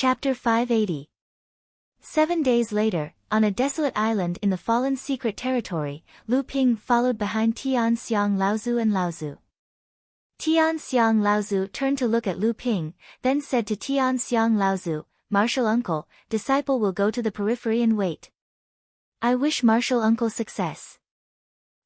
Chapter 580. 7 days later, on a desolate island in the fallen secret territory, Lu Ping followed behind Tian Xiang Laozu and Laozu. Tian Xiang Laozu turned to look at Lu Ping, then said to Tian Xiang Laozu, "Martial uncle, disciple will go to the periphery and wait. I wish martial uncle success."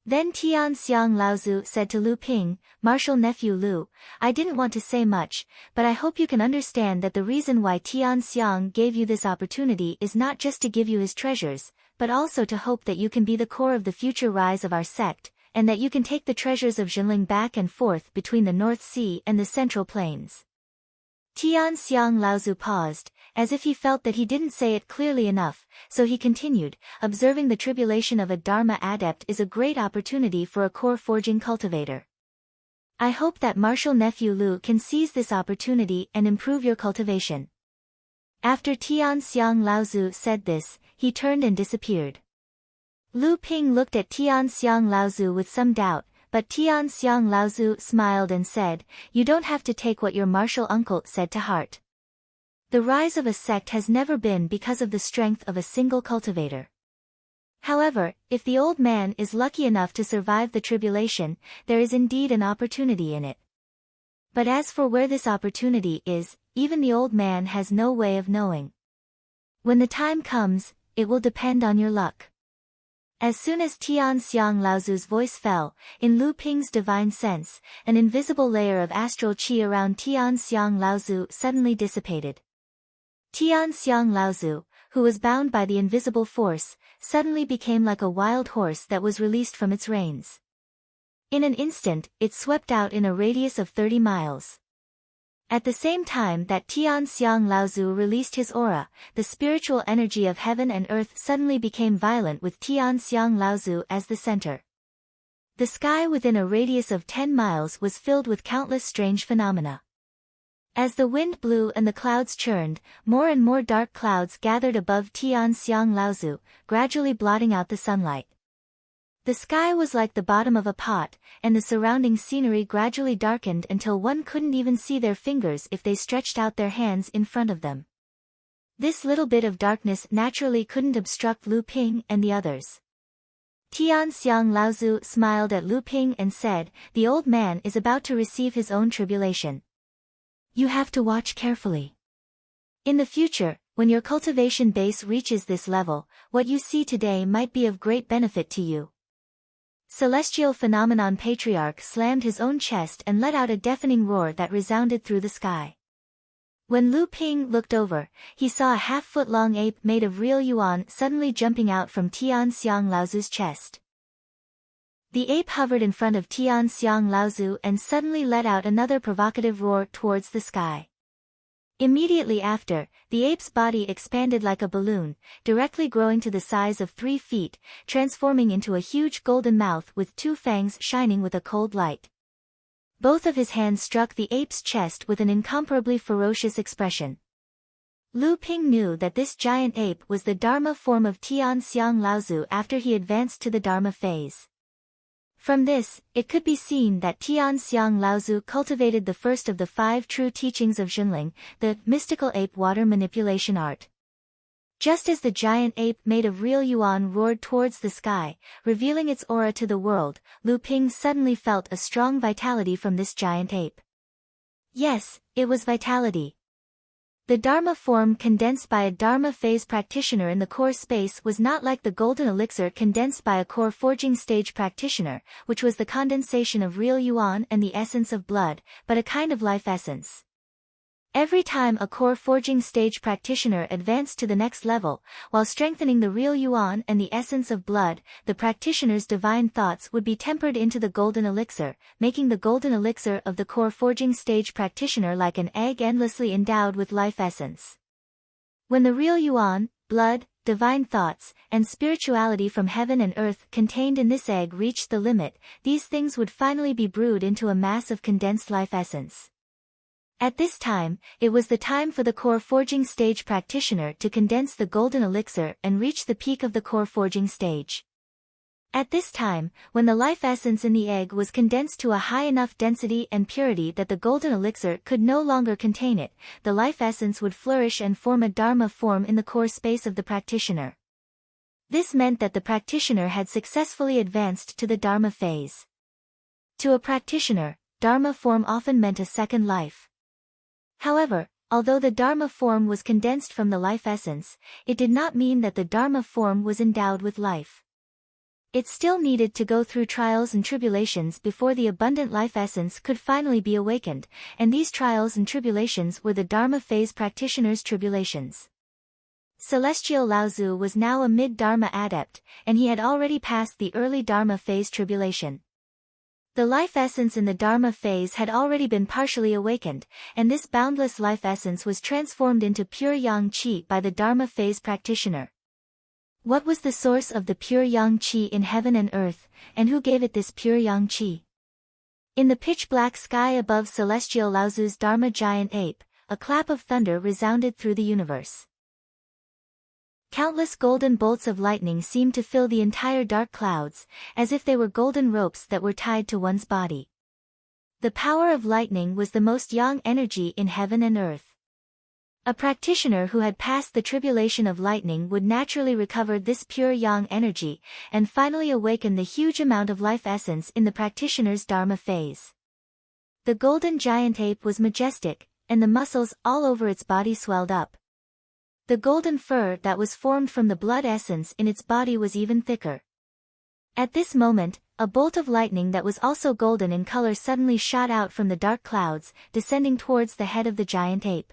Then Tian Xiang Laozu said to Lu Ping, "Martial nephew Lu, I didn't want to say much, but I hope you can understand that the reason why Tian Xiang gave you this opportunity is not just to give you his treasures, but also to hope that you can be the core of the future rise of our sect, and that you can take the treasures of Jinling back and forth between the North Sea and the Central Plains." Tian Xiang Laozu paused, as if he felt that he didn't say it clearly enough, so he continued, "Observing the tribulation of a Dharma adept is a great opportunity for a core forging cultivator. I hope that martial nephew Lu can seize this opportunity and improve your cultivation." After Tian Xiang Laozu said this, he turned and disappeared. Lu Ping looked at Tian Xiang Laozu with some doubt, but Tian Xiang Laozu smiled and said, "You don't have to take what your martial uncle said to heart. The rise of a sect has never been because of the strength of a single cultivator. However, if the old man is lucky enough to survive the tribulation, there is indeed an opportunity in it. But as for where this opportunity is, even the old man has no way of knowing. When the time comes, it will depend on your luck." As soon as Tian Xiang Laozu's voice fell, in Lu Ping's divine sense, an invisible layer of astral qi around Tian Xiang Laozu suddenly dissipated. Tian Xiang Laozu, who was bound by the invisible force, suddenly became like a wild horse that was released from its reins. In an instant, it swept out in a radius of 30 miles. At the same time that Tian Xiang Laozu released his aura, the spiritual energy of heaven and earth suddenly became violent with Tian Xiang Laozu as the center. The sky within a radius of 10 miles was filled with countless strange phenomena. As the wind blew and the clouds churned, more and more dark clouds gathered above Tian Xiang Laozu, gradually blotting out the sunlight. The sky was like the bottom of a pot, and the surrounding scenery gradually darkened until one couldn't even see their fingers if they stretched out their hands in front of them. This little bit of darkness naturally couldn't obstruct Lu Ping and the others. Tian Xiang Laozu smiled at Lu Ping and said, "The old man is about to receive his own tribulation. You have to watch carefully. In the future, when your cultivation base reaches this level, what you see today might be of great benefit to you." Celestial Phenomenon Patriarch slammed his own chest and let out a deafening roar that resounded through the sky. When Lu Ping looked over, he saw a half-foot-long ape made of real yuan suddenly jumping out from Tian Xiang Laozu's chest. The ape hovered in front of Tian Xiang Laozu and suddenly let out another provocative roar towards the sky. Immediately after, the ape's body expanded like a balloon, directly growing to the size of 3 feet, transforming into a huge golden mouth with 2 fangs shining with a cold light. Both of his hands struck the ape's chest with an incomparably ferocious expression. Lu Ping knew that this giant ape was the Dharma form of Tian Xiang Laozu after he advanced to the Dharma phase. From this, it could be seen that Tian Xiang Laozu cultivated the first of the 5 true teachings of Jinling, the mystical ape water manipulation art. Just as the giant ape made of real yuan roared towards the sky, revealing its aura to the world, Lu Ping suddenly felt a strong vitality from this giant ape. Yes, it was vitality. The Dharma form condensed by a Dharma phase practitioner in the core space was not like the golden elixir condensed by a core forging stage practitioner, which was the condensation of real yuan and the essence of blood, but a kind of life essence. Every time a core forging stage practitioner advanced to the next level, while strengthening the real yuan and the essence of blood, the practitioner's divine thoughts would be tempered into the golden elixir, making the golden elixir of the core forging stage practitioner like an egg endlessly endowed with life essence. When the real yuan, blood, divine thoughts, and spirituality from heaven and earth contained in this egg reached the limit, these things would finally be brewed into a mass of condensed life essence. At this time, it was the time for the core forging stage practitioner to condense the golden elixir and reach the peak of the core forging stage. At this time, when the life essence in the egg was condensed to a high enough density and purity that the golden elixir could no longer contain it, the life essence would flourish and form a dharma form in the core space of the practitioner. This meant that the practitioner had successfully advanced to the dharma phase. To a practitioner, dharma form often meant a second life. However, although the dharma form was condensed from the life essence, it did not mean that the dharma form was endowed with life. It still needed to go through trials and tribulations before the abundant life essence could finally be awakened, and these trials and tribulations were the Dharma phase practitioner's tribulations. Celestial Laozu was now a mid-Dharma adept, and he had already passed the early Dharma phase tribulation. The life essence in the Dharma phase had already been partially awakened, and this boundless life essence was transformed into pure yang qi by the Dharma phase practitioner. What was the source of the pure yang qi in heaven and earth, and who gave it this pure yang qi? In the pitch-black sky above Celestial Laozu's Dharma giant ape, a clap of thunder resounded through the universe. Countless golden bolts of lightning seemed to fill the entire dark clouds, as if they were golden ropes that were tied to one's body. The power of lightning was the most yang energy in heaven and earth. A practitioner who had passed the tribulation of lightning would naturally recover this pure yang energy, and finally awaken the huge amount of life essence in the practitioner's Dharma phase. The golden giant ape was majestic, and the muscles all over its body swelled up. The golden fur that was formed from the blood essence in its body was even thicker. At this moment, a bolt of lightning that was also golden in color suddenly shot out from the dark clouds, descending towards the head of the giant ape.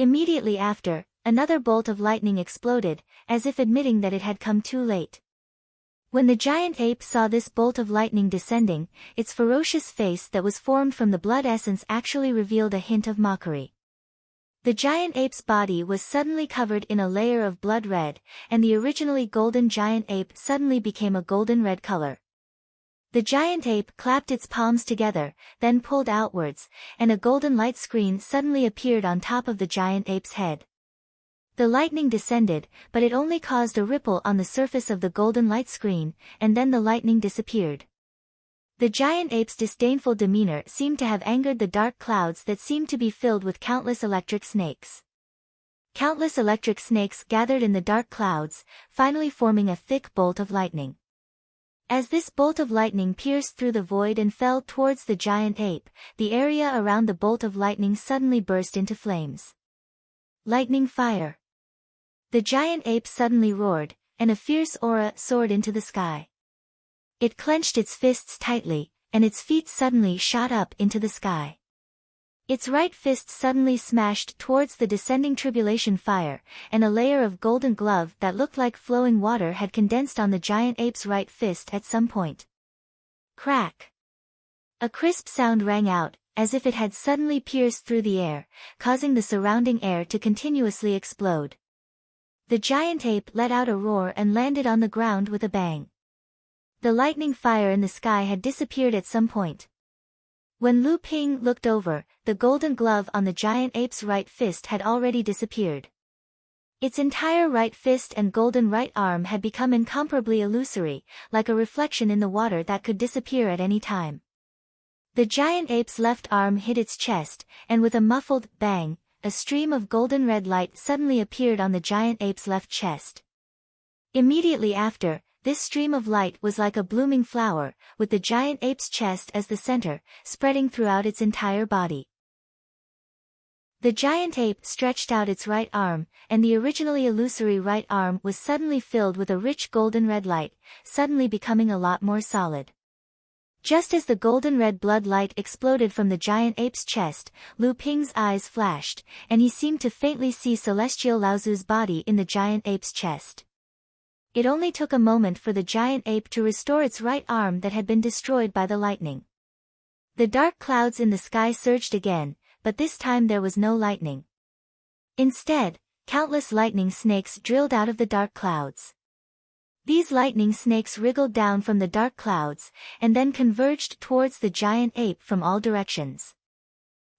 Immediately after, another bolt of lightning exploded, as if admitting that it had come too late. When the giant ape saw this bolt of lightning descending, its ferocious face that was formed from the blood essence actually revealed a hint of mockery. The giant ape's body was suddenly covered in a layer of blood red, and the originally golden giant ape suddenly became a golden red color. The giant ape clapped its palms together, then pulled outwards, and a golden light screen suddenly appeared on top of the giant ape's head. The lightning descended, but it only caused a ripple on the surface of the golden light screen, and then the lightning disappeared. The giant ape's disdainful demeanor seemed to have angered the dark clouds that seemed to be filled with countless electric snakes. Countless electric snakes gathered in the dark clouds, finally forming a thick bolt of lightning. As this bolt of lightning pierced through the void and fell towards the giant ape, the area around the bolt of lightning suddenly burst into flames. Lightning fire! The giant ape suddenly roared, and a fierce aura soared into the sky. It clenched its fists tightly, and its feet suddenly shot up into the sky. Its right fist suddenly smashed towards the descending tribulation fire, and a layer of golden glove that looked like flowing water had condensed on the giant ape's right fist at some point. Crack! A crisp sound rang out, as if it had suddenly pierced through the air, causing the surrounding air to continuously explode. The giant ape let out a roar and landed on the ground with a bang. The lightning fire in the sky had disappeared at some point. When Lu Ping looked over, the golden glove on the giant ape's right fist had already disappeared. Its entire right fist and golden right arm had become incomparably illusory, like a reflection in the water that could disappear at any time. The giant ape's left arm hit its chest, and with a muffled bang, a stream of golden red light suddenly appeared on the giant ape's left chest. Immediately after, this stream of light was like a blooming flower, with the giant ape's chest as the center, spreading throughout its entire body. The giant ape stretched out its right arm, and the originally illusory right arm was suddenly filled with a rich golden red light, suddenly becoming a lot more solid. Just as the golden red blood light exploded from the giant ape's chest, Lu Ping's eyes flashed, and he seemed to faintly see Celestial Laozu's body in the giant ape's chest. It only took a moment for the giant ape to restore its right arm that had been destroyed by the lightning. The dark clouds in the sky surged again, but this time there was no lightning. Instead, countless lightning snakes drilled out of the dark clouds. These lightning snakes wriggled down from the dark clouds, and then converged towards the giant ape from all directions.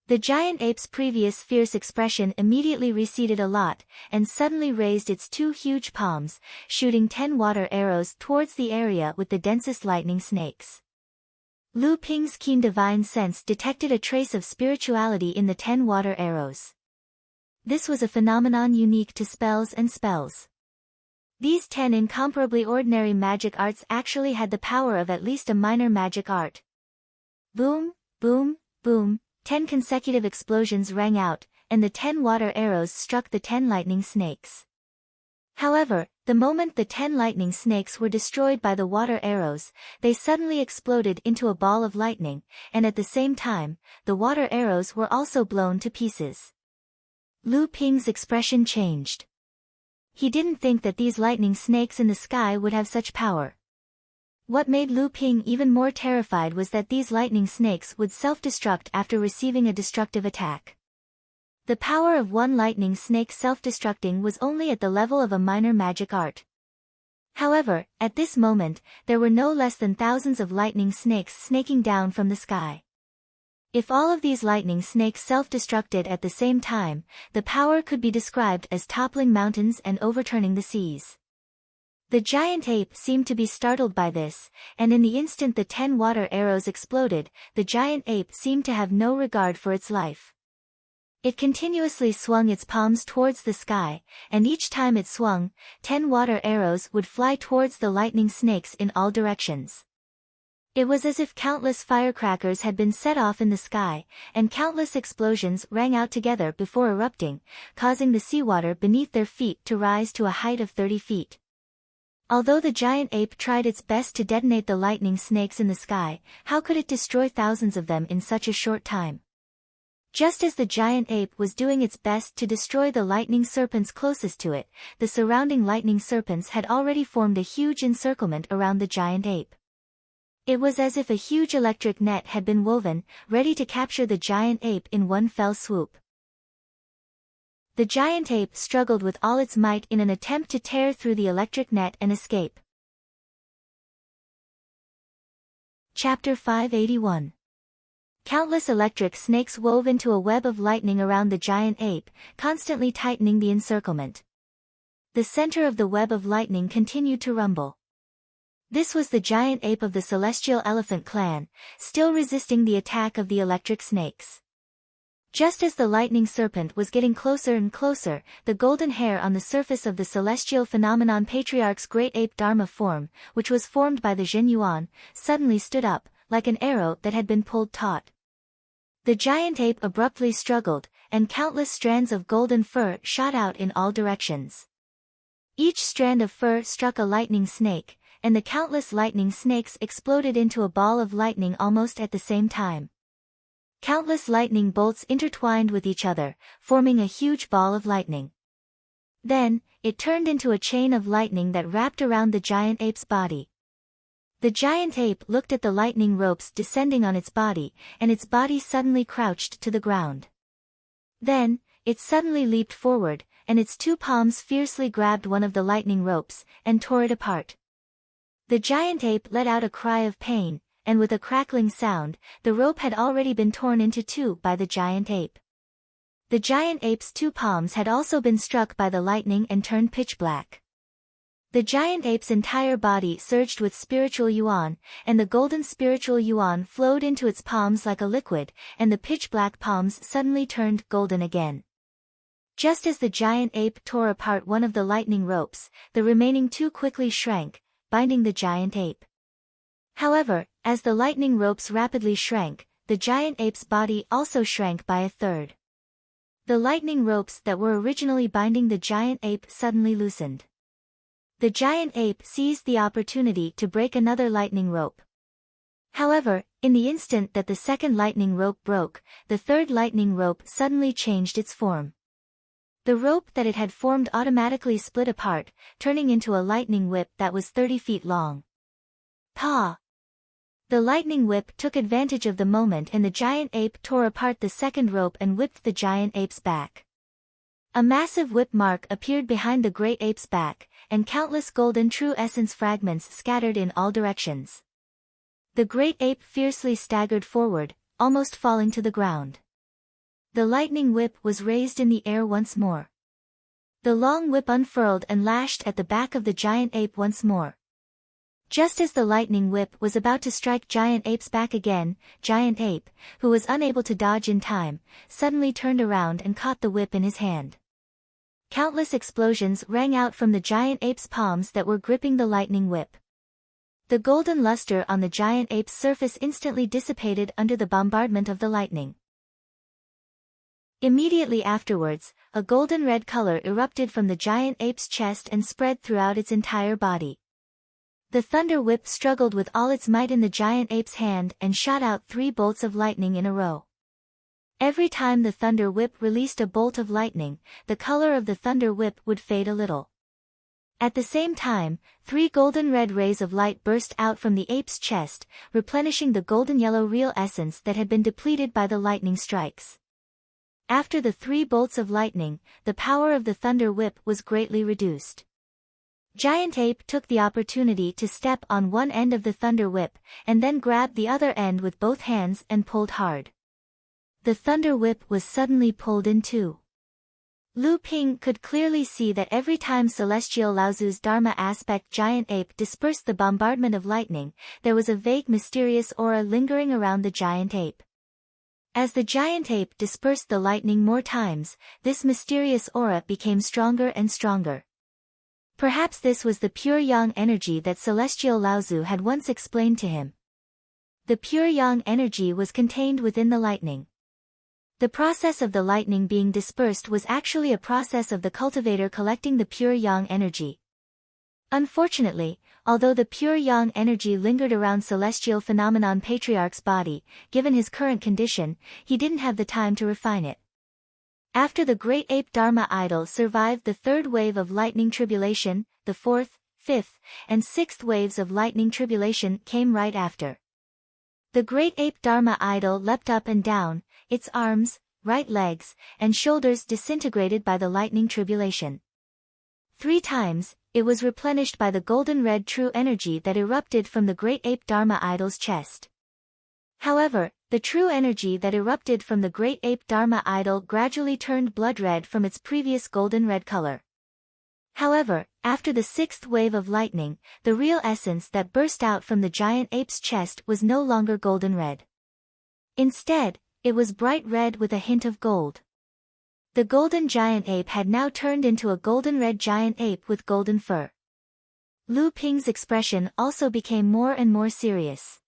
The giant ape's previous fierce expression immediately receded a lot, and suddenly raised its two huge palms, shooting 10 water arrows towards the area with the densest lightning snakes. Lu Ping's keen divine sense detected a trace of spirituality in the 10 water arrows. This was a phenomenon unique to spells and spells. These 10 incomparably ordinary magic arts actually had the power of at least a minor magic art. Boom, boom, boom, 10 consecutive explosions rang out, and the 10 water arrows struck the 10 lightning snakes. However, the moment the 10 lightning snakes were destroyed by the water arrows, they suddenly exploded into a ball of lightning, and at the same time, the water arrows were also blown to pieces. Lu Ping's expression changed. He didn't think that these lightning snakes in the sky would have such power. What made Lu Ping even more terrified was that these lightning snakes would self-destruct after receiving a destructive attack. The power of one lightning snake self-destructing was only at the level of a minor magic art. However, at this moment, there were no less than thousands of lightning snakes snaking down from the sky. If all of these lightning snakes self-destructed at the same time, the power could be described as toppling mountains and overturning the seas. The giant ape seemed to be startled by this, and in the instant the 10 water arrows exploded, the giant ape seemed to have no regard for its life. It continuously swung its palms towards the sky, and each time it swung, 10 water arrows would fly towards the lightning snakes in all directions. It was as if countless firecrackers had been set off in the sky, and countless explosions rang out together before erupting, causing the seawater beneath their feet to rise to a height of 30 feet. Although the giant ape tried its best to detonate the lightning snakes in the sky, how could it destroy thousands of them in such a short time? Just as the giant ape was doing its best to destroy the lightning serpents closest to it, the surrounding lightning serpents had already formed a huge encirclement around the giant ape. It was as if a huge electric net had been woven, ready to capture the giant ape in one fell swoop. The giant ape struggled with all its might in an attempt to tear through the electric net and escape. Chapter 581. Countless electric snakes wove into a web of lightning around the giant ape, constantly tightening the encirclement. The center of the web of lightning continued to rumble. This was the giant ape of the celestial elephant clan, still resisting the attack of the electric snakes. Just as the lightning serpent was getting closer and closer, the golden hair on the surface of the celestial phenomenon patriarch's great ape Dharma form, which was formed by the Zhen Yuan, suddenly stood up, like an arrow that had been pulled taut. The giant ape abruptly struggled, and countless strands of golden fur shot out in all directions. Each strand of fur struck a lightning snake, and the countless lightning snakes exploded into a ball of lightning almost at the same time. Countless lightning bolts intertwined with each other, forming a huge ball of lightning. Then, it turned into a chain of lightning that wrapped around the giant ape's body. The giant ape looked at the lightning ropes descending on its body, and its body suddenly crouched to the ground. Then, it suddenly leaped forward, and its two palms fiercely grabbed one of the lightning ropes, and tore it apart. The giant ape let out a cry of pain, and with a crackling sound, the rope had already been torn into two by the giant ape. The giant ape's two palms had also been struck by the lightning and turned pitch black. The giant ape's entire body surged with spiritual yuan, and the golden spiritual yuan flowed into its palms like a liquid, and the pitch-black palms suddenly turned golden again. Just as the giant ape tore apart one of the lightning ropes, the remaining two quickly shrank, binding the giant ape. However, as the lightning ropes rapidly shrank, the giant ape's body also shrank by a third. The lightning ropes that were originally binding the giant ape suddenly loosened. The giant ape seized the opportunity to break another lightning rope. However, in the instant that the second lightning rope broke, the third lightning rope suddenly changed its form. The rope that it had formed automatically split apart, turning into a lightning whip that was 30 feet long. Pa! The lightning whip took advantage of the moment, and the giant ape tore apart the second rope and whipped the giant ape's back. A massive whip mark appeared behind the great ape's back, and countless golden true essence fragments scattered in all directions. The great ape fiercely staggered forward, almost falling to the ground. The lightning whip was raised in the air once more. The long whip unfurled and lashed at the back of the giant ape once more. Just as the lightning whip was about to strike Giant Ape's back again, Giant Ape, who was unable to dodge in time, suddenly turned around and caught the whip in his hand. Countless explosions rang out from the Giant Ape's palms that were gripping the lightning whip. The golden luster on the Giant Ape's surface instantly dissipated under the bombardment of the lightning. Immediately afterwards, a golden red color erupted from the Giant Ape's chest and spread throughout its entire body. The thunder whip struggled with all its might in the Giant Ape's hand and shot out 3 bolts of lightning in a row. Every time the thunder whip released a bolt of lightning, the color of the thunder whip would fade a little. At the same time, 3 golden red rays of light burst out from the ape's chest, replenishing the golden yellow real essence that had been depleted by the lightning strikes. After the 3 bolts of lightning, the power of the thunder whip was greatly reduced. Giant Ape took the opportunity to step on one end of the thunder whip, and then grabbed the other end with both hands and pulled hard. The thunder whip was suddenly pulled in two. Lu Ping could clearly see that every time Celestial Laozu's Dharma aspect Giant Ape dispersed the bombardment of lightning, there was a vague mysterious aura lingering around the Giant Ape. As the Giant Ape dispersed the lightning more times, this mysterious aura became stronger and stronger. Perhaps this was the pure yang energy that Celestial Laozu had once explained to him. The pure yang energy was contained within the lightning. The process of the lightning being dispersed was actually a process of the cultivator collecting the pure yang energy. Unfortunately, although the pure yang energy lingered around Celestial Phenomenon Patriarch's body, given his current condition, he didn't have the time to refine it. After the great ape Dharma idol survived the 3rd wave of lightning tribulation, the 4th, 5th, and 6th waves of lightning tribulation came right after. The great ape Dharma idol leapt up and down, its arms, right legs, and shoulders disintegrated by the lightning tribulation. 3 times, it was replenished by the golden red true energy that erupted from the great ape Dharma idol's chest. However, the true energy that erupted from the great ape Dharma idol gradually turned blood red from its previous golden red color. However, after the 6th wave of lightning, the real essence that burst out from the giant ape's chest was no longer golden red. Instead, it was bright red with a hint of gold. The golden giant ape had now turned into a golden red giant ape with golden fur. Lu Ping's expression also became more and more serious.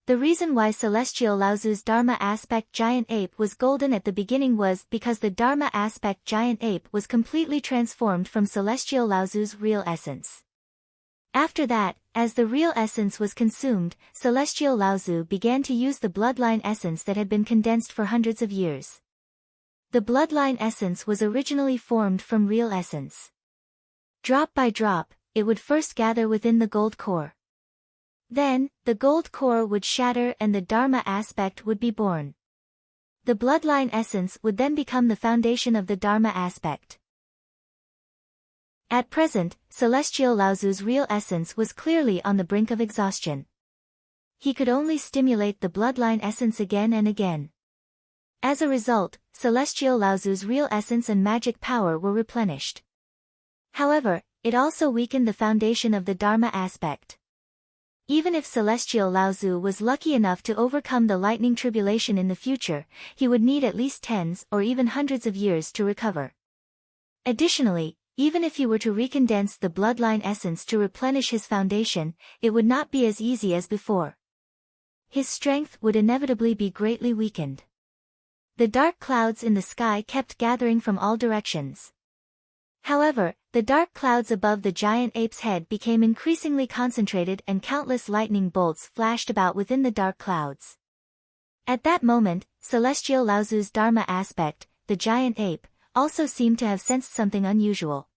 The reason why Celestial Laozu's Dharma aspect giant ape was golden at the beginning was because the Dharma aspect giant ape was completely transformed from Celestial Laozu's real essence. After that, as the real essence was consumed, Celestial Laozu began to use the bloodline essence that had been condensed for hundreds of years. The bloodline essence was originally formed from real essence. Drop by drop, it would first gather within the gold core. Then, the gold core would shatter and the Dharma aspect would be born. The bloodline essence would then become the foundation of the Dharma aspect. At present, Celestial Laozu's real essence was clearly on the brink of exhaustion. He could only stimulate the bloodline essence again and again. As a result, Celestial Laozu's real essence and magic power were replenished. However, it also weakened the foundation of the Dharma aspect. Even if Celestial Laozu was lucky enough to overcome the lightning tribulation in the future, he would need at least tens or even hundreds of years to recover. Additionally, even if he were to recondense the bloodline essence to replenish his foundation, it would not be as easy as before. His strength would inevitably be greatly weakened. The dark clouds in the sky kept gathering from all directions. However, the dark clouds above the giant ape's head became increasingly concentrated and countless lightning bolts flashed about within the dark clouds. At that moment, Celestial Laozu's Dharma aspect, the giant ape, also seemed to have sensed something unusual.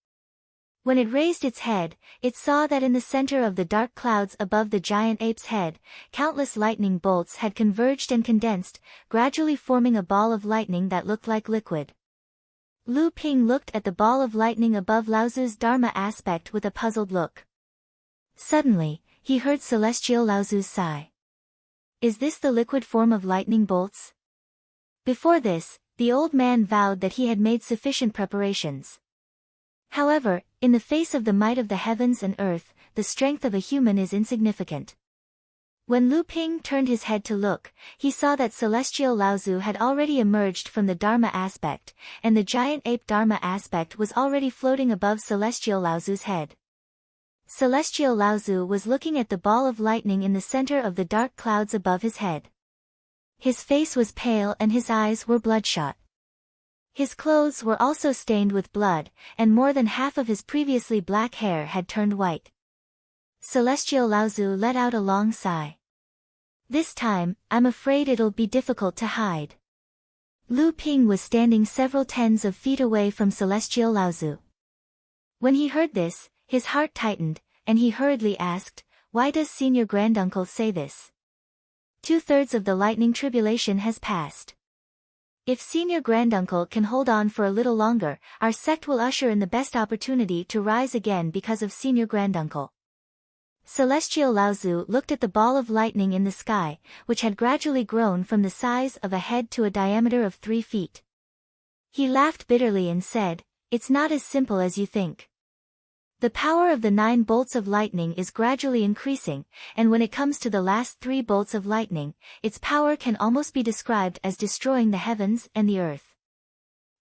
When it raised its head, it saw that in the center of the dark clouds above the giant ape's head, countless lightning bolts had converged and condensed, gradually forming a ball of lightning that looked like liquid. Lu Ping looked at the ball of lightning above Laozu's Dharma aspect with a puzzled look. Suddenly, he heard Celestial Laozu's sigh. Is this the liquid form of lightning bolts? Before this, The old man vowed that he had made sufficient preparations. However, in the face of the might of the heavens and earth, the strength of a human is insignificant. When Lu Ping turned his head to look, he saw that Celestial Laozu had already emerged from the Dharma aspect, and the giant ape Dharma aspect was already floating above Celestial Laozu's head. Celestial Laozu was looking at the ball of lightning in the center of the dark clouds above his head. His face was pale and his eyes were bloodshot. His clothes were also stained with blood, and more than half of his previously black hair had turned white. Celestial Laozu let out a long sigh. This time, I'm afraid it'll be difficult to hide. Lu Ping was standing several tens of feet away from Celestial Laozu. When he heard this, his heart tightened, and he hurriedly asked, "Why does Senior Granduncle say this? 2/3 of the lightning tribulation has passed. If Senior Granduncle can hold on for a little longer, our sect will usher in the best opportunity to rise again because of Senior Granduncle." Celestial Laozu looked at the ball of lightning in the sky, which had gradually grown from the size of a head to a diameter of 3 feet. He laughed bitterly and said, "It's not as simple as you think. The power of the 9 bolts of lightning is gradually increasing, and when it comes to the last 3 bolts of lightning, its power can almost be described as destroying the heavens and the earth."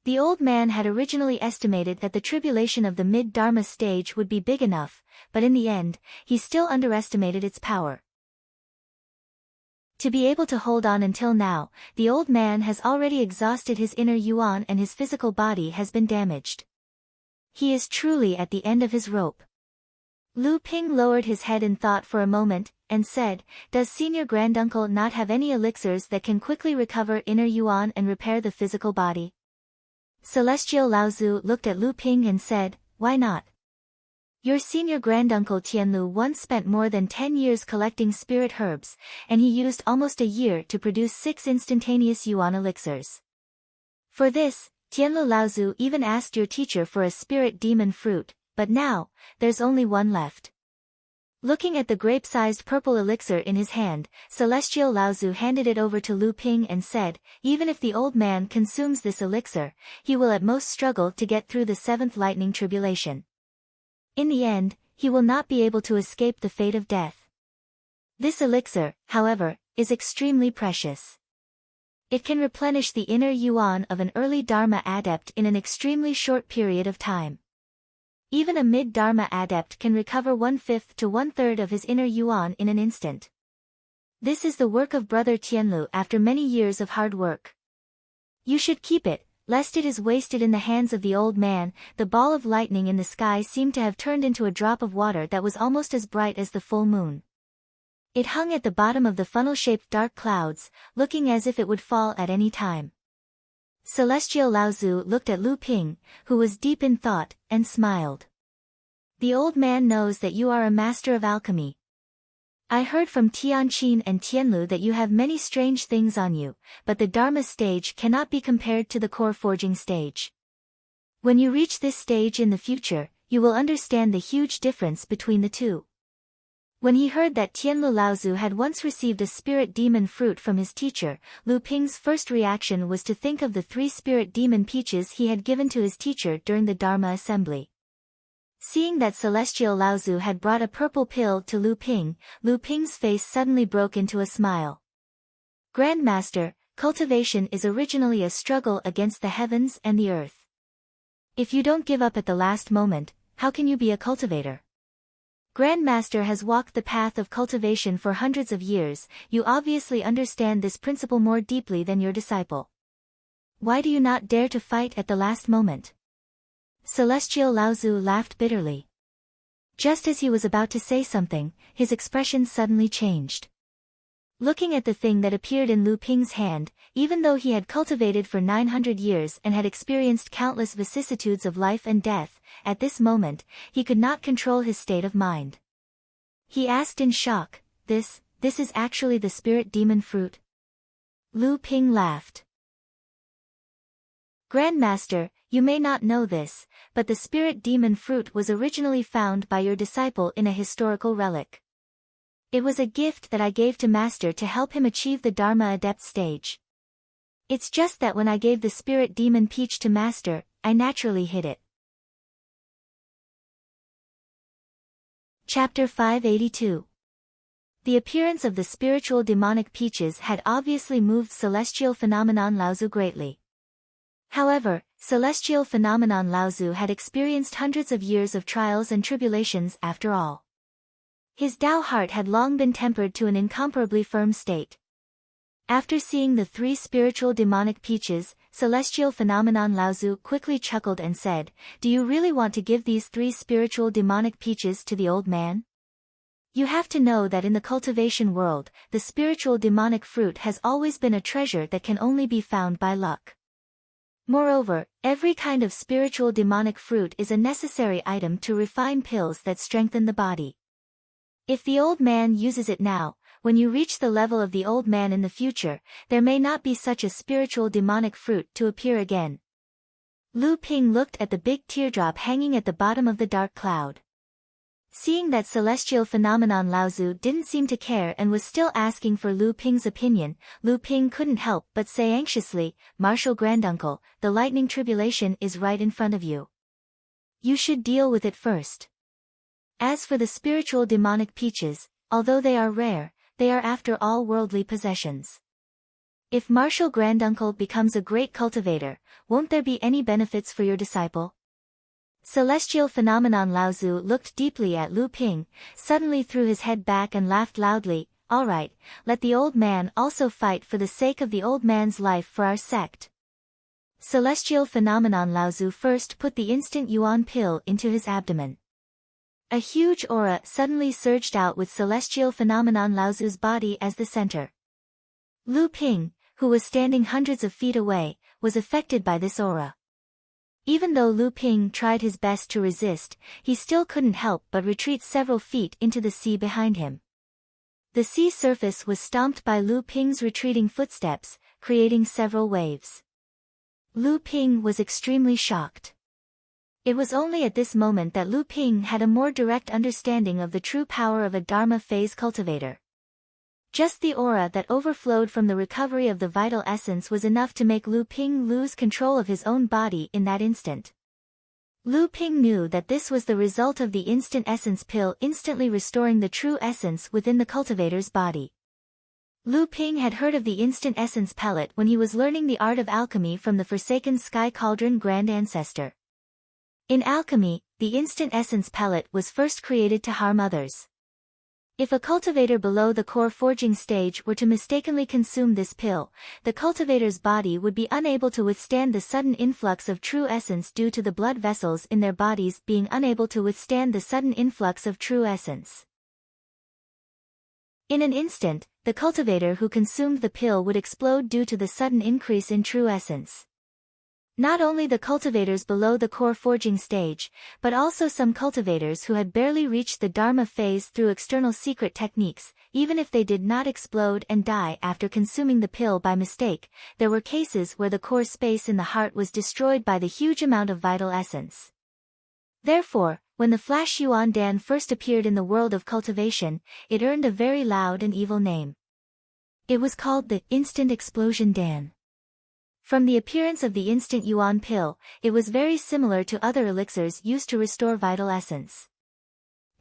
The old man had originally estimated that the tribulation of the mid-Dharma stage would be big enough, but in the end, he still underestimated its power. To be able to hold on until now, the old man has already exhausted his inner yuan and his physical body has been damaged. He is truly at the end of his rope. Lu Ping lowered his head in thought for a moment, and said, "Does Senior Granduncle not have any elixirs that can quickly recover inner yuan and repair the physical body?" Celestial Laozu looked at Lu Ping and said, "Why not? Your Senior Granduncle Tianlu once spent more than 10 years collecting spirit herbs, and he used almost a year to produce 6 instantaneous yuan elixirs. For this, Tianlu Laozu even asked your teacher for a spirit demon fruit, but now, there's only one left." Looking at the grape-sized purple elixir in his hand, Celestial Laozu handed it over to Lu Ping and said, "Even if the old man consumes this elixir, he will at most struggle to get through the 7th lightning tribulation. In the end, he will not be able to escape the fate of death. This elixir, however, is extremely precious. It can replenish the inner yuan of an early Dharma adept in an extremely short period of time. Even a mid-Dharma adept can recover 1/5 to 1/3 of his inner yuan in an instant. This is the work of Brother Tianlu after many years of hard work. You should keep it, lest it is wasted in the hands of the old man." The ball of lightning in the sky seemed to have turned into a drop of water that was almost as bright as the full moon. It hung at the bottom of the funnel-shaped dark clouds, looking as if it would fall at any time. Celestial Laozu looked at Lu Ping, who was deep in thought, and smiled. "The old man knows that you are a master of alchemy. I heard from Tianqin and Tianlu that you have many strange things on you, but the Dharma stage cannot be compared to the core forging stage. When you reach this stage in the future, you will understand the huge difference between the two." When he heard that Tianlu Laozu had once received a spirit demon fruit from his teacher, Lu Ping's first reaction was to think of the 3 spirit demon peaches he had given to his teacher during the Dharma assembly. Seeing that Celestial Laozu had brought a purple pill to Lu Ping's face suddenly broke into a smile. "Grandmaster, cultivation is originally a struggle against the heavens and the earth. If you don't give up at the last moment, how can you be a cultivator? Grandmaster has walked the path of cultivation for hundreds of years, you obviously understand this principle more deeply than your disciple. Why do you not dare to fight at the last moment?" Celestial Laozu laughed bitterly. Just as he was about to say something, his expression suddenly changed. Looking at the thing that appeared in Lu Ping's hand, even though he had cultivated for 900 years and had experienced countless vicissitudes of life and death, at this moment, he could not control his state of mind. He asked in shock, This is actually the spirit demon fruit?" Lu Ping laughed. "Grandmaster, you may not know this, but the spirit demon fruit was originally found by your disciple in a historical relic. It was a gift that I gave to Master to help him achieve the Dharma adept stage. It's just that when I gave the spirit demon peach to master, I naturally hid it. Chapter 582. The appearance of the spiritual demonic peaches had obviously moved Celestial Phenomenon Laozu greatly. However, Celestial Phenomenon Laozu had experienced hundreds of years of trials and tribulations after all. His Tao heart had long been tempered to an incomparably firm state. After seeing the 3 spiritual demonic peaches, Celestial Phenomenon Laozu quickly chuckled and said, "Do you really want to give these 3 spiritual demonic peaches to the old man? You have to know that in the cultivation world, the spiritual demonic fruit has always been a treasure that can only be found by luck. Moreover, every kind of spiritual demonic fruit is a necessary item to refine pills that strengthen the body. If the old man uses it now, when you reach the level of the old man in the future, there may not be such a spiritual demonic fruit to appear again." Lu Ping looked at the big teardrop hanging at the bottom of the dark cloud. Seeing that Celestial Phenomenon Laozu didn't seem to care and was still asking for Lu Ping's opinion, Lu Ping couldn't help but say anxiously, "Martial Granduncle, the lightning tribulation is right in front of you. You should deal with it first. As for the spiritual demonic peaches, although they are rare, they are after all worldly possessions. If Martial Granduncle becomes a great cultivator, won't there be any benefits for your disciple?" Celestial Phenomenon Laozu looked deeply at Lu Ping, suddenly threw his head back and laughed loudly. "All right, let the old man also fight for the sake of the old man's life for our sect." Celestial Phenomenon Laozu first put the instant yuan pill into his abdomen. A huge aura suddenly surged out with Celestial Phenomenon Laozu's body as the center. Lu Ping, who was standing hundreds of feet away, was affected by this aura. Even though Lu Ping tried his best to resist, he still couldn't help but retreat several feet into the sea behind him. The sea surface was stomped by Lu Ping's retreating footsteps, creating several waves. Lu Ping was extremely shocked. It was only at this moment that Lu Ping had a more direct understanding of the true power of a Dharma phase cultivator. Just the aura that overflowed from the recovery of the vital essence was enough to make Lu Ping lose control of his own body in that instant. Lu Ping knew that this was the result of the instant essence pill instantly restoring the true essence within the cultivator's body. Lu Ping had heard of the instant essence pellet when he was learning the art of alchemy from the Forsaken Sky Cauldron Grand Ancestor. In alchemy, the instant essence pellet was first created to harm others. If a cultivator below the core forging stage were to mistakenly consume this pill, the cultivator's body would be unable to withstand the sudden influx of true essence due to the blood vessels in their bodies being unable to withstand the sudden influx of true essence. In an instant, the cultivator who consumed the pill would explode due to the sudden increase in true essence. Not only the cultivators below the core forging stage, but also some cultivators who had barely reached the Dharma phase through external secret techniques, even if they did not explode and die after consuming the pill by mistake, there were cases where the core space in the heart was destroyed by the huge amount of vital essence. Therefore, when the Flash Yuan Dan first appeared in the world of cultivation, it earned a very loud and evil name. It was called the Instant Explosion Dan. From the appearance of the instant yuan pill, it was very similar to other elixirs used to restore vital essence.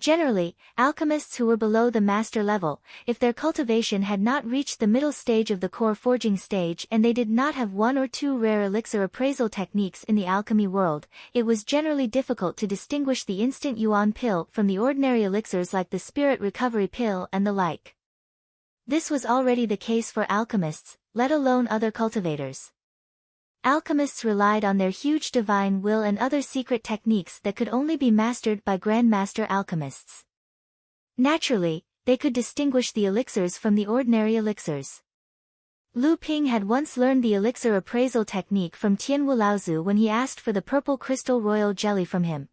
Generally, alchemists who were below the master level, if their cultivation had not reached the middle stage of the core forging stage and they did not have one or two rare elixir appraisal techniques in the alchemy world, it was generally difficult to distinguish the instant yuan pill from the ordinary elixirs like the spirit recovery pill and the like. This was already the case for alchemists, let alone other cultivators. Alchemists relied on their huge divine will and other secret techniques that could only be mastered by grandmaster alchemists. Naturally, they could distinguish the elixirs from the ordinary elixirs. Lu Ping had once learned the elixir appraisal technique from Tianwu Laozu when he asked for the purple crystal royal jelly from him.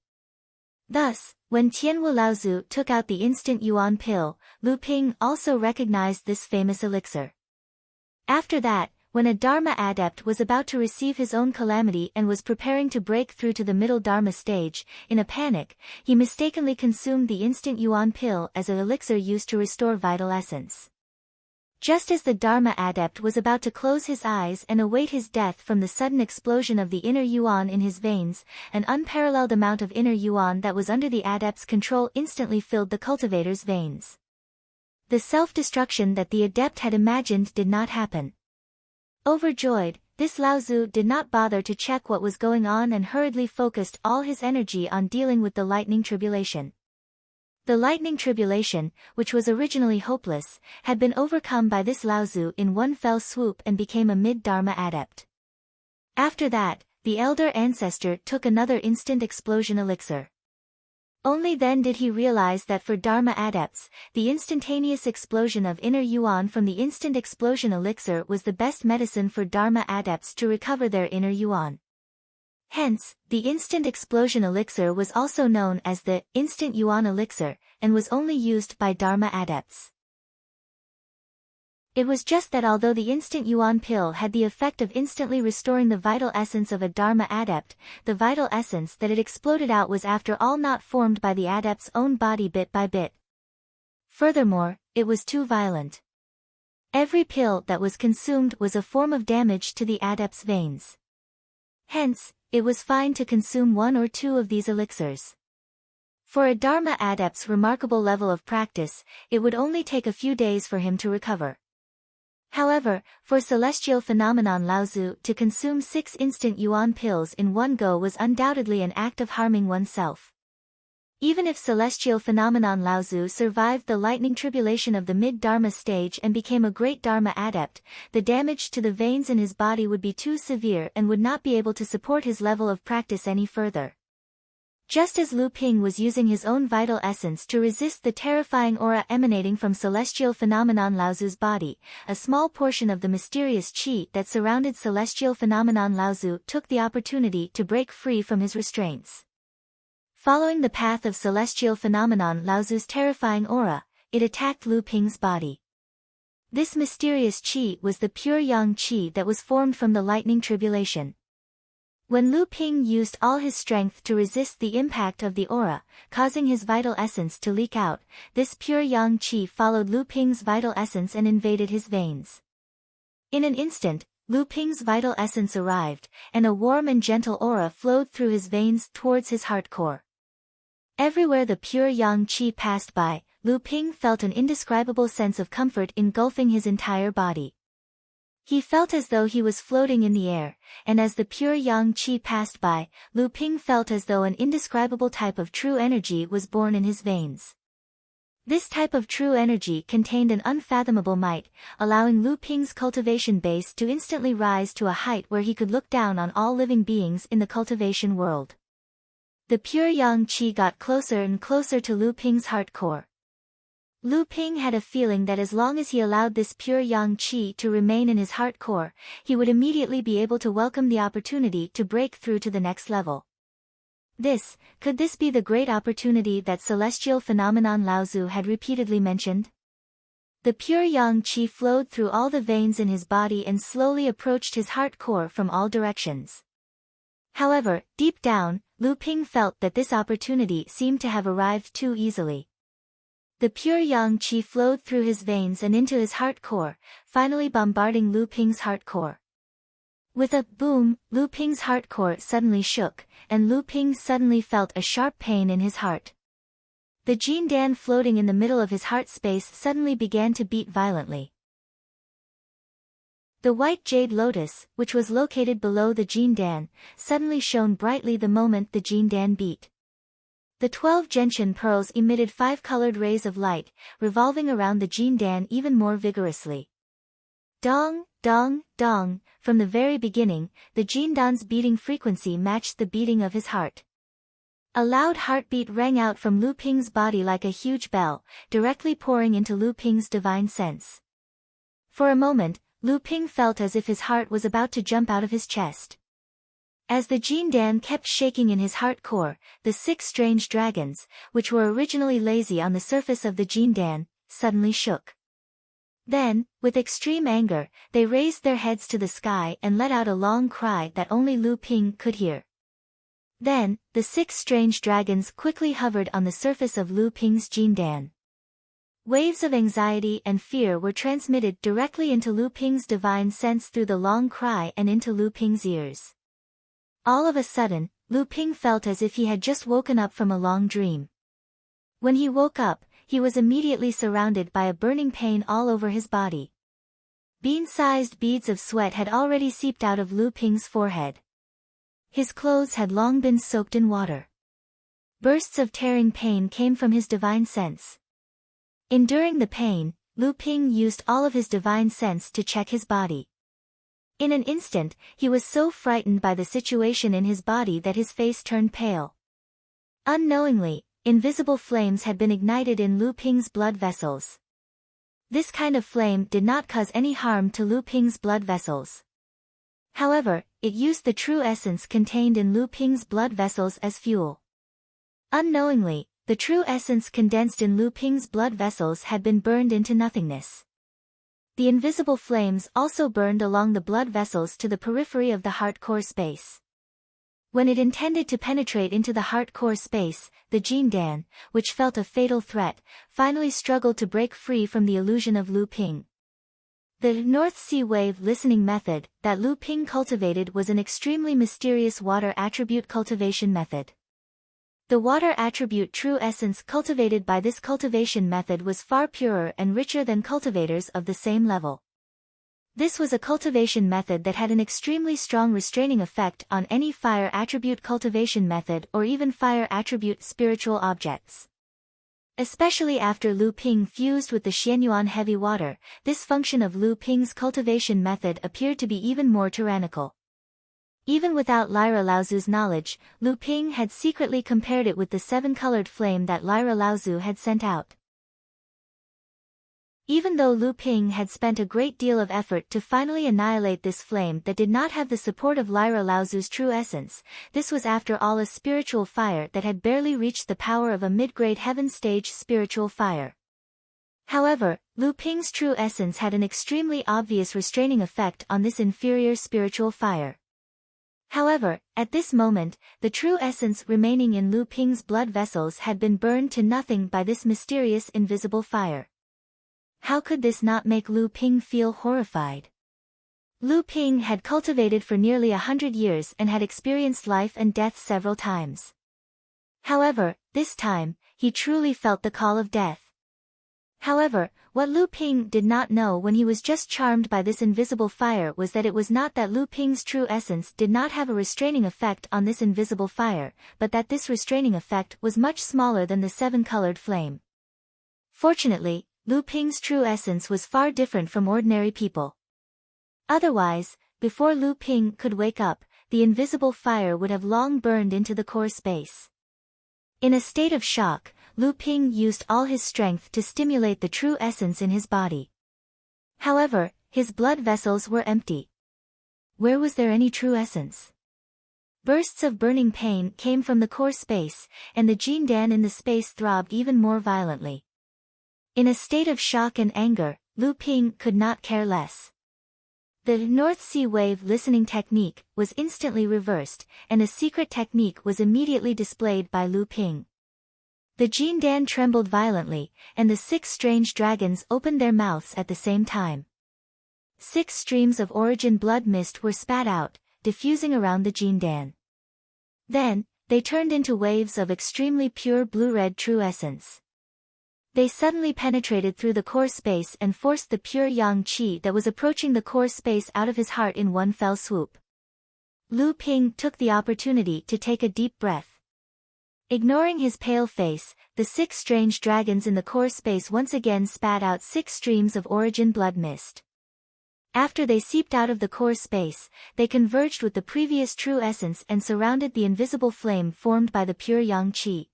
Thus, when Tianwu Laozu took out the instant yuan pill, Lu Ping also recognized this famous elixir. After that, when a Dharma adept was about to receive his own calamity and was preparing to break through to the middle Dharma stage, in a panic, he mistakenly consumed the instant yuan pill as an elixir used to restore vital essence. Just as the Dharma adept was about to close his eyes and await his death from the sudden explosion of the inner yuan in his veins, an unparalleled amount of inner yuan that was under the adept's control instantly filled the cultivator's veins. The self-destruction that the adept had imagined did not happen. Overjoyed, this Laozu did not bother to check what was going on and hurriedly focused all his energy on dealing with the lightning tribulation. The lightning tribulation, which was originally hopeless, had been overcome by this Laozu in one fell swoop and became a mid-Dharma adept. After that, the elder ancestor took another instant explosion elixir. Only then did he realize that for Dharma adepts, the instantaneous explosion of inner yuan from the instant explosion elixir was the best medicine for Dharma adepts to recover their inner yuan. Hence, the instant explosion elixir was also known as the instant yuan elixir, and was only used by Dharma adepts. It was just that although the instant yuan pill had the effect of instantly restoring the vital essence of a Dharma adept, the vital essence that it exploded out was after all not formed by the adept's own body bit by bit. Furthermore, it was too violent. Every pill that was consumed was a form of damage to the adept's veins. Hence, it was fine to consume one or two of these elixirs. For a Dharma adept's remarkable level of practice, it would only take a few days for him to recover. However, for Celestial Phenomenon Laozu to consume 6 instant yuan pills in one go was undoubtedly an act of harming oneself. Even if Celestial Phenomenon Laozu survived the lightning tribulation of the mid-Dharma stage and became a great Dharma adept, the damage to the veins in his body would be too severe and would not be able to support his level of practice any further. Just as Lu Ping was using his own vital essence to resist the terrifying aura emanating from Celestial Phenomenon Laozu's body, a small portion of the mysterious qi that surrounded Celestial Phenomenon Laozu took the opportunity to break free from his restraints. Following the path of Celestial Phenomenon Laozu's terrifying aura, it attacked Lu Ping's body. This mysterious qi was the pure yang qi that was formed from the lightning tribulation. When Lu Ping used all his strength to resist the impact of the aura, causing his vital essence to leak out, this pure yang qi followed Lu Ping's vital essence and invaded his veins. In an instant, Lu Ping's vital essence arrived, and a warm and gentle aura flowed through his veins towards his heart core. Everywhere the pure yang qi passed by, Lu Ping felt an indescribable sense of comfort engulfing his entire body. He felt as though he was floating in the air, and as the pure yang qi passed by, Lu Ping felt as though an indescribable type of true energy was born in his veins. This type of true energy contained an unfathomable might, allowing Lu Ping's cultivation base to instantly rise to a height where he could look down on all living beings in the cultivation world. The pure yang qi got closer and closer to Lu Ping's heart core. Lu Ping had a feeling that as long as he allowed this pure yang qi to remain in his heart core, he would immediately be able to welcome the opportunity to break through to the next level. Could this be the great opportunity that Celestial Phenomenon Laozu had repeatedly mentioned? The pure yang qi flowed through all the veins in his body and slowly approached his heart core from all directions. However, deep down, Lu Ping felt that this opportunity seemed to have arrived too easily. The pure yang qi flowed through his veins and into his heart core, finally bombarding Lu Ping's heart core. With a boom, Lu Ping's heart core suddenly shook, and Lu Ping suddenly felt a sharp pain in his heart. The Jin Dan floating in the middle of his heart space suddenly began to beat violently. The white jade lotus, which was located below the Jin Dan, suddenly shone brightly the moment the Jin Dan beat. The 12 gentian pearls emitted 5-colored rays of light, revolving around the Jin Dan even more vigorously. Dong, dong, dong, from the very beginning, the Jin Dan's beating frequency matched the beating of his heart. A loud heartbeat rang out from Lu Ping's body like a huge bell, directly pouring into Lu Ping's divine sense. For a moment, Lu Ping felt as if his heart was about to jump out of his chest. As the Jin Dan kept shaking in his heart core, the 6 strange dragons, which were originally lazy on the surface of the Jin Dan, suddenly shook. Then, with extreme anger, they raised their heads to the sky and let out a long cry that only Lu Ping could hear. Then, the 6 strange dragons quickly hovered on the surface of Lu Ping's Jin Dan. Waves of anxiety and fear were transmitted directly into Lu Ping's divine sense through the long cry and into Lu Ping's ears. All of a sudden, Lu Ping felt as if he had just woken up from a long dream. When he woke up, he was immediately surrounded by a burning pain all over his body. Bean-sized beads of sweat had already seeped out of Lu Ping's forehead. His clothes had long been soaked in water. Bursts of tearing pain came from his divine sense. Enduring the pain, Lu Ping used all of his divine sense to check his body. In an instant, he was so frightened by the situation in his body that his face turned pale. Unknowingly, invisible flames had been ignited in Lu Ping's blood vessels. This kind of flame did not cause any harm to Lu Ping's blood vessels. However, it used the true essence contained in Lu Ping's blood vessels as fuel. Unknowingly, the true essence condensed in Lu Ping's blood vessels had been burned into nothingness. The invisible flames also burned along the blood vessels to the periphery of the heart core space. When it intended to penetrate into the heart core space, the Jindan, which felt a fatal threat, finally struggled to break free from the illusion of Lu Ping. The North Sea wave listening method that Lu Ping cultivated was an extremely mysterious water attribute cultivation method. The water attribute true essence cultivated by this cultivation method was far purer and richer than cultivators of the same level. This was a cultivation method that had an extremely strong restraining effect on any fire attribute cultivation method or even fire attribute spiritual objects. Especially after Lu Ping fused with the Xianyuan heavy water, this function of Lu Ping's cultivation method appeared to be even more tyrannical. Even without Lyra Laozu's knowledge, Lu Ping had secretly compared it with the seven-colored flame that Lyra Laozu had sent out. Even though Lu Ping had spent a great deal of effort to finally annihilate this flame that did not have the support of Lyra Laozu's true essence, this was after all a spiritual fire that had barely reached the power of a mid-grade heaven stage spiritual fire. However, Lu Ping's true essence had an extremely obvious restraining effect on this inferior spiritual fire. However, at this moment, the true essence remaining in Lu Ping's blood vessels had been burned to nothing by this mysterious invisible fire. How could this not make Lu Ping feel horrified? Lu Ping had cultivated for nearly 100 years and had experienced life and death several times. However, this time, he truly felt the call of death. However, what Lu Ping did not know when he was just charmed by this invisible fire was that it was not that Lu Ping's true essence did not have a restraining effect on this invisible fire, but that this restraining effect was much smaller than the seven-colored flame. Fortunately, Lu Ping's true essence was far different from ordinary people. Otherwise, before Lu Ping could wake up, the invisible fire would have long burned into the core space. In a state of shock, Lu Ping used all his strength to stimulate the true essence in his body. However, his blood vessels were empty. Where was there any true essence? Bursts of burning pain came from the core space, and the Jindan in the space throbbed even more violently. In a state of shock and anger, Lu Ping could not care less. The North Sea wave listening technique was instantly reversed, and a secret technique was immediately displayed by Lu Ping. The Jindan trembled violently, and the 6 strange dragons opened their mouths at the same time. 6 streams of origin blood mist were spat out, diffusing around the Jindan. Then, they turned into waves of extremely pure blue-red true essence. They suddenly penetrated through the core space and forced the pure yang qi that was approaching the core space out of his heart in one fell swoop. Lu Ping took the opportunity to take a deep breath. Ignoring his pale face, the 6 strange dragons in the core space once again spat out 6 streams of origin blood mist. After they seeped out of the core space, they converged with the previous true essence and surrounded the invisible flame formed by the pure yang qi.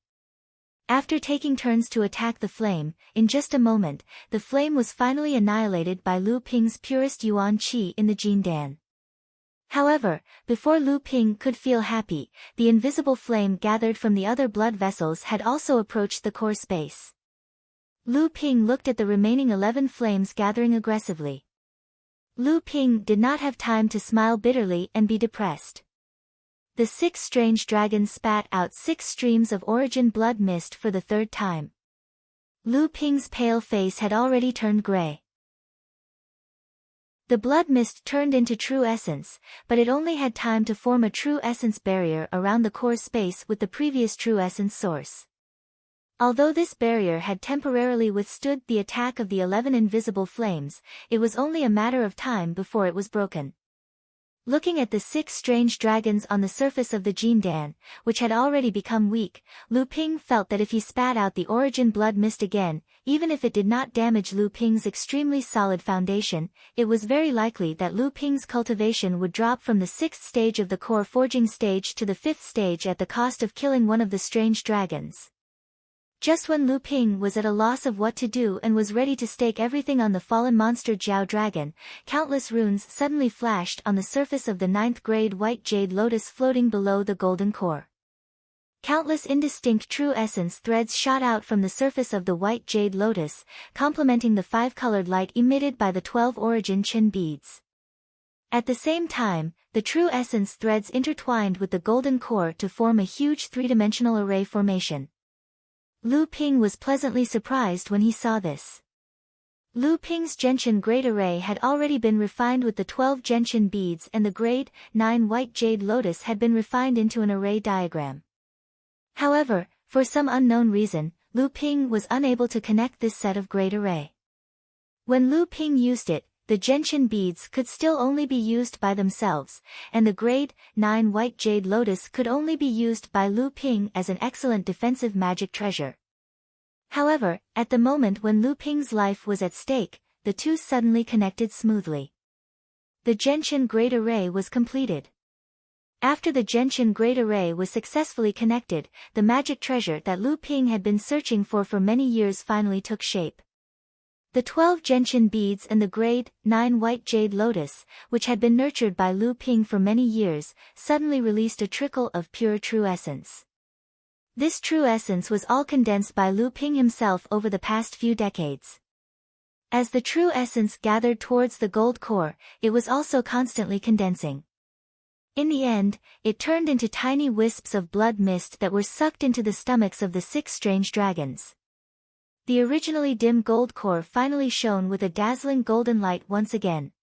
After taking turns to attack the flame, in just a moment, the flame was finally annihilated by Lu Ping's purest yuan qi in the Jindan. However, before Lu Ping could feel happy, the invisible flame gathered from the other blood vessels had also approached the core space. Lu Ping looked at the remaining 11 flames gathering aggressively. Lu Ping did not have time to smile bitterly and be depressed. The 6 strange dragons spat out 6 streams of origin blood mist for the 3rd time. Lu Ping's pale face had already turned gray. The blood mist turned into true essence, but it only had time to form a true essence barrier around the core space with the previous true essence source. Although this barrier had temporarily withstood the attack of the 11 invisible flames, it was only a matter of time before it was broken. Looking at the 6 strange dragons on the surface of the Jindan, which had already become weak, Lu Ping felt that if he spat out the origin blood mist again, even if it did not damage Lu Ping's extremely solid foundation, it was very likely that Lu Ping's cultivation would drop from the 6th stage of the core forging stage to the 5th stage at the cost of killing one of the strange dragons. Just when Lu Ping was at a loss of what to do and was ready to stake everything on the fallen monster Jiao Dragon, countless runes suddenly flashed on the surface of the 9th grade white jade lotus floating below the golden core. Countless indistinct true essence threads shot out from the surface of the white jade lotus, complementing the 5-colored light emitted by the 12 origin Qin beads. At the same time, the true essence threads intertwined with the golden core to form a huge 3-dimensional array formation. Lu Ping was pleasantly surprised when he saw this. Lu Ping's Gentian Great Array had already been refined with the 12 Gentian beads, and the Grade 9 White Jade Lotus had been refined into an array diagram. However, for some unknown reason, Lu Ping was unable to connect this set of Great Array. When Lu Ping used it, the Gentian beads could still only be used by themselves, and the Grade 9 White Jade Lotus could only be used by Lu Ping as an excellent defensive magic treasure. However, at the moment when Lu Ping's life was at stake, the two suddenly connected smoothly. The Gentian Great Array was completed. After the Gentian Great Array was successfully connected, the magic treasure that Lu Ping had been searching for many years finally took shape. The 12 Gentian beads and the Grade 9 White Jade Lotus, which had been nurtured by Lu Ping for many years, suddenly released a trickle of pure true essence. This true essence was all condensed by Lu Ping himself over the past few decades. As the true essence gathered towards the gold core, it was also constantly condensing. In the end, it turned into tiny wisps of blood mist that were sucked into the stomachs of the 6 strange dragons. The originally dim gold core finally shone with a dazzling golden light once again.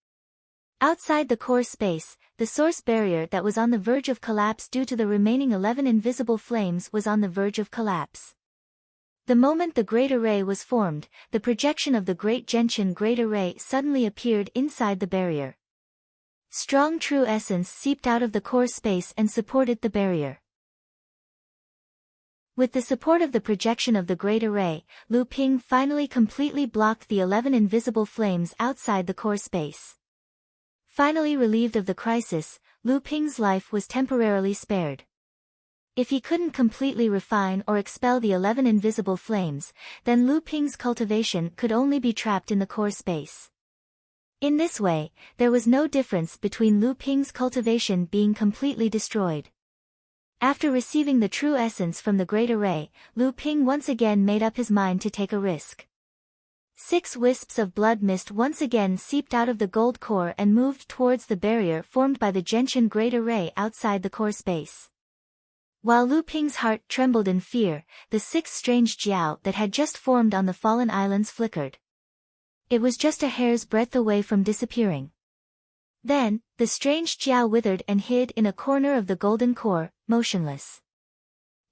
Outside the core space, the source barrier that was on the verge of collapse due to the remaining 11 invisible flames was on the verge of collapse. The moment the Great Array was formed, the projection of the Great Gentian Great Array suddenly appeared inside the barrier. Strong true essence seeped out of the core space and supported the barrier. With the support of the projection of the Great Array, Lu Ping finally completely blocked the 11 invisible flames outside the core space. Finally relieved of the crisis, Lu Ping's life was temporarily spared. If he couldn't completely refine or expel the 11 invisible flames, then Lu Ping's cultivation could only be trapped in the core space. In this way, there was no difference between Lu Ping's cultivation being completely destroyed. After receiving the true essence from the Great Array, Lu Ping once again made up his mind to take a risk. 6 wisps of blood mist once again seeped out of the gold core and moved towards the barrier formed by the Gentian Great Array outside the core space. While Lu Ping's heart trembled in fear, the 6 strange jiao that had just formed on the fallen islands flickered. It was just a hair's breadth away from disappearing. Then, the strange jiao withered and hid in a corner of the golden core, motionless.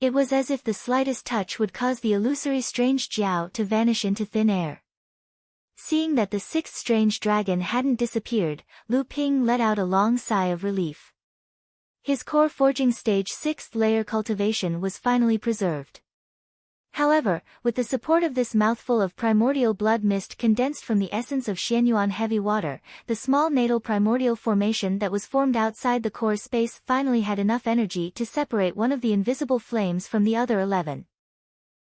It was as if the slightest touch would cause the illusory strange jiao to vanish into thin air. Seeing that the 6th strange dragon hadn't disappeared, Lu Ping let out a long sigh of relief. His core forging stage 6th layer cultivation was finally preserved. However, with the support of this mouthful of primordial blood mist condensed from the essence of Xianyuan heavy water, the small natal primordial formation that was formed outside the core space finally had enough energy to separate one of the invisible flames from the other 11.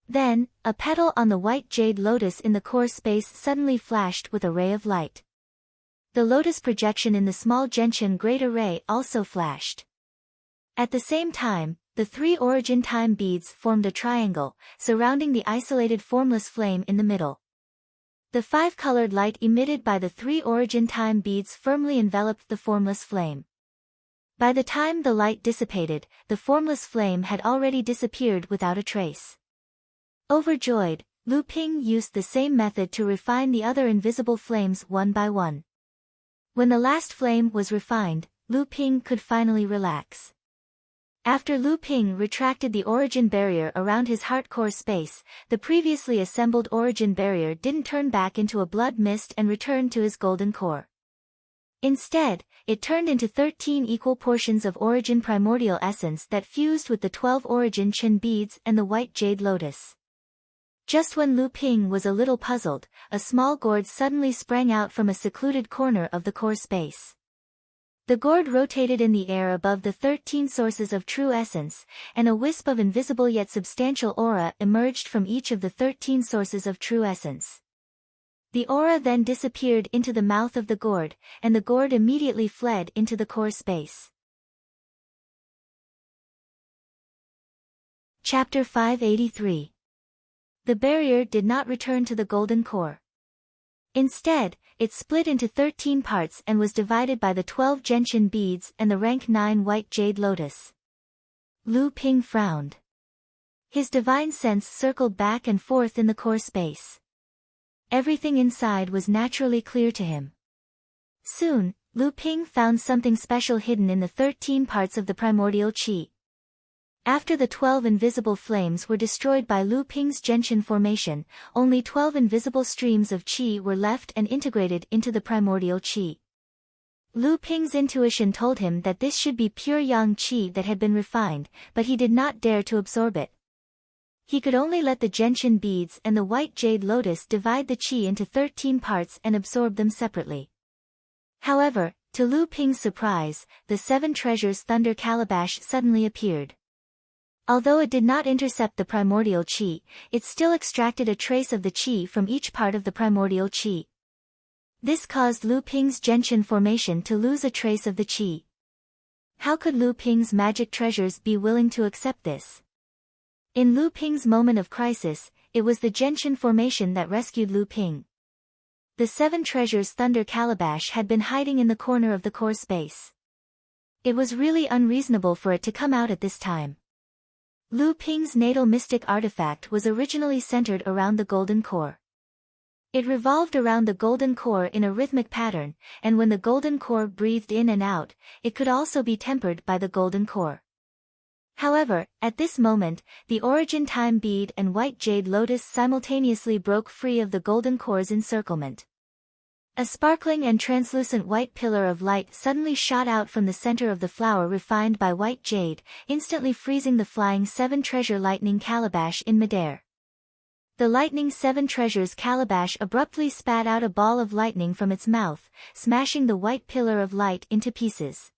Then, a petal on the white jade lotus in the core space suddenly flashed with a ray of light. The lotus projection in the small Gentian Great Array also flashed. At the same time, the 3 origin time beads formed a triangle, surrounding the isolated formless flame in the middle. The 5-colored light emitted by the 3 origin time beads firmly enveloped the formless flame. By the time the light dissipated, the formless flame had already disappeared without a trace. Overjoyed, Lu Ping used the same method to refine the other invisible flames one by one. When the last flame was refined, Lu Ping could finally relax. After Lu Ping retracted the origin barrier around his heart core space, the previously assembled origin barrier didn't turn back into a blood mist and return to his golden core. Instead, it turned into 13 equal portions of origin primordial essence that fused with the 12 origin Qin beads and the white jade lotus. Just when Lu Ping was a little puzzled, a small gourd suddenly sprang out from a secluded corner of the core space. The gourd rotated in the air above the 13 sources of true essence, and a wisp of invisible yet substantial aura emerged from each of the 13 sources of true essence. The aura then disappeared into the mouth of the gourd, and the gourd immediately fled into the core space. Chapter 583. The barrier did not return to the golden core. Instead, it split into 13 parts and was divided by the 12 gentian beads and the rank 9 white jade lotus. Lu Ping frowned. His divine sense circled back and forth in the core space. Everything inside was naturally clear to him. Soon, Lu Ping found something special hidden in the 13 parts of the primordial qi. After the 12 invisible flames were destroyed by Lu Ping's gentian formation, only 12 invisible streams of qi were left and integrated into the primordial qi. Lu Ping's intuition told him that this should be pure yang qi that had been refined, but he did not dare to absorb it. He could only let the gentian beads and the white jade lotus divide the qi into 13 parts and absorb them separately. However, to Lu Ping's surprise, the 7 treasures thunder calabash suddenly appeared. Although it did not intercept the primordial qi, it still extracted a trace of the qi from each part of the primordial qi. This caused Lu Ping's gentian formation to lose a trace of the qi. How could Lu Ping's magic treasures be willing to accept this? In Lu Ping's moment of crisis, it was the gentian formation that rescued Lu Ping. The 7 treasures thunder calabash had been hiding in the corner of the core space. It was really unreasonable for it to come out at this time. Lu Ping's natal mystic artifact was originally centered around the golden core. It revolved around the golden core in a rhythmic pattern, and when the golden core breathed in and out, it could also be tempered by the golden core. However, at this moment, the origin time bead and white jade lotus simultaneously broke free of the golden core's encirclement. A sparkling and translucent white pillar of light suddenly shot out from the center of the flower refined by white jade, instantly freezing the flying 7 treasure lightning calabash in midair. The lightning 7 treasures calabash abruptly spat out a ball of lightning from its mouth, smashing the white pillar of light into pieces.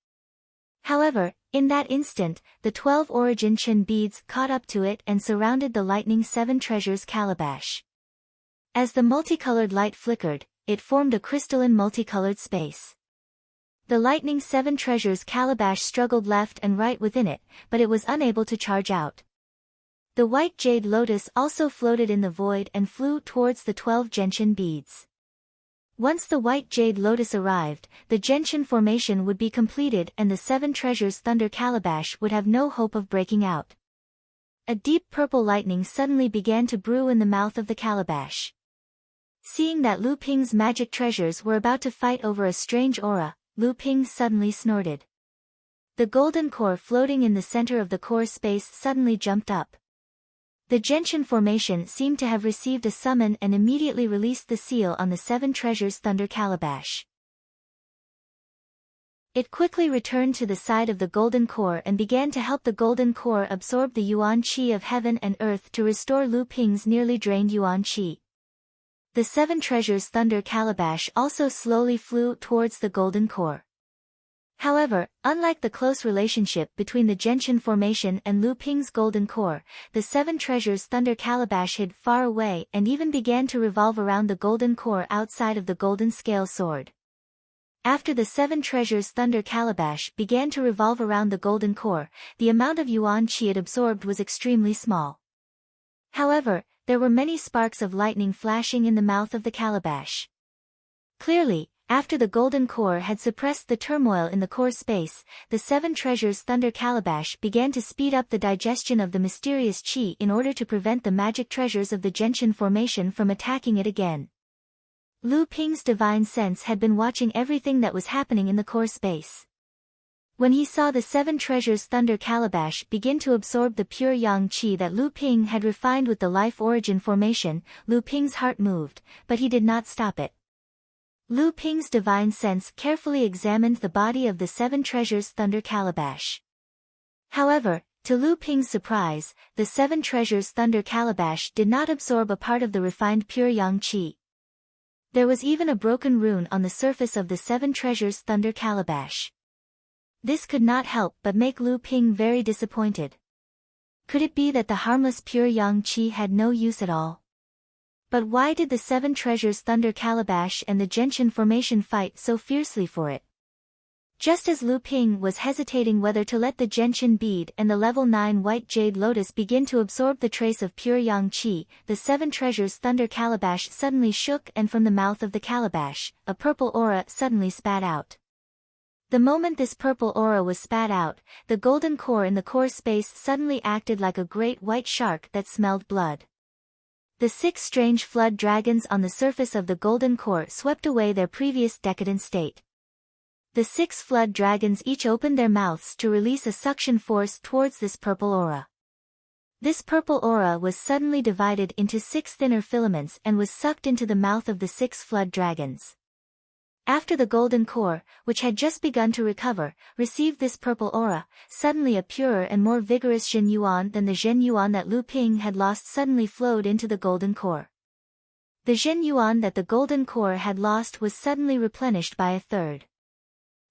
However, in that instant, the 12 origin Qin beads caught up to it and surrounded the lightning 7 treasures calabash. As the multicolored light flickered, it formed a crystalline multicolored space. The lightning 7 treasures calabash struggled left and right within it, but it was unable to charge out. The white jade lotus also floated in the void and flew towards the 12 gentian beads. Once the white jade lotus arrived, the gentian formation would be completed and the 7 treasures thunder calabash would have no hope of breaking out. A deep purple lightning suddenly began to brew in the mouth of the calabash. Seeing that Lu Ping's magic treasures were about to fight over a strange aura, Lu Ping suddenly snorted. The golden core floating in the center of the core space suddenly jumped up. The gentian formation seemed to have received a summon and immediately released the seal on the 7 treasures thunder calabash. It quickly returned to the side of the golden core and began to help the golden core absorb the yuan qi of heaven and earth to restore Lu Ping's nearly drained yuan qi. The 7 treasures thunder calabash also slowly flew towards the golden core. However, unlike the close relationship between the gentian formation and Lu Ping's golden core, the 7 treasures thunder calabash hid far away and even began to revolve around the golden core outside of the golden scale sword. After the 7 treasures thunder calabash began to revolve around the golden core, the amount of yuan qi it absorbed was extremely small. However, there were many sparks of lightning flashing in the mouth of the calabash. Clearly, After the golden core had suppressed the turmoil in the core space, the seven treasures thunder calabash began to speed up the digestion of the mysterious chi in order to prevent the magic treasures of the Gentian formation from attacking it again. Lu Ping's divine sense had been watching everything that was happening in the core space. When he saw the seven treasures thunder calabash begin to absorb the pure yang qi that Lu Ping had refined with the life origin formation, Lu Ping's heart moved, but he did not stop it. Lu Ping's divine sense carefully examined the body of the seven treasures thunder calabash. However, to Lu Ping's surprise, the seven treasures thunder calabash did not absorb a part of the refined pure yang qi. There was even a broken rune on the surface of the seven treasures thunder calabash. This could not help but make Lu Ping very disappointed. Could it be that the harmless pure yang qi had no use at all? But why did the seven treasures thunder calabash and the Gentian formation fight so fiercely for it? Just as Lu Ping was hesitating whether to let the Gentian bead and the level 9 white jade lotus begin to absorb the trace of pure yang qi, the seven treasures thunder calabash suddenly shook, and from the mouth of the calabash, a purple aura suddenly spat out. The moment this purple aura was spat out, the golden core in the core space suddenly acted like a great white shark that smelled blood. The 6 strange flood dragons on the surface of the golden core swept away their previous decadent state. The 6 flood dragons each opened their mouths to release a suction force towards this purple aura. This purple aura was suddenly divided into 6 thinner filaments and was sucked into the mouth of the 6 flood dragons. After the golden core, which had just begun to recover, received this purple aura, suddenly a purer and more vigorous Zhen Yuan than the Zhen Yuan that Lu Ping had lost suddenly flowed into the golden core. The Zhen Yuan that the golden core had lost was suddenly replenished by a third.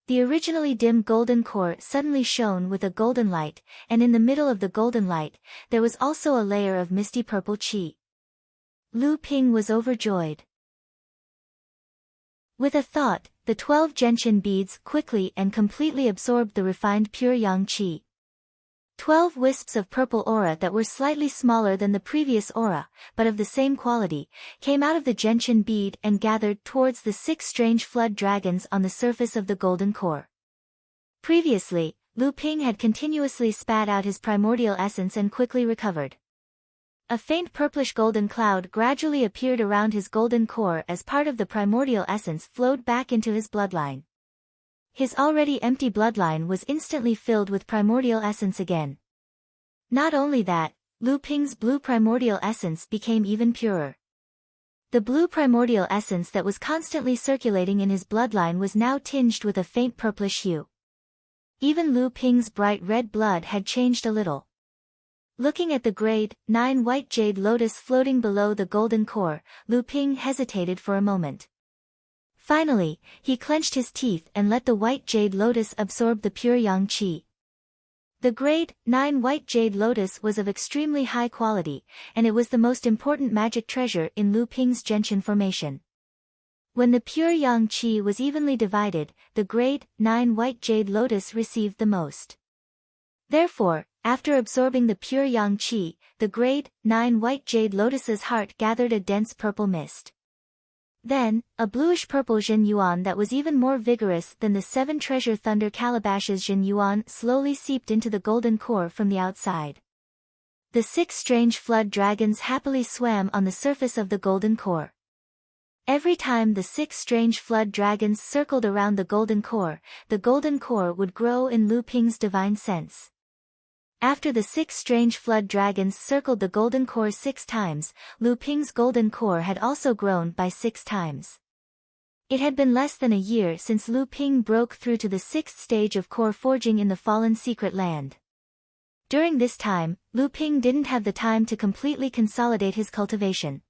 The originally dim golden core suddenly shone with a golden light, and in the middle of the golden light, there was also a layer of misty purple qi. Lu Ping was overjoyed. With a thought, the 12 gentian beads quickly and completely absorbed the refined pure yang qi. 12 wisps of purple aura that were slightly smaller than the previous aura, but of the same quality, came out of the gentian bead and gathered towards the 6 strange flood dragons on the surface of the golden core. Previously, Lu Ping had continuously spat out his primordial essence and quickly recovered. A faint purplish golden cloud gradually appeared around his golden core as part of the primordial essence flowed back into his bloodline. His already empty bloodline was instantly filled with primordial essence again. Not only that, Lu Ping's blue primordial essence became even purer. The blue primordial essence that was constantly circulating in his bloodline was now tinged with a faint purplish hue. Even Lu Ping's bright red blood had changed a little. Looking at the grade 9 white jade lotus floating below the golden core, Lu Ping hesitated for a moment. Finally, he clenched his teeth and let the white jade lotus absorb the pure yang qi. The grade 9 white jade lotus was of extremely high quality, and it was the most important magic treasure in Lu Ping's gentian formation. When the pure yang qi was evenly divided, the grade 9 white jade lotus received the most. Therefore, after absorbing the pure yang qi, the grade 9 white jade lotus's heart gathered a dense purple mist. Then, a bluish-purple Zhen Yuan that was even more vigorous than the 7 treasure thunder calabash's Zhen Yuan slowly seeped into the golden core from the outside. The 6 strange flood dragons happily swam on the surface of the golden core. Every time the 6 strange flood dragons circled around the golden core would grow in Lu Ping's divine sense. After the 6 strange flood dragons circled the golden core 6 times, Lu Ping's golden core had also grown by 6 times. It had been less than a year since Lu Ping broke through to the 6th stage of core forging in the Fallen Secret Land. During this time, Lu Ping didn't have the time to completely consolidate his cultivation.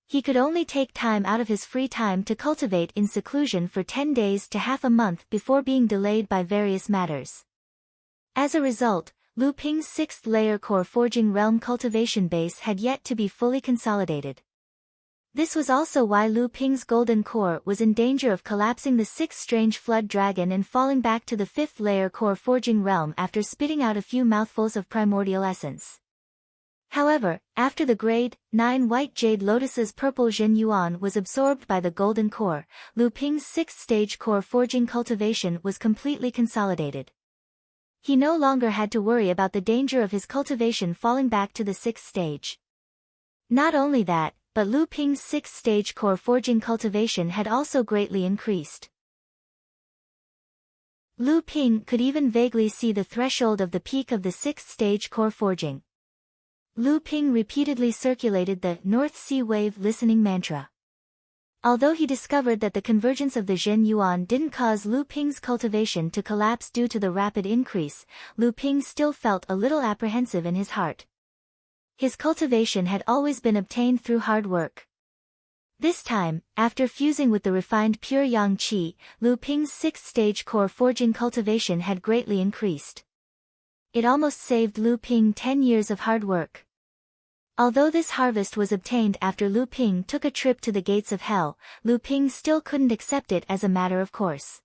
He could only take time out of his free time to cultivate in seclusion for 10 days to half a month before being delayed by various matters. As a result, Lu Ping's 6th layer core forging realm cultivation base had yet to be fully consolidated. This was also why Lu Ping's golden core was in danger of collapsing the 6th strange flood dragon and falling back to the 5th layer core forging realm after spitting out a few mouthfuls of primordial essence. However, after the grade 9 white jade lotus's purple Zhen Yuan was absorbed by the golden core, Lu Ping's sixth stage core forging cultivation was completely consolidated. He no longer had to worry about the danger of his cultivation falling back to the sixth stage. Not only that, but Lu Ping's sixth stage core forging cultivation had also greatly increased. Lu Ping could even vaguely see the threshold of the peak of the sixth stage core forging. Lu Ping repeatedly circulated the North Sea Wave listening mantra. Although he discovered that the convergence of the Zhen Yuan didn't cause Lu Ping's cultivation to collapse due to the rapid increase, Lu Ping still felt a little apprehensive in his heart. His cultivation had always been obtained through hard work. This time, after fusing with the refined pure yang qi, Lu Ping's sixth stage core forging cultivation had greatly increased. It almost saved Lu Ping 10 years of hard work. Although this harvest was obtained after Lu Ping took a trip to the gates of hell, Lu Ping still couldn't accept it as a matter of course.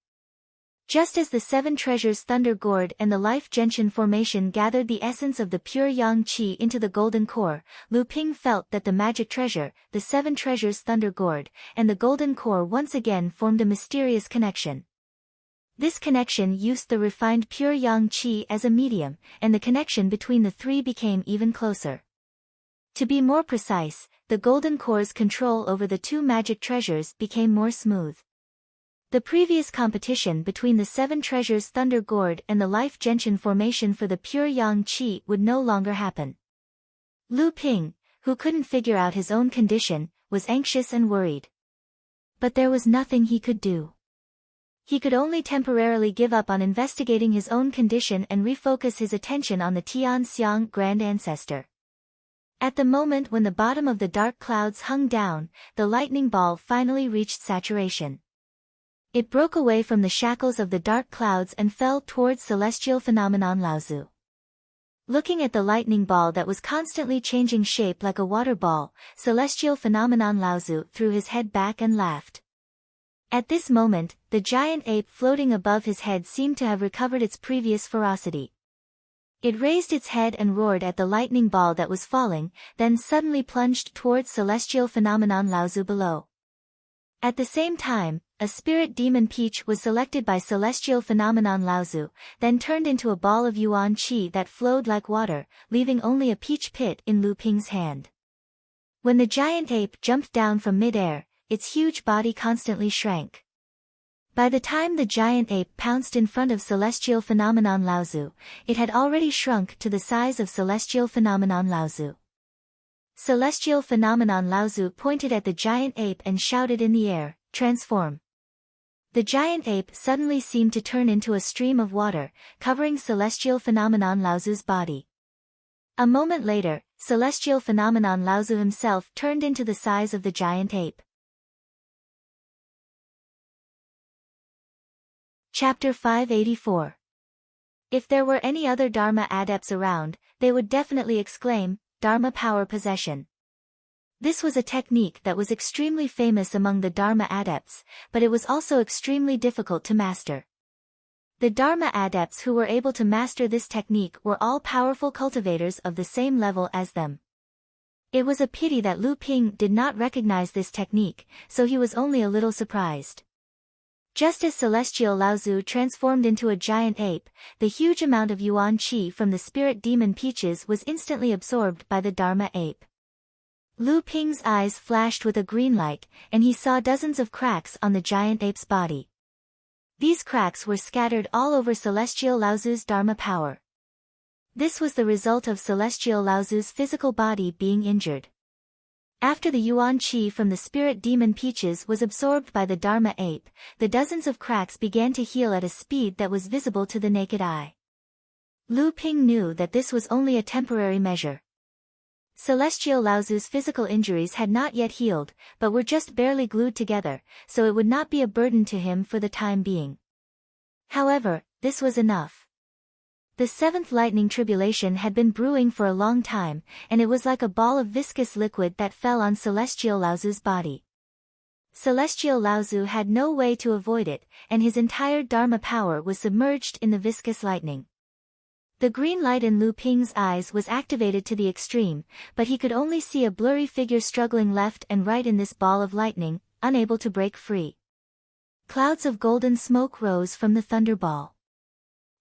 Just as the seven treasures Thunder Gourd and the Life Gentian formation gathered the essence of the pure yang qi into the golden core, Lu Ping felt that the magic treasure, the seven treasures Thunder Gourd, and the golden core once again formed a mysterious connection. This connection used the refined pure yang qi as a medium, and the connection between the three became even closer. To be more precise, the golden core's control over the two magic treasures became more smooth. The previous competition between the seven treasures Thunder Gourd and the Life Gentian formation for the pure yang qi would no longer happen. Lu Ping, who couldn't figure out his own condition, was anxious and worried. But there was nothing he could do. He could only temporarily give up on investigating his own condition and refocus his attention on the Tianxiang Grand Ancestor. At the moment when the bottom of the dark clouds hung down, the lightning ball finally reached saturation. It broke away from the shackles of the dark clouds and fell towards celestial phenomenon Laozu. Looking at the lightning ball that was constantly changing shape like a water ball, celestial phenomenon Laozu threw his head back and laughed. At this moment, the giant ape floating above his head seemed to have recovered its previous ferocity. It raised its head and roared at the lightning ball that was falling, then suddenly plunged towards celestial phenomenon Laozu below. At the same time, a spirit demon peach was selected by celestial phenomenon Laozu, then turned into a ball of yuan qi that flowed like water, leaving only a peach pit in Lu Ping's hand. When the giant ape jumped down from mid-air, its huge body constantly shrank. By the time the giant ape pounced in front of celestial phenomenon Laozu, it had already shrunk to the size of celestial phenomenon Laozu. Celestial phenomenon Laozu pointed at the giant ape and shouted in the air, "Transform." The giant ape suddenly seemed to turn into a stream of water, covering celestial phenomenon Laozu's body. A moment later, celestial phenomenon Laozu himself turned into the size of the giant ape. Chapter 584. If there were any other Dharma adepts around, they would definitely exclaim, "Dharma power possession." This was a technique that was extremely famous among the Dharma adepts, but it was also extremely difficult to master. The Dharma adepts who were able to master this technique were all powerful cultivators of the same level as them. It was a pity that Lu Ping did not recognize this technique, so he was only a little surprised. Just as celestial Laozu transformed into a giant ape, the huge amount of yuan qi from the spirit demon peaches was instantly absorbed by the Dharma ape. Lu Ping's eyes flashed with a green light, and he saw dozens of cracks on the giant ape's body. These cracks were scattered all over celestial Laozu's Dharma power. This was the result of celestial Laozu's physical body being injured. After the yuan qi from the spirit demon peaches was absorbed by the Dharma ape, the dozens of cracks began to heal at a speed that was visible to the naked eye. Lu Ping knew that this was only a temporary measure. Celestial Laozu's physical injuries had not yet healed, but were just barely glued together, so it would not be a burden to him for the time being. However, this was enough. The seventh lightning tribulation had been brewing for a long time, and it was like a ball of viscous liquid that fell on celestial Laozu's body. Celestial Laozu had no way to avoid it, and his entire Dharma power was submerged in the viscous lightning. The green light in Lu Ping's eyes was activated to the extreme, but he could only see a blurry figure struggling left and right in this ball of lightning, unable to break free. Clouds of golden smoke rose from the thunderball.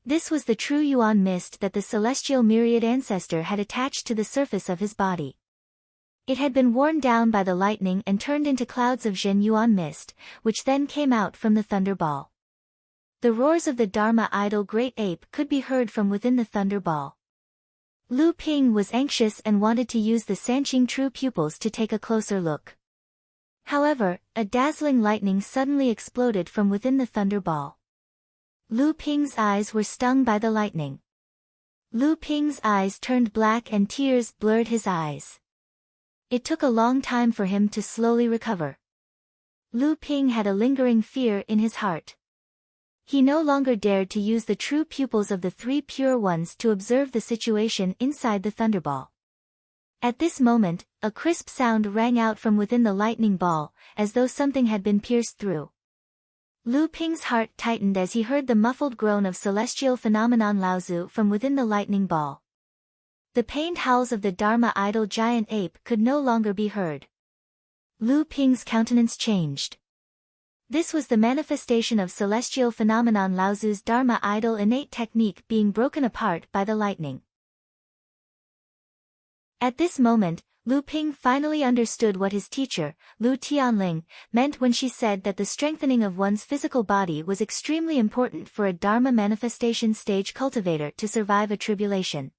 This was the true Yuan mist that the celestial myriad ancestor had attached to the surface of his body. It had been worn down by the lightning and turned into clouds of Zhen Yuan mist, which then came out from the thunderball. The roars of the Dharma idol great ape could be heard from within the thunderball. Lu Ping was anxious and wanted to use the Sanqing true pupils to take a closer look. However, a dazzling lightning suddenly exploded from within the thunderball. Lu Ping's eyes were stung by the lightning. Lu Ping's eyes turned black and tears blurred his eyes. It took a long time for him to slowly recover. Lu Ping had a lingering fear in his heart. He no longer dared to use the true pupils of the three pure ones to observe the situation inside the thunderball. At this moment, a crisp sound rang out from within the lightning ball, as though something had been pierced through. Lu Ping's heart tightened as he heard the muffled groan of celestial phenomenon Laozu from within the lightning ball. The pained howls of the Dharma idol giant ape could no longer be heard. Lu Ping's countenance changed. This was the manifestation of celestial phenomenon Laozu's Dharma idol innate technique being broken apart by the lightning. At this moment, Lu Ping finally understood what his teacher, Lu Tianling, meant when she said that the strengthening of one's physical body was extremely important for a Dharma manifestation stage cultivator to survive a tribulation.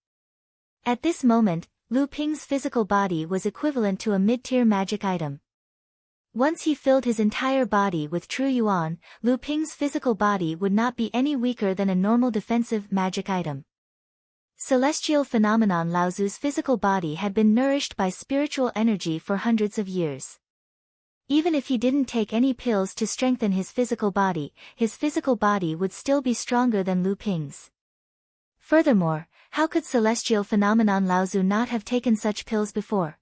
At this moment, Lu Ping's physical body was equivalent to a mid-tier magic item. Once he filled his entire body with true yuan, Lu Ping's physical body would not be any weaker than a normal defensive magic item. Celestial phenomenon Laozu's physical body had been nourished by spiritual energy for hundreds of years. Even if he didn't take any pills to strengthen his physical body would still be stronger than Lu Ping's. Furthermore, how could celestial phenomenon Laozu not have taken such pills before?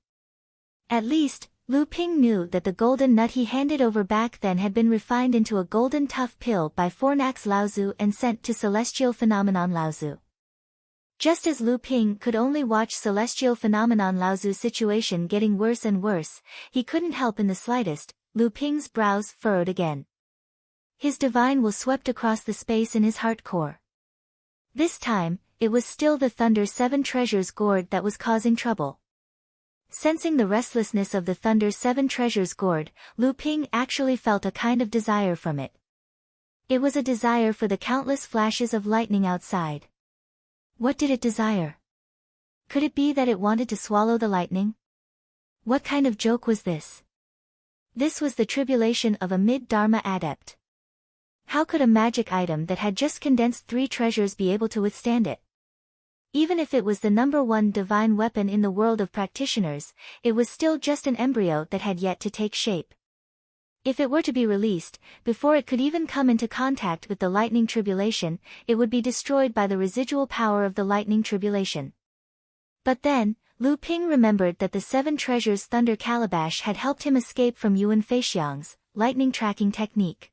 At least, Lu Ping knew that the golden nut he handed over back then had been refined into a golden tough pill by Fornax Laozu and sent to celestial phenomenon Laozu. Just as Lu Ping could only watch celestial phenomenon Laozu's situation getting worse and worse, he couldn't help in the slightest. Lu Ping's brows furrowed again. His divine will swept across the space in his heart core. This time, it was still the Thunder Seven Treasures gourd that was causing trouble. Sensing the restlessness of the Thunder Seven Treasures gourd, Lu Ping actually felt a kind of desire from it. It was a desire for the countless flashes of lightning outside. What did it desire? Could it be that it wanted to swallow the lightning? What kind of joke was this? This was the tribulation of a mid-Dharma adept. How could a magic item that had just condensed three treasures be able to withstand it? Even if it was the #1 divine weapon in the world of practitioners, it was still just an embryo that had yet to take shape. If it were to be released, before it could even come into contact with the lightning tribulation, it would be destroyed by the residual power of the lightning tribulation. But then, Lu Ping remembered that the Seven Treasures Thunder Calabash had helped him escape from Yuan Feixiang's lightning tracking technique.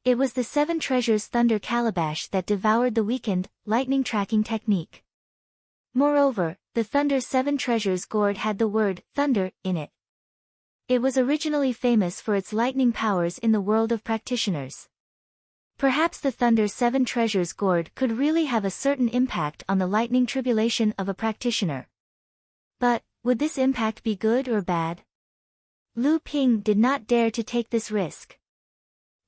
It was the Seven Treasures Thunder Calabash that devoured the weakened lightning tracking technique. Moreover, the Thunder Seven Treasures gourd had the word thunder in it. It was originally famous for its lightning powers in the world of practitioners. Perhaps the Thunder Seven Treasures gourd could really have a certain impact on the lightning tribulation of a practitioner. But, would this impact be good or bad? Lu Ping did not dare to take this risk.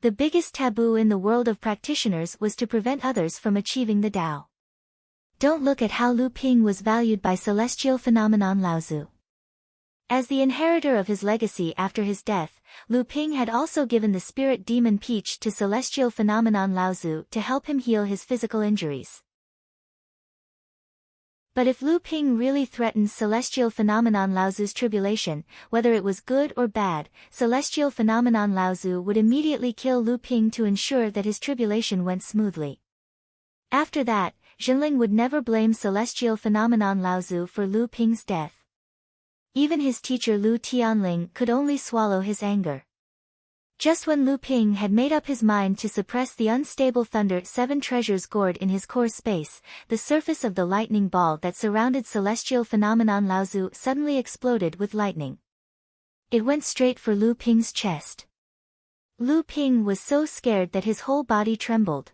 The biggest taboo in the world of practitioners was to prevent others from achieving the Tao. Don't look at how Lu Ping was valued by celestial phenomenon Laozu. As the inheritor of his legacy after his death, Lu Ping had also given the spirit demon Peach to celestial phenomenon Laozu to help him heal his physical injuries. But if Lu Ping really threatened celestial phenomenon Laozu's tribulation, whether it was good or bad, celestial phenomenon Laozu would immediately kill Lu Ping to ensure that his tribulation went smoothly. After that, Zhenling would never blame celestial phenomenon Laozu for Lu Ping's death. Even his teacher Lu Tianling could only swallow his anger. Just when Lu Ping had made up his mind to suppress the unstable Thunder 7 Treasures gourd in his core space, the surface of the lightning ball that surrounded celestial phenomenon Laozu suddenly exploded with lightning. It went straight for Lu Ping's chest. Lu Ping was so scared that his whole body trembled.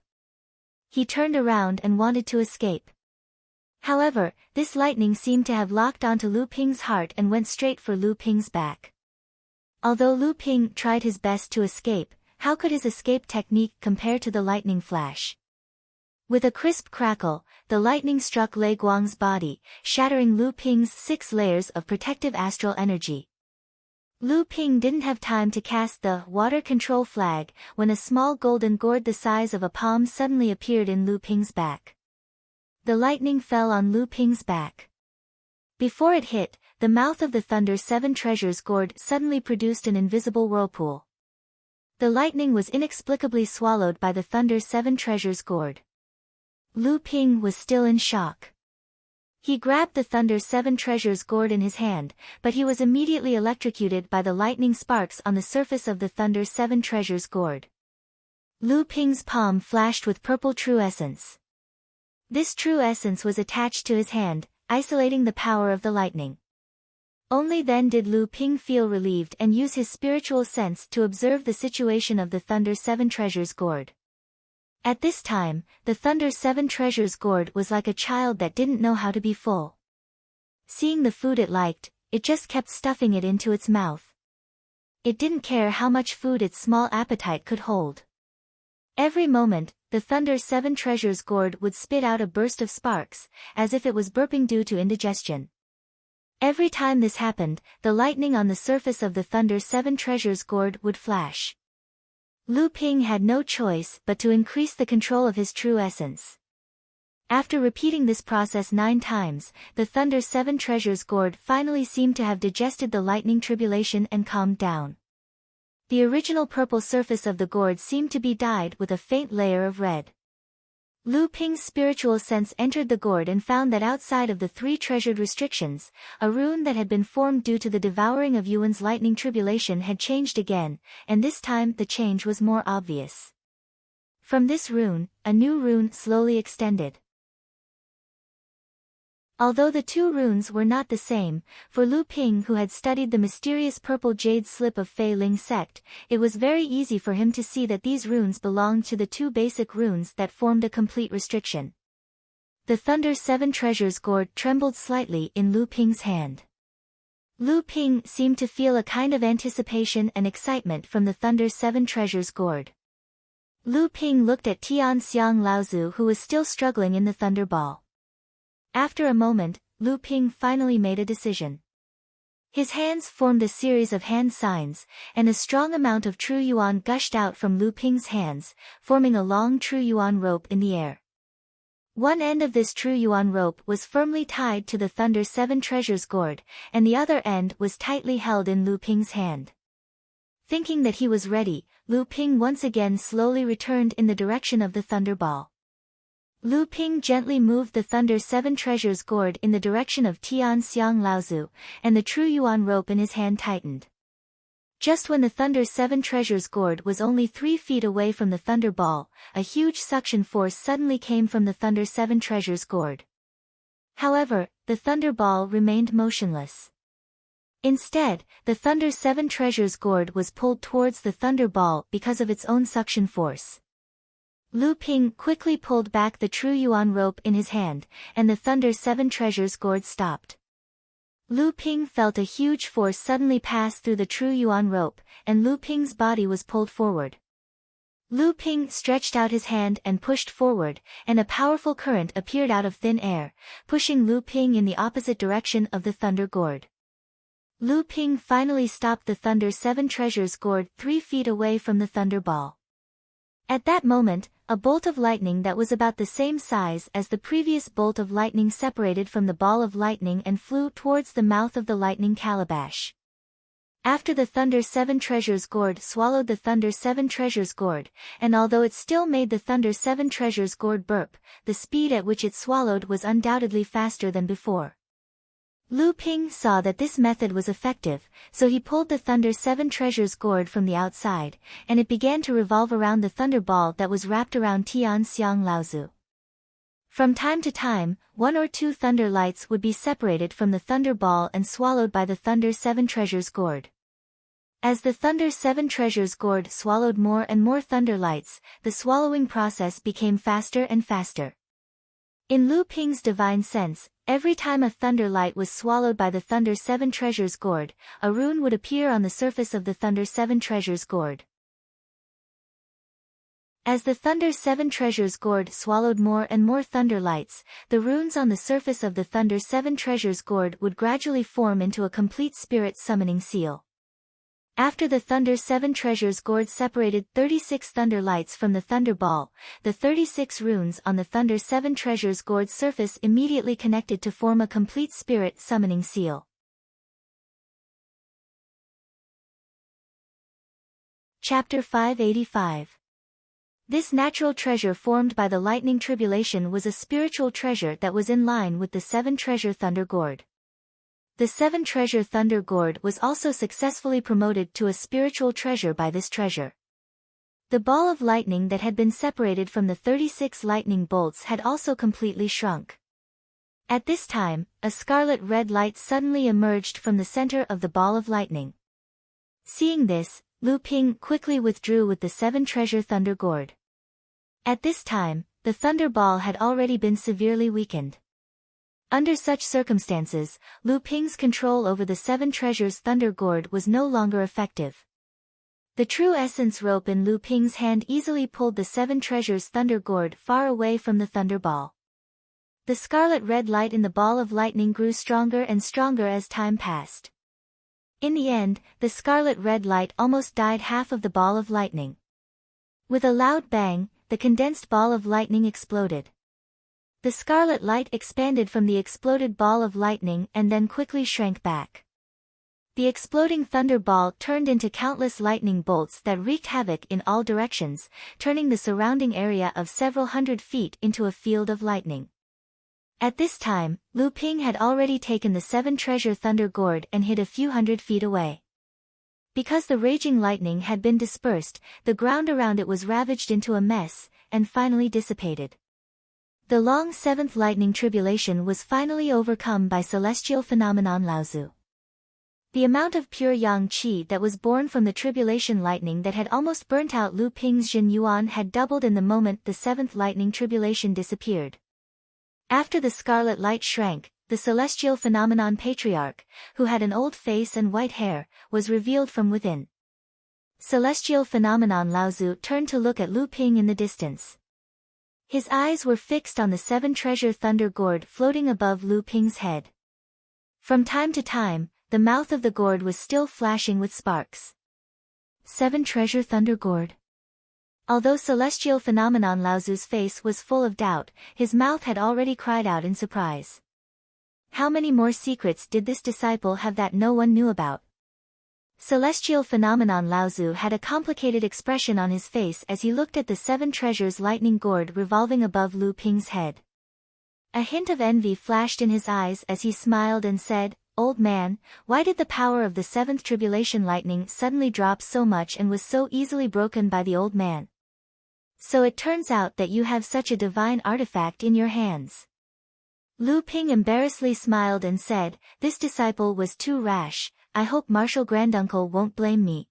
He turned around and wanted to escape. However, this lightning seemed to have locked onto Lu Ping's heart and went straight for Lu Ping's back. Although Lu Ping tried his best to escape, how could his escape technique compare to the lightning flash? With a crisp crackle, the lightning struck Lei Guang's body, shattering Lu Ping's 6 layers of protective astral energy. Lu Ping didn't have time to cast the water control flag when a small golden gourd the size of a palm suddenly appeared in Lu Ping's back. The lightning fell on Lu Ping's back. Before it hit, the mouth of the Thunder 7 Treasures gourd suddenly produced an invisible whirlpool. The lightning was inexplicably swallowed by the Thunder 7 Treasures gourd. Lu Ping was still in shock. He grabbed the Thunder 7 Treasures gourd in his hand, but he was immediately electrocuted by the lightning sparks on the surface of the Thunder 7 Treasures gourd. Lu Ping's palm flashed with purple true essence. This true essence was attached to his hand, isolating the power of the lightning. Only then did Lu Ping feel relieved and use his spiritual sense to observe the situation of the Thunder 7 Treasures gourd. At this time, the Thunder 7 Treasures gourd was like a child that didn't know how to be full. Seeing the food it liked, it just kept stuffing it into its mouth. It didn't care how much food its small appetite could hold. Every moment, the Thunder 7 Treasures gourd would spit out a burst of sparks, as if it was burping due to indigestion. Every time this happened, the lightning on the surface of the Thunder 7 Treasures gourd would flash. Lu Ping had no choice but to increase the control of his true essence. After repeating this process 9 times, the Thunder 7 Treasures gourd finally seemed to have digested the lightning tribulation and calmed down. The original purple surface of the gourd seemed to be dyed with a faint layer of red. Lu Ping's spiritual sense entered the gourd and found that outside of the 3 treasured restrictions, a rune that had been formed due to the devouring of Yuan's lightning tribulation had changed again, and this time the change was more obvious. From this rune, a new rune slowly extended. Although the 2 runes were not the same, for Lu Ping who had studied the mysterious purple jade slip of Fei Ling sect, it was very easy for him to see that these runes belonged to the 2 basic runes that formed a complete restriction. The Thunder 7 Treasures gourd trembled slightly in Lu Ping's hand. Lu Ping seemed to feel a kind of anticipation and excitement from the Thunder 7 Treasures gourd. Lu Ping looked at Tian Xiang Laozu who was still struggling in the Thunder Ball. After a moment, Lu Ping finally made a decision. His hands formed a series of hand signs, and a strong amount of true yuan gushed out from Lu Ping's hands, forming a long true yuan rope in the air. One end of this true yuan rope was firmly tied to the Thunder 7 Treasures gourd, and the other end was tightly held in Lu Ping's hand. Thinking that he was ready, Lu Ping once again slowly returned in the direction of the Thunder Ball. Lu Ping gently moved the Thunder 7 Treasures gourd in the direction of Tian Xiang Laozu, and the true yuan rope in his hand tightened. Just when the Thunder 7 Treasures gourd was only 3 feet away from the Thunder Ball, a huge suction force suddenly came from the Thunder 7 Treasures gourd. However, the Thunder Ball remained motionless. Instead, the Thunder 7 Treasures gourd was pulled towards the Thunder Ball because of its own suction force. Lu Ping quickly pulled back the true yuan rope in his hand, and the Thunder 7 Treasures gourd stopped. Lu Ping felt a huge force suddenly pass through the true yuan rope, and Lu Ping's body was pulled forward. Lu Ping stretched out his hand and pushed forward, and a powerful current appeared out of thin air, pushing Lu Ping in the opposite direction of the Thunder gourd. Lu Ping finally stopped the Thunder 7 Treasures gourd 3 feet away from the Thunder Ball. At that moment, a bolt of lightning that was about the same size as the previous bolt of lightning separated from the ball of lightning and flew towards the mouth of the lightning calabash. After the Thunder 7 Treasures gourd swallowed the Thunder 7 Treasures gourd, and although it still made the Thunder 7 Treasures gourd burp, the speed at which it swallowed was undoubtedly faster than before. Lu Ping saw that this method was effective, so he pulled the Thunder Seven Treasures gourd from the outside, and it began to revolve around the thunder ball that was wrapped around Tian Xiang Laozu. From time to time, one or two thunder lights would be separated from the thunder ball and swallowed by the Thunder Seven Treasures gourd. As the Thunder Seven Treasures gourd swallowed more and more thunder lights, the swallowing process became faster and faster. In Lu Ping's divine sense, every time a thunder light was swallowed by the Thunder Seven Treasures gourd, a rune would appear on the surface of the Thunder Seven Treasures gourd. As the Thunder Seven Treasures gourd swallowed more and more thunder lights, the runes on the surface of the Thunder Seven Treasures gourd would gradually form into a complete spirit summoning seal. After the Thunder Seven Treasures gourd separated 36 thunder lights from the thunder ball, the 36 runes on the Thunder Seven Treasures gourd's surface immediately connected to form a complete spirit summoning seal. Chapter 585. This natural treasure formed by the lightning tribulation was a spiritual treasure that was in line with the Seven Treasure Thunder Gourd. The Seven Treasure Thunder Gourd was also successfully promoted to a spiritual treasure by this treasure. The ball of lightning that had been separated from the 36 lightning bolts had also completely shrunk. At this time, a scarlet-red light suddenly emerged from the center of the ball of lightning. Seeing this, Lu Ping quickly withdrew with the Seven Treasure Thunder Gourd. At this time, the thunder ball had already been severely weakened. Under such circumstances, Lu Ping's control over the Seven Treasures Thunder Gourd was no longer effective. The true essence rope in Lu Ping's hand easily pulled the Seven Treasures Thunder Gourd far away from the thunder ball. The scarlet-red light in the ball of lightning grew stronger and stronger as time passed. In the end, the scarlet-red light almost dyed half of the ball of lightning. With a loud bang, the condensed ball of lightning exploded. The scarlet light expanded from the exploded ball of lightning and then quickly shrank back. The exploding thunder ball turned into countless lightning bolts that wreaked havoc in all directions, turning the surrounding area of several hundred feet into a field of lightning. At this time, Lu Ping had already taken the Seven Treasure Thunder Gourd and hid a few hundred feet away. Because the raging lightning had been dispersed, the ground around it was ravaged into a mess, and finally dissipated. The long seventh lightning tribulation was finally overcome by celestial phenomenon Laozu. The amount of pure yang qi that was born from the tribulation lightning that had almost burnt out Lu Ping's Jin Yuan had doubled in the moment the seventh lightning tribulation disappeared. After the scarlet light shrank, the celestial phenomenon patriarch, who had an old face and white hair, was revealed from within. Celestial phenomenon Laozu turned to look at Lu Ping in the distance. His eyes were fixed on the Seven Treasure Thunder Gourd floating above Lu Ping's head. From time to time, the mouth of the gourd was still flashing with sparks. Seven Treasure Thunder Gourd. Although celestial phenomenon Laozu's face was full of doubt, his mouth had already cried out in surprise. How many more secrets did this disciple have that no one knew about? Celestial phenomenon Laozu had a complicated expression on his face as he looked at the Seven Treasures lightning gourd revolving above Lu Ping's head. A hint of envy flashed in his eyes as he smiled and said, "Old man, why did the power of the seventh tribulation lightning suddenly drop so much and was so easily broken by the old man? So it turns out that you have such a divine artifact in your hands." Lu Ping embarrassedly smiled and said, "This disciple was too rash. I hope Marshal Granduncle won't blame me."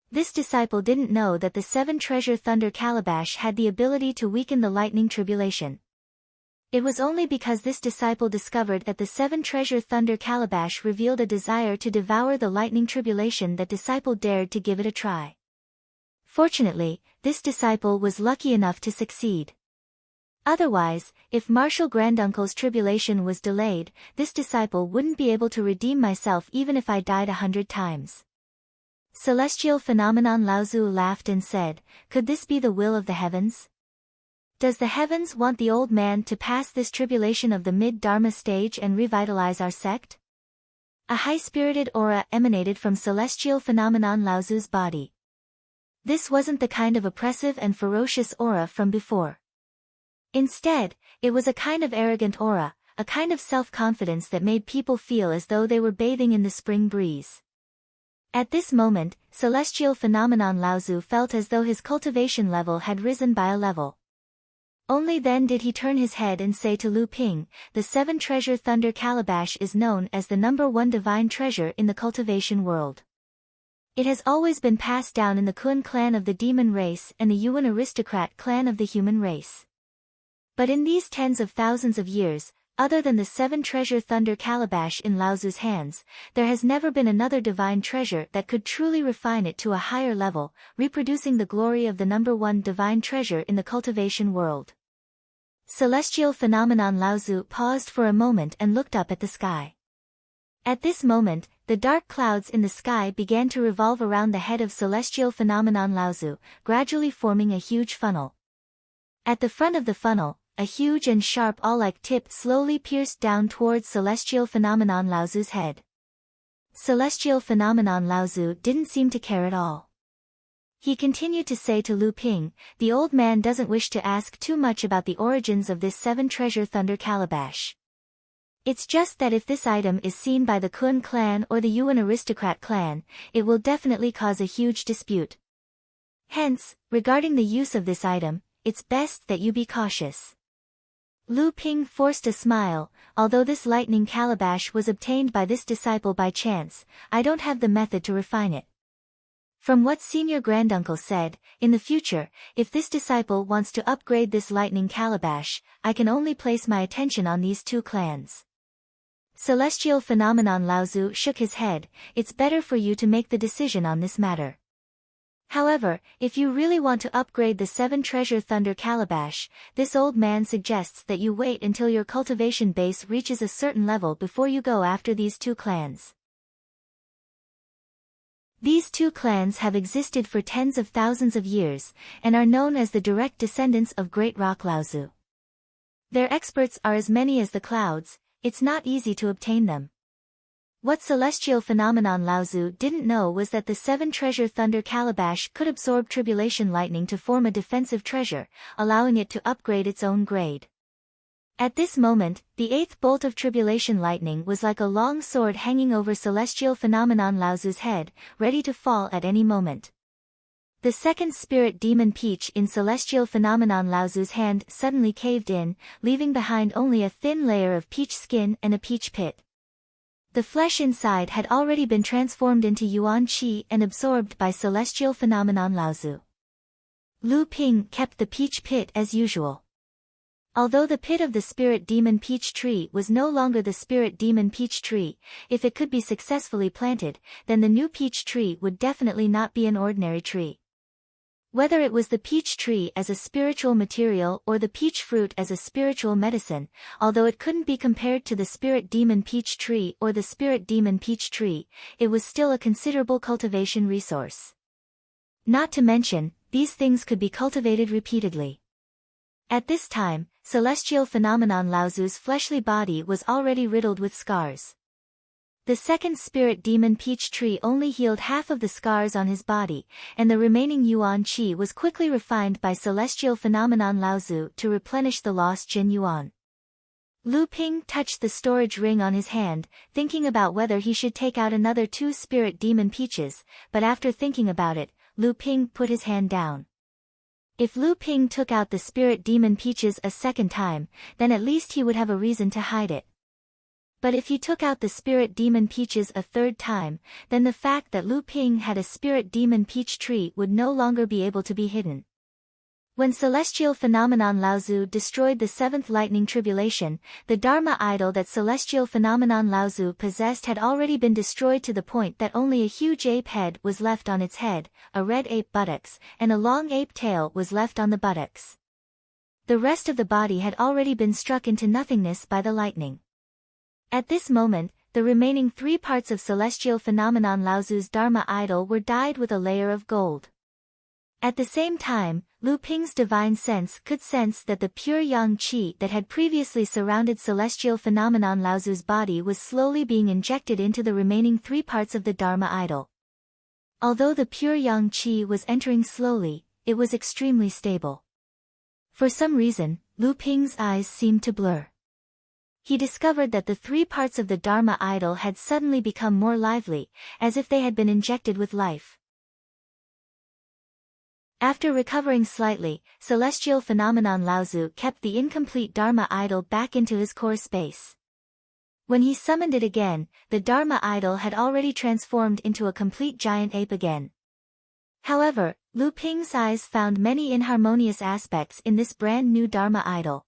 This disciple didn't know that the Seven Treasure Thunder Calabash had the ability to weaken the lightning tribulation. It was only because this disciple discovered that the Seven Treasure Thunder Calabash revealed a desire to devour the lightning tribulation that disciple dared to give it a try. Fortunately, this disciple was lucky enough to succeed. Otherwise, if Marshal Granduncle's tribulation was delayed, this disciple wouldn't be able to redeem myself even if I died 100 times. Celestial phenomenon Laozu laughed and said, "Could this be the will of the heavens? Does the heavens want the old man to pass this tribulation of the mid-Dharma stage and revitalize our sect?" A high-spirited aura emanated from celestial phenomenon Laozu's body. This wasn't the kind of oppressive and ferocious aura from before. Instead, it was a kind of arrogant aura, a kind of self-confidence that made people feel as though they were bathing in the spring breeze. At this moment, celestial phenomenon Laozu felt as though his cultivation level had risen by a level. Only then did he turn his head and say to Lu Ping, "The 7-treasure thunder calabash is known as the #1 divine treasure in the cultivation world. It has always been passed down in the Kun clan of the demon race and the Yuan aristocrat clan of the human race. But in these tens of thousands of years, other than the 7-treasure thunder calabash in Laozu's hands, there has never been another divine treasure that could truly refine it to a higher level, reproducing the glory of the #1 divine treasure in the cultivation world." Celestial phenomenon Laozu paused for a moment and looked up at the sky. At this moment, the dark clouds in the sky began to revolve around the head of celestial phenomenon Laozu, gradually forming a huge funnel. At the front of the funnel, a huge and sharp awl-like tip slowly pierced down towards celestial phenomenon Laozu's head. Celestial phenomenon Laozu didn't seem to care at all. He continued to say to Lu Ping, "The old man doesn't wish to ask too much about the origins of this 7-treasure thunder calabash. It's just that if this item is seen by the Kun clan or the Yuan aristocrat clan, it will definitely cause a huge dispute. Hence, regarding the use of this item, it's best that you be cautious." Lu Ping forced a smile. "Although this lightning calabash was obtained by this disciple by chance, I don't have the method to refine it. From what senior granduncle said, in the future, if this disciple wants to upgrade this lightning calabash, I can only place my attention on these 2 clans." Celestial phenomenon Laozu shook his head. "It's better for you to make the decision on this matter. However, if you really want to upgrade the 7-treasure thunder calabash, this old man suggests that you wait until your cultivation base reaches a certain level before you go after these 2 clans. These 2 clans have existed for tens of thousands of years, and are known as the direct descendants of Great Rock Laozu. Their experts are as many as the clouds. It's not easy to obtain them." What celestial phenomenon Laozu didn't know was that the 7-treasure thunder calabash could absorb tribulation lightning to form a defensive treasure, allowing it to upgrade its own grade. At this moment, the 8th bolt of tribulation lightning was like a long sword hanging over celestial phenomenon Laozu's head, ready to fall at any moment. The 2nd spirit demon peach in celestial phenomenon Laozu's hand suddenly caved in, leaving behind only a thin layer of peach skin and a peach pit. The flesh inside had already been transformed into yuan qi and absorbed by celestial phenomenon Laozu. Lu Ping kept the peach pit as usual. Although the pit of the spirit demon peach tree was no longer the spirit demon peach tree, if it could be successfully planted, then the new peach tree would definitely not be an ordinary tree. Whether it was the peach tree as a spiritual material or the peach fruit as a spiritual medicine, although it couldn't be compared to the spirit demon peach tree or the spirit demon peach tree, it was still a considerable cultivation resource. Not to mention, these things could be cultivated repeatedly. At this time, celestial phenomenon Laozu's fleshly body was already riddled with scars. The 2nd spirit demon peach tree only healed half of the scars on his body, and the remaining yuan qi was quickly refined by celestial phenomenon Laozu to replenish the lost Jin yuan. Lu Ping touched the storage ring on his hand, thinking about whether he should take out another 2 spirit demon peaches, but after thinking about it, Lu Ping put his hand down. If Lu Ping took out the spirit demon peaches a second time, then at least he would have a reason to hide it. But if he took out the spirit demon peaches a third time, then the fact that Lu Ping had a spirit demon peach tree would no longer be able to be hidden. When celestial phenomenon Laozu destroyed the 7th lightning tribulation, the Dharma idol that celestial phenomenon Laozu possessed had already been destroyed to the point that only a huge ape head was left on its head, a red ape buttocks, and a long ape tail was left on the buttocks. The rest of the body had already been struck into nothingness by the lightning. At this moment, the remaining 3 parts of celestial phenomenon Laozu's Dharma idol were dyed with a layer of gold. At the same time, Lu Ping's divine sense could sense that the pure yang qi that had previously surrounded celestial phenomenon Laozu's body was slowly being injected into the remaining 3 parts of the Dharma idol. Although the pure yang qi was entering slowly, it was extremely stable. For some reason, Lu Ping's eyes seemed to blur. he discovered that the three parts of the Dharma idol had suddenly become more lively, as if they had been injected with life. After recovering slightly, celestial phenomenon Laozu kept the incomplete Dharma idol back into his core space. When he summoned it again, the Dharma idol had already transformed into a complete giant ape again. However, Lu Ping's eyes found many inharmonious aspects in this brand new Dharma idol.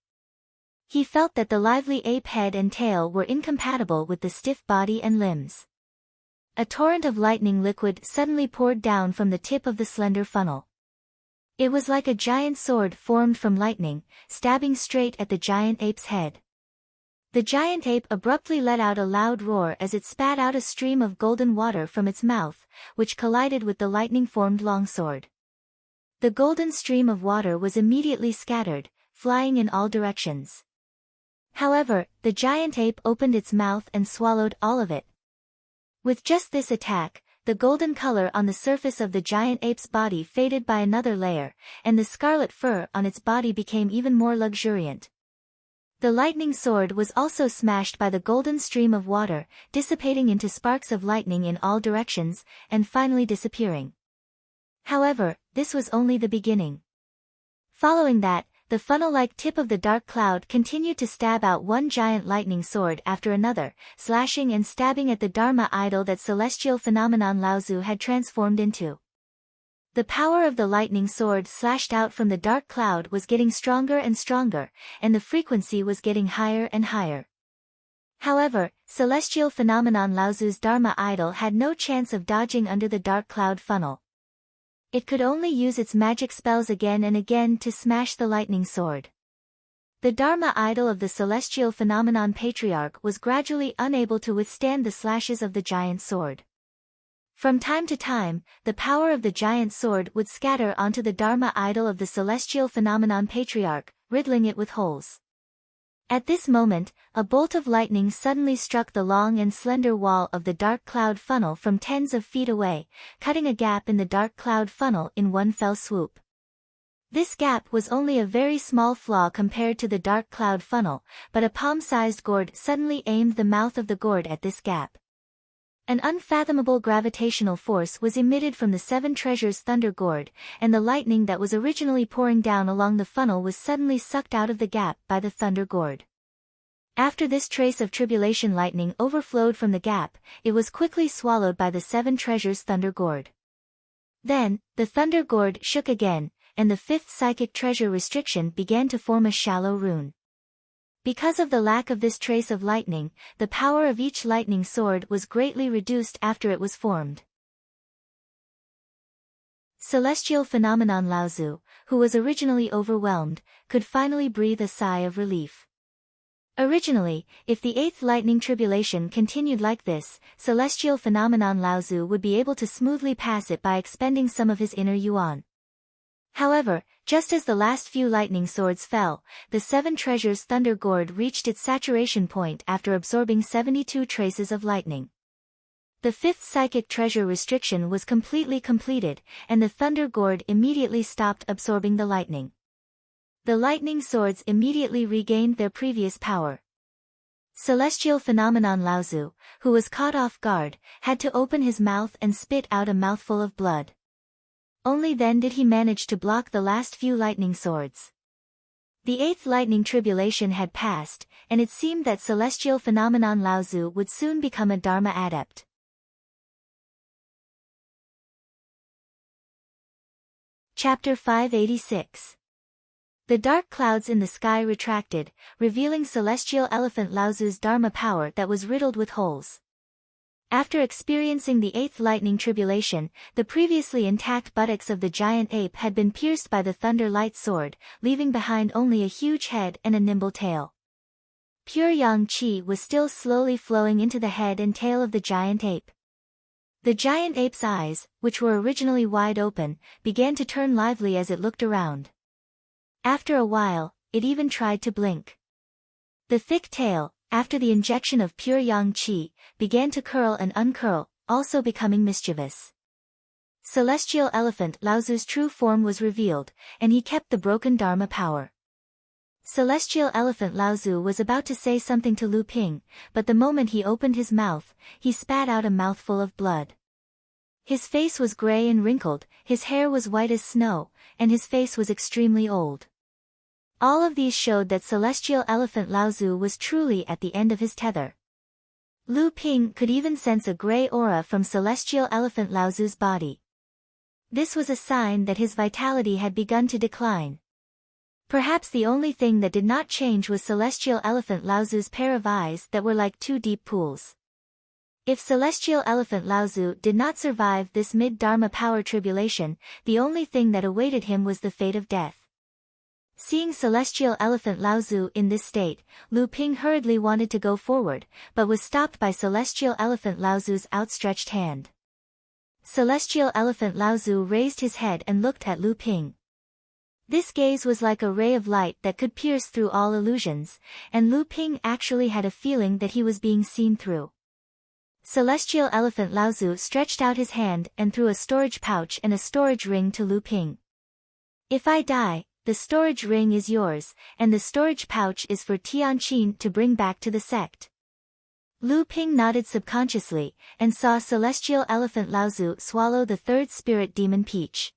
He felt that the lively ape head and tail were incompatible with the stiff body and limbs. A torrent of lightning liquid suddenly poured down from the tip of the slender funnel. It was like a giant sword formed from lightning, stabbing straight at the giant ape's head. The giant ape abruptly let out a loud roar as it spat out a stream of golden water from its mouth, which collided with the lightning-formed longsword. The golden stream of water was immediately scattered, flying in all directions. However, the giant ape opened its mouth and swallowed all of it. With just this attack, the golden color on the surface of the giant ape's body faded by another layer, and the scarlet fur on its body became even more luxuriant. The lightning sword was also smashed by the golden stream of water, dissipating into sparks of lightning in all directions, and finally disappearing. However, this was only the beginning. Following that, the funnel-like tip of the dark cloud continued to stab out one giant lightning sword after another, slashing and stabbing at the Dharma idol that celestial phenomenon Laozu had transformed into. The power of the lightning sword slashed out from the dark cloud was getting stronger and stronger, and the frequency was getting higher and higher. However, celestial phenomenon Laozu's Dharma idol had no chance of dodging under the dark cloud funnel. It could only use its magic spells again and again to smash the lightning sword. The Dharma idol of the celestial phenomenon patriarch was gradually unable to withstand the slashes of the giant sword. From time to time, the power of the giant sword would scatter onto the Dharma idol of the celestial phenomenon patriarch, riddling it with holes. At this moment, a bolt of lightning suddenly struck the long and slender wall of the dark cloud funnel from tens of feet away, cutting a gap in the dark cloud funnel in one fell swoop. This gap was only a very small flaw compared to the dark cloud funnel, but a palm-sized gourd suddenly aimed the mouth of the gourd at this gap. An unfathomable gravitational force was emitted from the Seven Treasures Thunder Gourd, and the lightning that was originally pouring down along the funnel was suddenly sucked out of the gap by the Thunder Gourd. After this trace of tribulation lightning overflowed from the gap, it was quickly swallowed by the Seven Treasures Thunder Gourd. Then, the Thunder Gourd shook again, and the fifth psychic treasure restriction began to form a shallow rune. Because of the lack of this trace of lightning, the power of each lightning sword was greatly reduced after it was formed. Celestial phenomenon Laozu, who was originally overwhelmed, could finally breathe a sigh of relief. Originally, if the eighth lightning tribulation continued like this, celestial phenomenon Laozu would be able to smoothly pass it by expending some of his inner yuan. However, just as the last few lightning swords fell, the Seven Treasures Thunder Gourd reached its saturation point after absorbing 72 traces of lightning. The fifth psychic treasure restriction was completely completed, and the Thunder Gourd immediately stopped absorbing the lightning. The lightning swords immediately regained their previous power. Celestial phenomenon Laozu, who was caught off guard, had to open his mouth and spit out a mouthful of blood. Only then did he manage to block the last few lightning swords. The eighth lightning tribulation had passed, and it seemed that celestial phenomenon Laozu would soon become a Dharma adept. Chapter 586. The dark clouds in the sky retracted, revealing celestial elephant Laozu's Dharma power that was riddled with holes. After experiencing the eighth lightning tribulation, the previously intact buttocks of the giant ape had been pierced by the thunder light sword, leaving behind only a huge head and a nimble tail. Pure yang qi was still slowly flowing into the head and tail of the giant ape. The giant ape's eyes, which were originally wide open, began to turn lively as it looked around. After a while, it even tried to blink. The thick tail, after the injection of pure yang qi, began to curl and uncurl, also becoming mischievous. Celestial elephant Laozu's true form was revealed, and he kept the broken Dharma power. Celestial Elephant Laozu was about to say something to Lu Ping, but the moment he opened his mouth, he spat out a mouthful of blood. His face was gray and wrinkled, his hair was white as snow, and his face was extremely old. All of these showed that Celestial Elephant Laozu was truly at the end of his tether. Lu Ping could even sense a gray aura from Celestial Elephant Laozu's body. This was a sign that his vitality had begun to decline. Perhaps the only thing that did not change was Celestial Elephant Laozu's pair of eyes that were like two deep pools. If Celestial Elephant Laozu did not survive this mid-Dharma power tribulation, the only thing that awaited him was the fate of death. Seeing Celestial Elephant Laozu in this state, Lu Ping hurriedly wanted to go forward, but was stopped by Celestial Elephant Laozu's outstretched hand. Celestial Elephant Laozu raised his head and looked at Lu Ping. This gaze was like a ray of light that could pierce through all illusions, and Lu Ping actually had a feeling that he was being seen through. Celestial Elephant Laozu stretched out his hand and threw a storage pouch and a storage ring to Lu Ping. If I die, the storage ring is yours, and the storage pouch is for Tianqin to bring back to the sect. Lu Ping nodded subconsciously, and saw Celestial Elephant Laozu swallow the third spirit demon peach.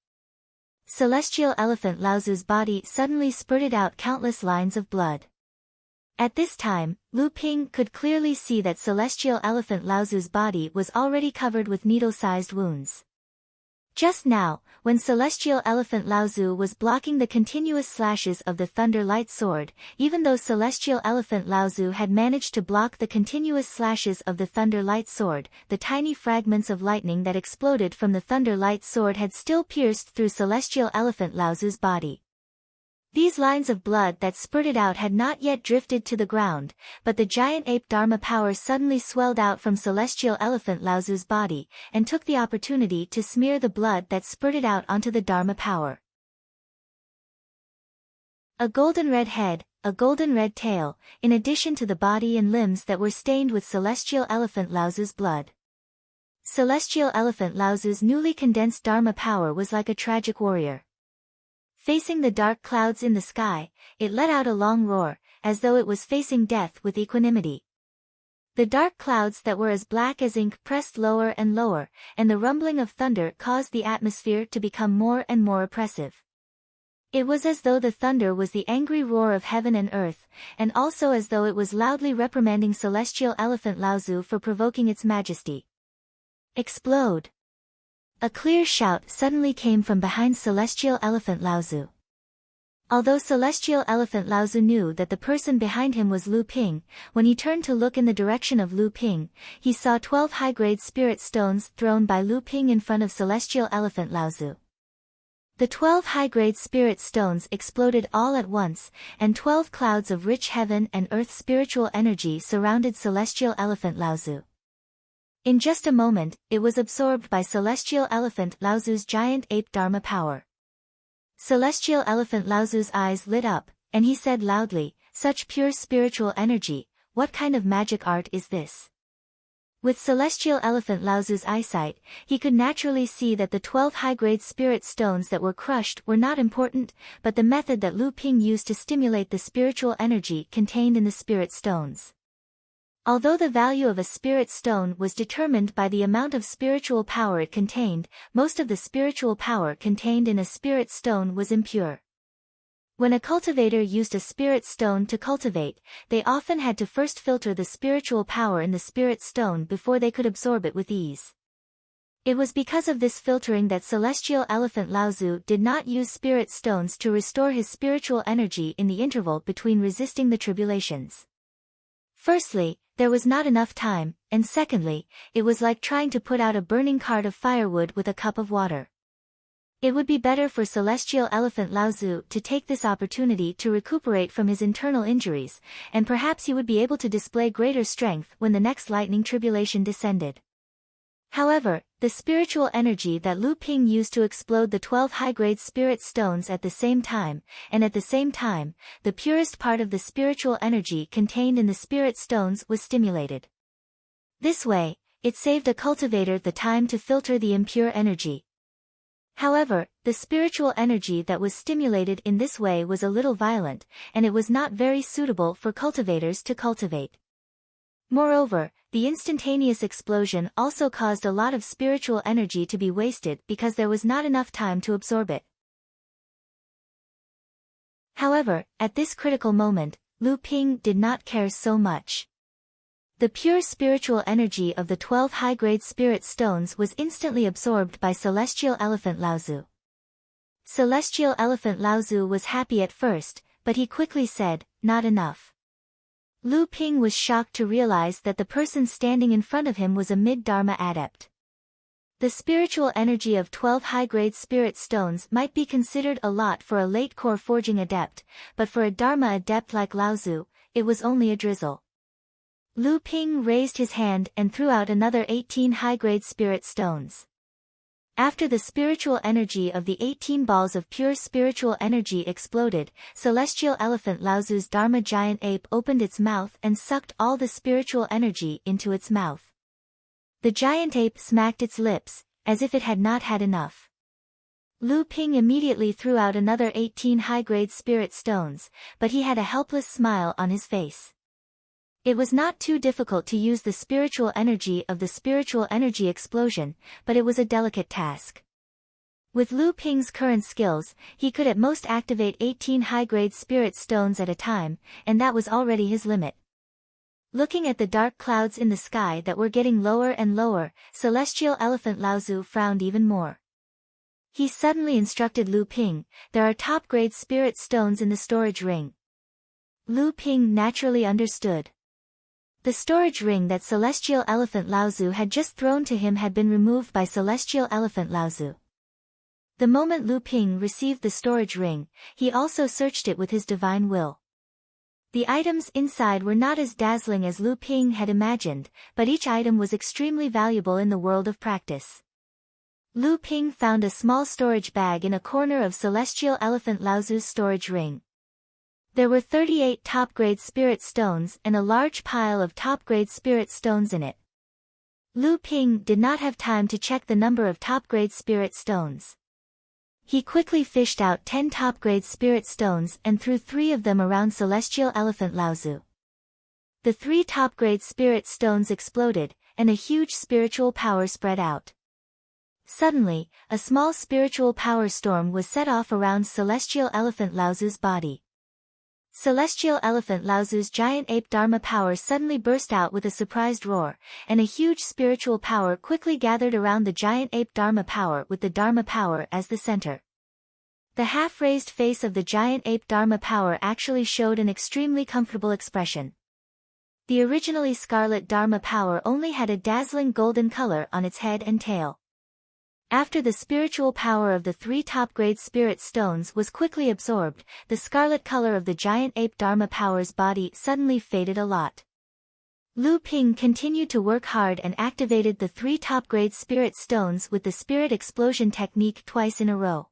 Celestial Elephant Laozu's body suddenly spurted out countless lines of blood. At this time, Lu Ping could clearly see that Celestial Elephant Laozu's body was already covered with needle-sized wounds. Just now, when Celestial Elephant Laozu was blocking the continuous slashes of the Thunder Light Sword, even though Celestial Elephant Laozu had managed to block the continuous slashes of the Thunder Light Sword, the tiny fragments of lightning that exploded from the Thunder Light Sword had still pierced through Celestial Elephant Laozu's body. These lines of blood that spurted out had not yet drifted to the ground, but the giant ape Dharma power suddenly swelled out from Celestial Elephant Laozu's body, and took the opportunity to smear the blood that spurted out onto the Dharma power. A golden red head, a golden red tail, in addition to the body and limbs that were stained with Celestial Elephant Laozu's blood. Celestial Elephant Laozu's newly condensed Dharma power was like a tragic warrior. Facing the dark clouds in the sky, it let out a long roar, as though it was facing death with equanimity. The dark clouds that were as black as ink pressed lower and lower, and the rumbling of thunder caused the atmosphere to become more and more oppressive. It was as though the thunder was the angry roar of heaven and earth, and also as though it was loudly reprimanding Celestial Elephant Laozu for provoking its majesty. Explode! A clear shout suddenly came from behind Celestial Elephant Laozu. Although Celestial Elephant Laozu knew that the person behind him was Lu Ping, when he turned to look in the direction of Lu Ping, he saw 12 high-grade spirit stones thrown by Lu Ping in front of Celestial Elephant Laozu. The 12 high-grade spirit stones exploded all at once, and 12 clouds of rich heaven and earth spiritual energy surrounded Celestial Elephant Laozu. In just a moment, it was absorbed by Celestial Elephant Laozu's giant ape Dharma power. Celestial Elephant Laozu's eyes lit up, and he said loudly, "Such pure spiritual energy, what kind of magic art is this?" With Celestial Elephant Laozu's eyesight, he could naturally see that the 12 high-grade spirit stones that were crushed were not important, but the method that Lu Ping used to stimulate the spiritual energy contained in the spirit stones. Although the value of a spirit stone was determined by the amount of spiritual power it contained, most of the spiritual power contained in a spirit stone was impure. When a cultivator used a spirit stone to cultivate, they often had to first filter the spiritual power in the spirit stone before they could absorb it with ease. It was because of this filtering that Celestial Elephant Laozu did not use spirit stones to restore his spiritual energy in the interval between resisting the tribulations. Firstly, there was not enough time, and secondly, it was like trying to put out a burning cart of firewood with a cup of water. It would be better for Celestial Elephant Laozu to take this opportunity to recuperate from his internal injuries, and perhaps he would be able to display greater strength when the next lightning tribulation descended. However, the spiritual energy that Lu Ping used to explode the 12 high-grade spirit stones at the same time, the purest part of the spiritual energy contained in the spirit stones was stimulated. This way, it saved a cultivator the time to filter the impure energy. However, the spiritual energy that was stimulated in this way was a little violent, and it was not very suitable for cultivators to cultivate. Moreover, the instantaneous explosion also caused a lot of spiritual energy to be wasted because there was not enough time to absorb it. However, at this critical moment, Lu Ping did not care so much. The pure spiritual energy of the 12 high-grade spirit stones was instantly absorbed by Celestial Elephant Laozu. Celestial Elephant Laozu was happy at first, but he quickly said, "Not enough." Lu Ping was shocked to realize that the person standing in front of him was a mid-Dharma adept. The spiritual energy of 12 high-grade spirit stones might be considered a lot for a late core forging adept, but for a Dharma adept like Laozu, it was only a drizzle. Lu Ping raised his hand and threw out another 18 high-grade spirit stones. After the spiritual energy of the 18 balls of pure spiritual energy exploded, Celestial Elephant Laozu's Dharma giant ape opened its mouth and sucked all the spiritual energy into its mouth. The giant ape smacked its lips, as if it had not had enough. Lu Ping immediately threw out another 18 high-grade spirit stones, but he had a helpless smile on his face. It was not too difficult to use the spiritual energy of the spiritual energy explosion, but it was a delicate task. With Lu Ping's current skills, he could at most activate 18 high-grade spirit stones at a time, and that was already his limit. Looking at the dark clouds in the sky that were getting lower and lower, Celestial Elephant Laozu frowned even more. He suddenly instructed Lu Ping, "There are top-grade spirit stones in the storage ring." Lu Ping naturally understood. The storage ring that Celestial Elephant Laozu had just thrown to him had been removed by Celestial Elephant Laozu. The moment Lu Ping received the storage ring, he also searched it with his divine will. The items inside were not as dazzling as Lu Ping had imagined, but each item was extremely valuable in the world of practice. Lu Ping found a small storage bag in a corner of Celestial Elephant Laozu's storage ring. There were 38 top-grade spirit stones and a large pile of top-grade spirit stones in it. Lu Ping did not have time to check the number of top-grade spirit stones. He quickly fished out 10 top-grade spirit stones and threw 3 of them around Celestial Elephant Laozu. The 3 top-grade spirit stones exploded, and a huge spiritual power spread out. Suddenly, a small spiritual power storm was set off around Celestial Elephant Laozu's body. Celestial Elephant Laozu's giant ape Dharma power suddenly burst out with a surprised roar, and a huge spiritual power quickly gathered around the giant ape Dharma power with the Dharma power as the center. The half-raised face of the giant ape Dharma power actually showed an extremely comfortable expression. The originally scarlet Dharma power only had a dazzling golden color on its head and tail. After the spiritual power of the 3 top-grade spirit stones was quickly absorbed, the scarlet color of the giant ape Dharma power's body suddenly faded a lot. Lu Ping continued to work hard and activated the 3 top-grade spirit stones with the spirit explosion technique twice in a row.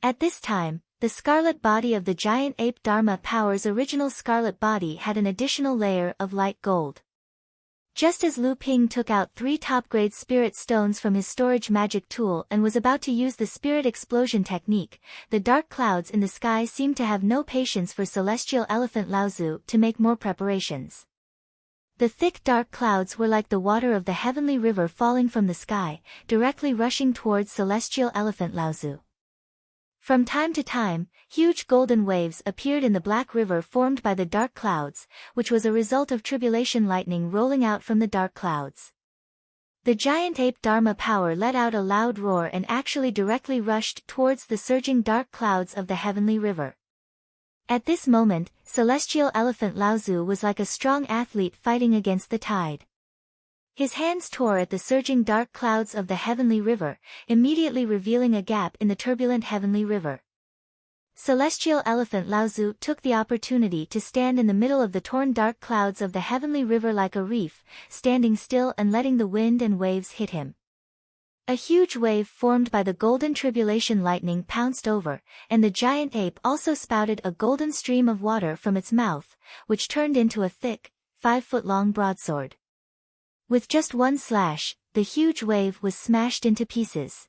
At this time, the scarlet body of the giant ape Dharma power's original scarlet body had an additional layer of light gold. Just as Lu Ping took out 3 top-grade spirit stones from his storage magic tool and was about to use the spirit explosion technique, the dark clouds in the sky seemed to have no patience for Celestial Elephant Laozu to make more preparations. The thick dark clouds were like the water of the heavenly river falling from the sky, directly rushing towards Celestial Elephant Laozu. From time to time, huge golden waves appeared in the black river formed by the dark clouds, which was a result of tribulation lightning rolling out from the dark clouds. The giant ape Dharma power let out a loud roar and actually directly rushed towards the surging dark clouds of the heavenly river. At this moment, Celestial Elephant Laozu was like a strong athlete fighting against the tide. His hands tore at the surging dark clouds of the heavenly river, immediately revealing a gap in the turbulent heavenly river. Celestial Elephant Laozu took the opportunity to stand in the middle of the torn dark clouds of the heavenly river like a reef, standing still and letting the wind and waves hit him. A huge wave formed by the golden tribulation lightning pounced over, and the giant ape also spouted a golden stream of water from its mouth, which turned into a thick, 5-foot-long broadsword. With just one slash, the huge wave was smashed into pieces.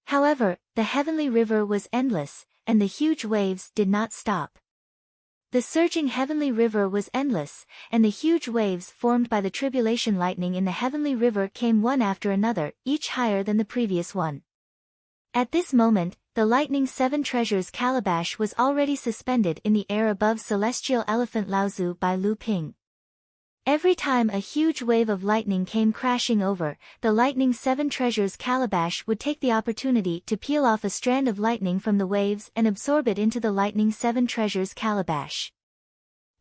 However, the heavenly river was endless, and the huge waves did not stop. The surging heavenly river was endless, and the huge waves formed by the tribulation lightning in the heavenly river came one after another, each higher than the previous one. At this moment, the lightning seven treasures calabash was already suspended in the air above celestial elephant Laozu by Lu Ping. Every time a huge wave of lightning came crashing over, the lightning seven treasures calabash would take the opportunity to peel off a strand of lightning from the waves and absorb it into the lightning seven treasures calabash.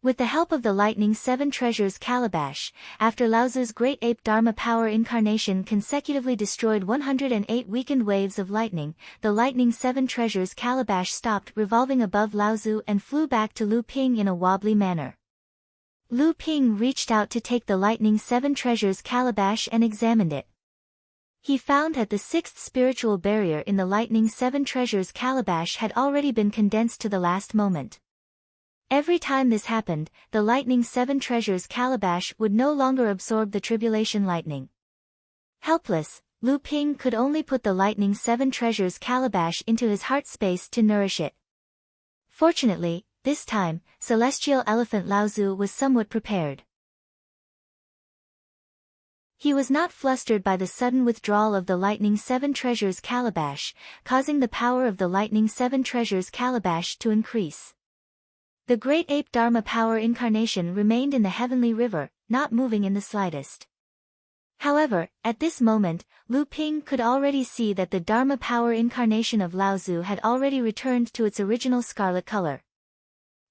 With the help of the lightning seven treasures calabash, after Laozu's great ape Dharma power incarnation consecutively destroyed 108 weakened waves of lightning, the lightning seven treasures calabash stopped revolving above Laozu and flew back to Lu Ping in a wobbly manner. Lu Ping reached out to take the lightning seven treasures calabash and examined it. He found that the sixth spiritual barrier in the lightning seven treasures calabash had already been condensed to the last moment. Every time this happened, the lightning seven treasures calabash would no longer absorb the tribulation lightning. Helpless, Lu Ping could only put the lightning seven treasures calabash into his heart space to nourish it. Fortunately, this time, celestial elephant Laozu was somewhat prepared. He was not flustered by the sudden withdrawal of the lightning seven treasures calabash, causing the power of the lightning seven treasures calabash to increase. The great ape Dharma power incarnation remained in the heavenly river, not moving in the slightest. However, at this moment, Lu Ping could already see that the Dharma power incarnation of Laozu had already returned to its original scarlet color.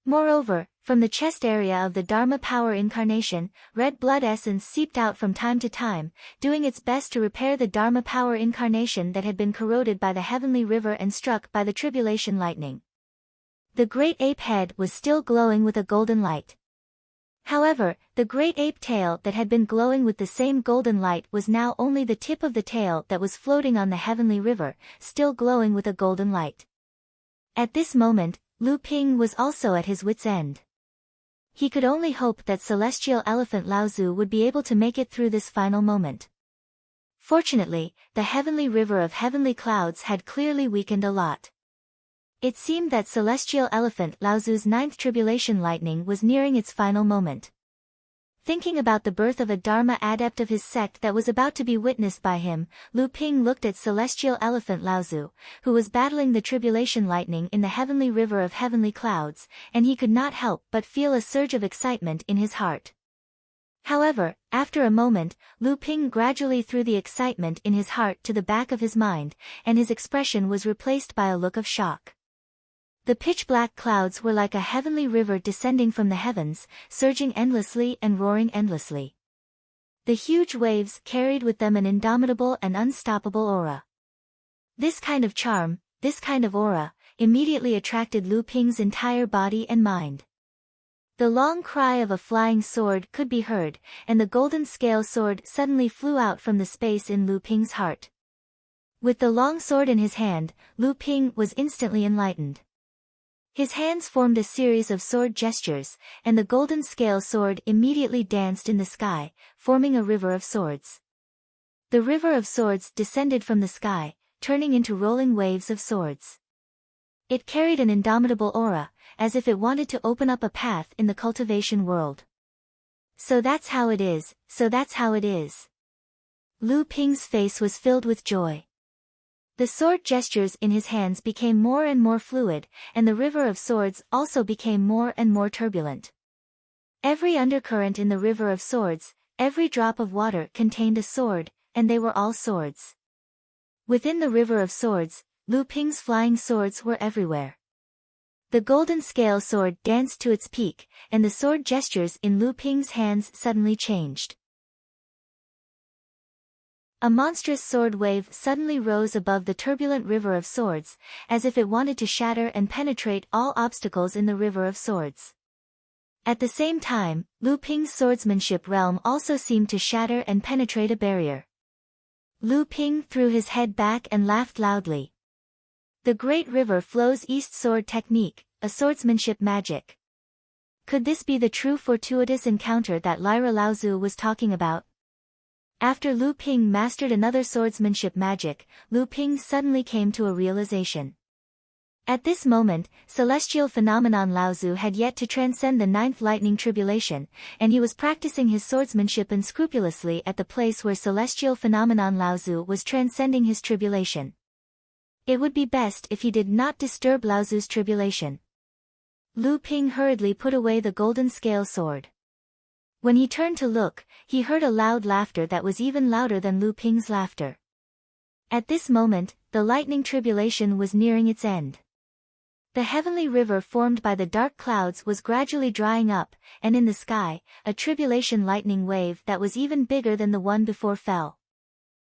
Moreover, from the chest area of the Dharma power incarnation, red blood essence seeped out from time to time, doing its best to repair the Dharma power incarnation that had been corroded by the heavenly river and struck by the tribulation lightning. The great ape head was still glowing with a golden light. However, the great ape tail that had been glowing with the same golden light was now only the tip of the tail that was floating on the heavenly river, still glowing with a golden light. At this moment, Lu Ping was also at his wit's end. He could only hope that celestial elephant Laozu would be able to make it through this final moment. Fortunately, the heavenly river of heavenly clouds had clearly weakened a lot. It seemed that celestial elephant Laozu's ninth tribulation lightning was nearing its final moment. Thinking about the birth of a Dharma adept of his sect that was about to be witnessed by him, Lu Ping looked at celestial elephant Laozu, who was battling the tribulation lightning in the heavenly river of heavenly clouds, and he could not help but feel a surge of excitement in his heart. However, after a moment, Lu Ping gradually threw the excitement in his heart to the back of his mind, and his expression was replaced by a look of shock. The pitch-black clouds were like a heavenly river descending from the heavens, surging endlessly and roaring endlessly. The huge waves carried with them an indomitable and unstoppable aura. This kind of charm, this kind of aura, immediately attracted Lu Ping's entire body and mind. The long cry of a flying sword could be heard, and the golden scale sword suddenly flew out from the space in Lu Ping's heart. With the long sword in his hand, Lu Ping was instantly enlightened. His hands formed a series of sword gestures, and the golden scale sword immediately danced in the sky, forming a river of swords. The river of swords descended from the sky, turning into rolling waves of swords. It carried an indomitable aura, as if it wanted to open up a path in the cultivation world. So that's how it is, so that's how it is. Lu Ping's face was filled with joy. The sword gestures in his hands became more and more fluid, and the river of swords also became more and more turbulent. Every undercurrent in the river of swords, every drop of water contained a sword, and they were all swords. Within the river of swords, Lu Ping's flying swords were everywhere. The golden scale sword danced to its peak, and the sword gestures in Lu Ping's hands suddenly changed. A monstrous sword wave suddenly rose above the turbulent river of swords, as if it wanted to shatter and penetrate all obstacles in the river of swords. At the same time, Lu Ping's swordsmanship realm also seemed to shatter and penetrate a barrier. Lu Ping threw his head back and laughed loudly. The great river flows east sword technique, a swordsmanship magic. Could this be the true fortuitous encounter that Lyra Laozu was talking about? After Lu Ping mastered another swordsmanship magic, Lu Ping suddenly came to a realization. At this moment, celestial phenomenon Laozu had yet to transcend the ninth lightning tribulation, and he was practicing his swordsmanship unscrupulously at the place where celestial phenomenon Laozu was transcending his tribulation. It would be best if he did not disturb Laozu's tribulation. Lu Ping hurriedly put away the golden scale sword. When he turned to look, he heard a loud laughter that was even louder than Lu Ping's laughter. At this moment, the lightning tribulation was nearing its end. The heavenly river formed by the dark clouds was gradually drying up, and in the sky, a tribulation lightning wave that was even bigger than the one before fell.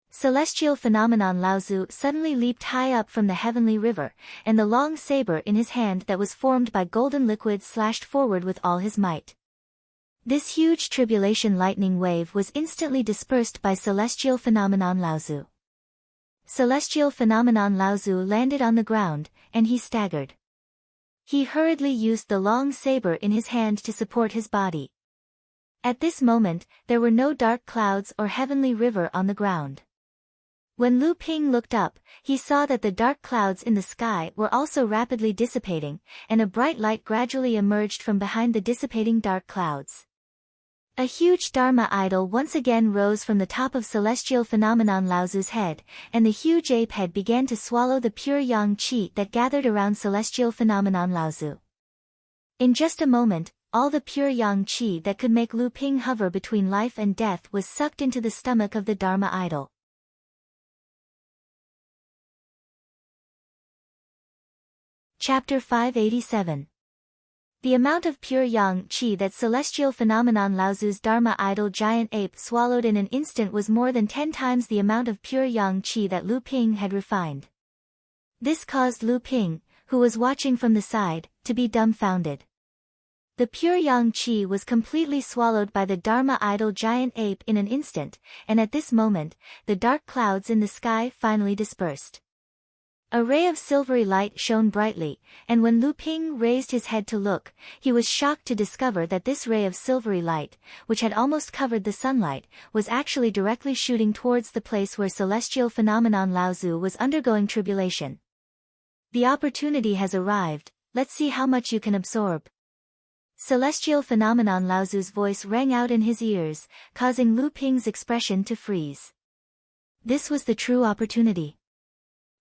Celestial phenomenon Laozu suddenly leaped high up from the heavenly river, and the long saber in his hand that was formed by golden liquid slashed forward with all his might. This huge tribulation lightning wave was instantly dispersed by celestial phenomenon Laozu. Celestial phenomenon Laozu landed on the ground, and he staggered. He hurriedly used the long saber in his hand to support his body. At this moment, there were no dark clouds or heavenly river on the ground. When Lu Ping looked up, he saw that the dark clouds in the sky were also rapidly dissipating, and a bright light gradually emerged from behind the dissipating dark clouds. A huge Dharma idol once again rose from the top of celestial phenomenon Laozu's head, and the huge ape head began to swallow the pure yang qi that gathered around celestial phenomenon Laozu. In just a moment, all the pure yang qi that could make Lu Ping hover between life and death was sucked into the stomach of the Dharma idol. Chapter 587. The amount of pure yang qi that celestial phenomenon Laozu's Dharma idol giant ape swallowed in an instant was more than 10 times the amount of pure yang qi that Lu Ping had refined. This caused Lu Ping, who was watching from the side, to be dumbfounded. The pure yang qi was completely swallowed by the Dharma idol giant ape in an instant, and at this moment, the dark clouds in the sky finally dispersed. A ray of silvery light shone brightly, and when Lu Ping raised his head to look, he was shocked to discover that this ray of silvery light, which had almost covered the sunlight, was actually directly shooting towards the place where celestial phenomenon Laozu was undergoing tribulation. The opportunity has arrived, let's see how much you can absorb. Celestial phenomenon Laozu's voice rang out in his ears, causing Lu Ping's expression to freeze. This was the true opportunity.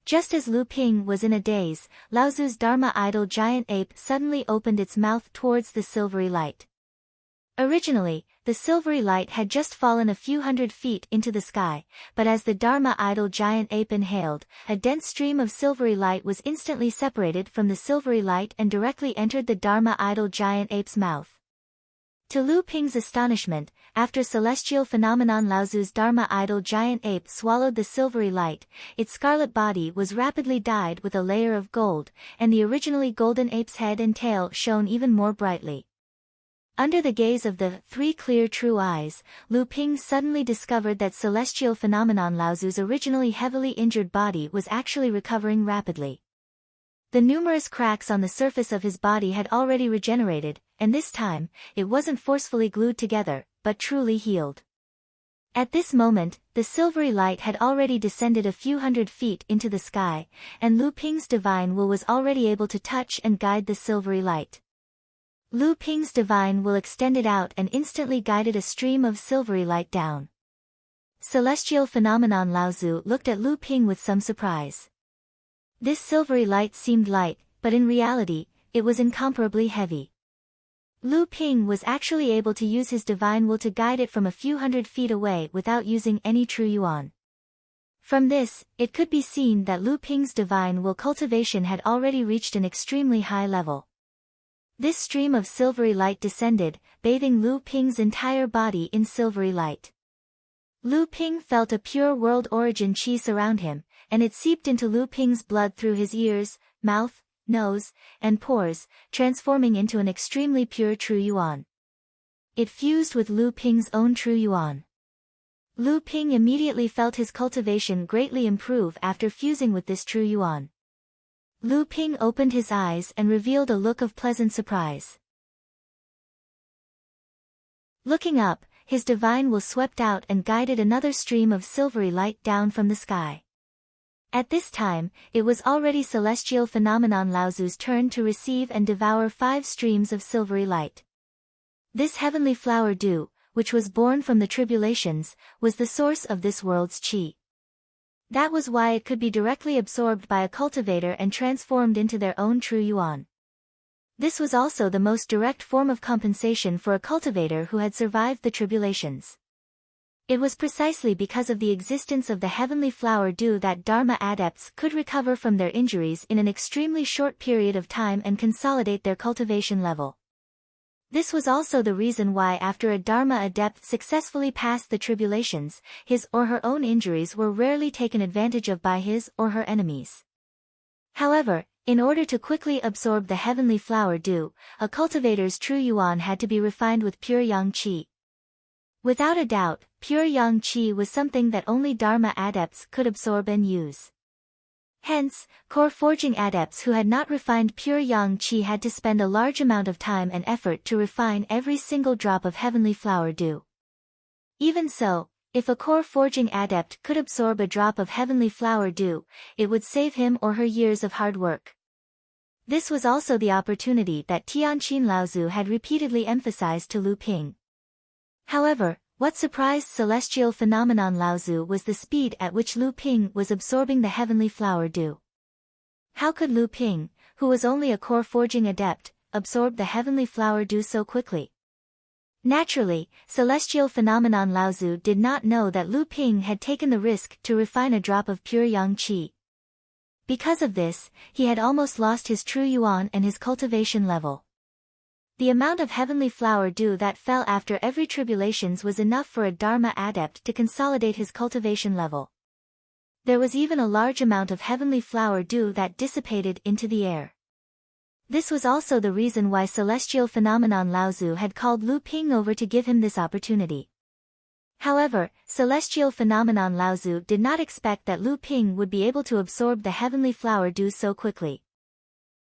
Just as Lu Ping was in a daze, Laozu's Dharma idol giant ape suddenly opened its mouth towards the silvery light. Originally, the silvery light had just fallen a few hundred feet into the sky, but as the Dharma idol giant ape inhaled, a dense stream of silvery light was instantly separated from the silvery light and directly entered the Dharma idol giant ape's mouth. To Lu Ping's astonishment, after celestial phenomenon Laozu's Dharma idol giant ape swallowed the silvery light, its scarlet body was rapidly dyed with a layer of gold, and the originally golden ape's head and tail shone even more brightly. Under the gaze of the 3 clear true eyes, Lu Ping suddenly discovered that celestial phenomenon Laozu's originally heavily injured body was actually recovering rapidly. The numerous cracks on the surface of his body had already regenerated, and this time, it wasn't forcefully glued together, but truly healed. At this moment, the silvery light had already descended a few hundred feet into the sky, and Lu Ping's divine will was already able to touch and guide the silvery light. Lu Ping's divine will extended out and instantly guided a stream of silvery light down. Celestial phenomenon Laozu looked at Lu Ping with some surprise. This silvery light seemed light, but in reality, it was incomparably heavy. Lu Ping was actually able to use his divine will to guide it from a few hundred feet away without using any true yuan. From this, it could be seen that Lu Ping's divine will cultivation had already reached an extremely high level. This stream of silvery light descended, bathing Lu Ping's entire body in silvery light. Lu Ping felt a pure world origin qi surround him, and it seeped into Lu Ping's blood through his ears, mouth, nose, and pores, transforming into an extremely pure true yuan. It fused with Lu Ping's own true yuan. Lu Ping immediately felt his cultivation greatly improve after fusing with this true yuan. Lu Ping opened his eyes and revealed a look of pleasant surprise. Looking up, his divine will swept out and guided another stream of silvery light down from the sky. At this time, it was already celestial phenomenon Laozu's turn to receive and devour 5 streams of silvery light. This heavenly flower dew, which was born from the tribulations, was the source of this world's qi. That was why it could be directly absorbed by a cultivator and transformed into their own true yuan. This was also the most direct form of compensation for a cultivator who had survived the tribulations. It was precisely because of the existence of the heavenly flower dew that Dharma adepts could recover from their injuries in an extremely short period of time and consolidate their cultivation level. This was also the reason why after a Dharma adept successfully passed the tribulations, his or her own injuries were rarely taken advantage of by his or her enemies. However, in order to quickly absorb the heavenly flower dew, a cultivator's true yuan had to be refined with pure yang qi. Without a doubt, pure yang qi was something that only Dharma adepts could absorb and use. Hence, core forging adepts who had not refined pure yang qi had to spend a large amount of time and effort to refine every single drop of heavenly flower dew. Even so, if a core forging adept could absorb a drop of heavenly flower dew, it would save him or her years of hard work. This was also the opportunity that Tianqin Laozu had repeatedly emphasized to Lu Ping. However, what surprised celestial phenomenon Laozu was the speed at which Lu Ping was absorbing the heavenly flower dew. How could Lu Ping, who was only a core forging adept, absorb the heavenly flower dew so quickly? Naturally, celestial phenomenon Laozu did not know that Lu Ping had taken the risk to refine a drop of pure yang qi. Because of this, he had almost lost his true yuan and his cultivation level. The amount of heavenly flower dew that fell after every tribulations was enough for a Dharma adept to consolidate his cultivation level. There was even a large amount of heavenly flower dew that dissipated into the air. This was also the reason why celestial phenomenon Laozu had called Lu Ping over to give him this opportunity. However, celestial phenomenon Laozu did not expect that Lu Ping would be able to absorb the heavenly flower dew so quickly.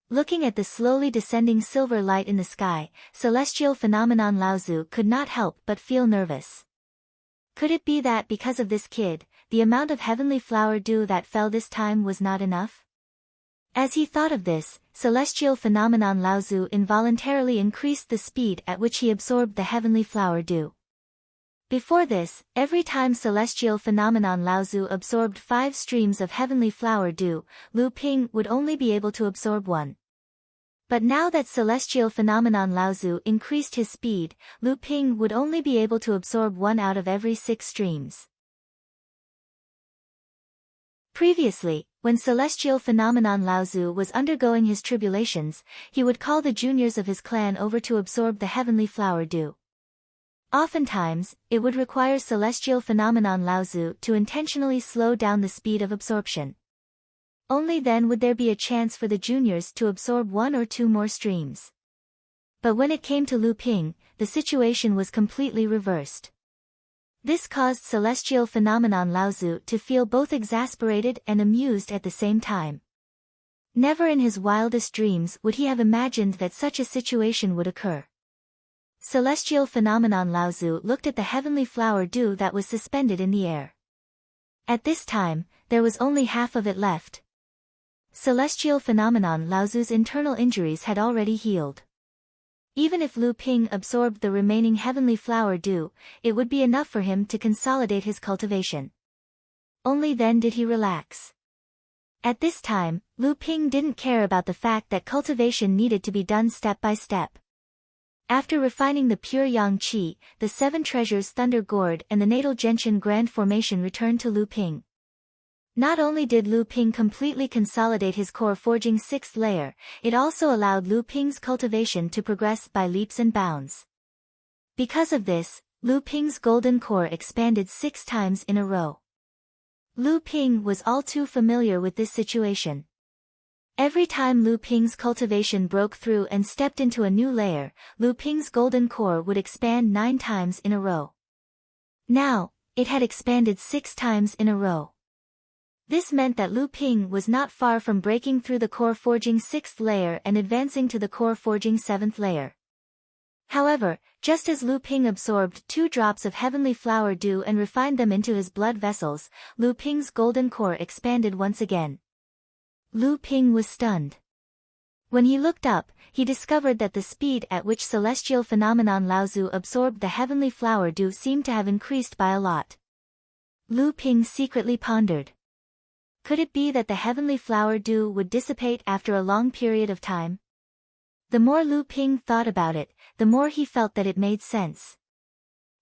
Looking at the slowly descending silver light in the sky, celestial phenomenon Laozu could not help but feel nervous. Could it be that because of this kid, the amount of heavenly flower dew that fell this time was not enough? As he thought of this, celestial phenomenon Laozu involuntarily increased the speed at which he absorbed the heavenly flower dew. Before this, every time celestial phenomenon Laozu absorbed 5 streams of heavenly flower dew, Lu Ping would only be able to absorb 1. But now that celestial phenomenon Laozu increased his speed, Lu Ping would only be able to absorb 1 out of every 6 streams. Previously, when celestial phenomenon Laozu was undergoing his tribulations, he would call the juniors of his clan over to absorb the heavenly flower dew. Oftentimes, it would require celestial phenomenon Laozu to intentionally slow down the speed of absorption. Only then would there be a chance for the juniors to absorb 1 or 2 more streams. But when it came to Lu Ping, the situation was completely reversed. This caused celestial phenomenon Laozu to feel both exasperated and amused at the same time. Never in his wildest dreams would he have imagined that such a situation would occur. Celestial phenomenon Laozu looked at the heavenly flower dew that was suspended in the air. At this time, there was only half of it left. Celestial phenomenon Laozu's internal injuries had already healed. Even if Lu Ping absorbed the remaining heavenly flower dew, it would be enough for him to consolidate his cultivation. Only then did he relax. At this time, Lu Ping didn't care about the fact that cultivation needed to be done step by step. After refining the pure yang qi, the 7 treasures Thunder Gourd and the natal gentian grand formation returned to Lu Ping. Not only did Lu Ping completely consolidate his core forging 6th layer, it also allowed Lu Ping's cultivation to progress by leaps and bounds. Because of this, Lu Ping's golden core expanded 6 times in a row. Lu Ping was all too familiar with this situation. Every time Lu Ping's cultivation broke through and stepped into a new layer, Lu Ping's golden core would expand 9 times in a row. Now, it had expanded 6 times in a row. This meant that Lu Ping was not far from breaking through the core forging 6th layer and advancing to the core forging 7th layer. However, just as Lu Ping absorbed 2 drops of heavenly flower dew and refined them into his blood vessels, Lu Ping's golden core expanded once again. Lu Ping was stunned. When he looked up, he discovered that the speed at which celestial phenomenon Laozu absorbed the heavenly flower dew seemed to have increased by a lot. Lu Ping secretly pondered. Could it be that the heavenly flower dew would dissipate after a long period of time? The more Lu Ping thought about it, the more he felt that it made sense.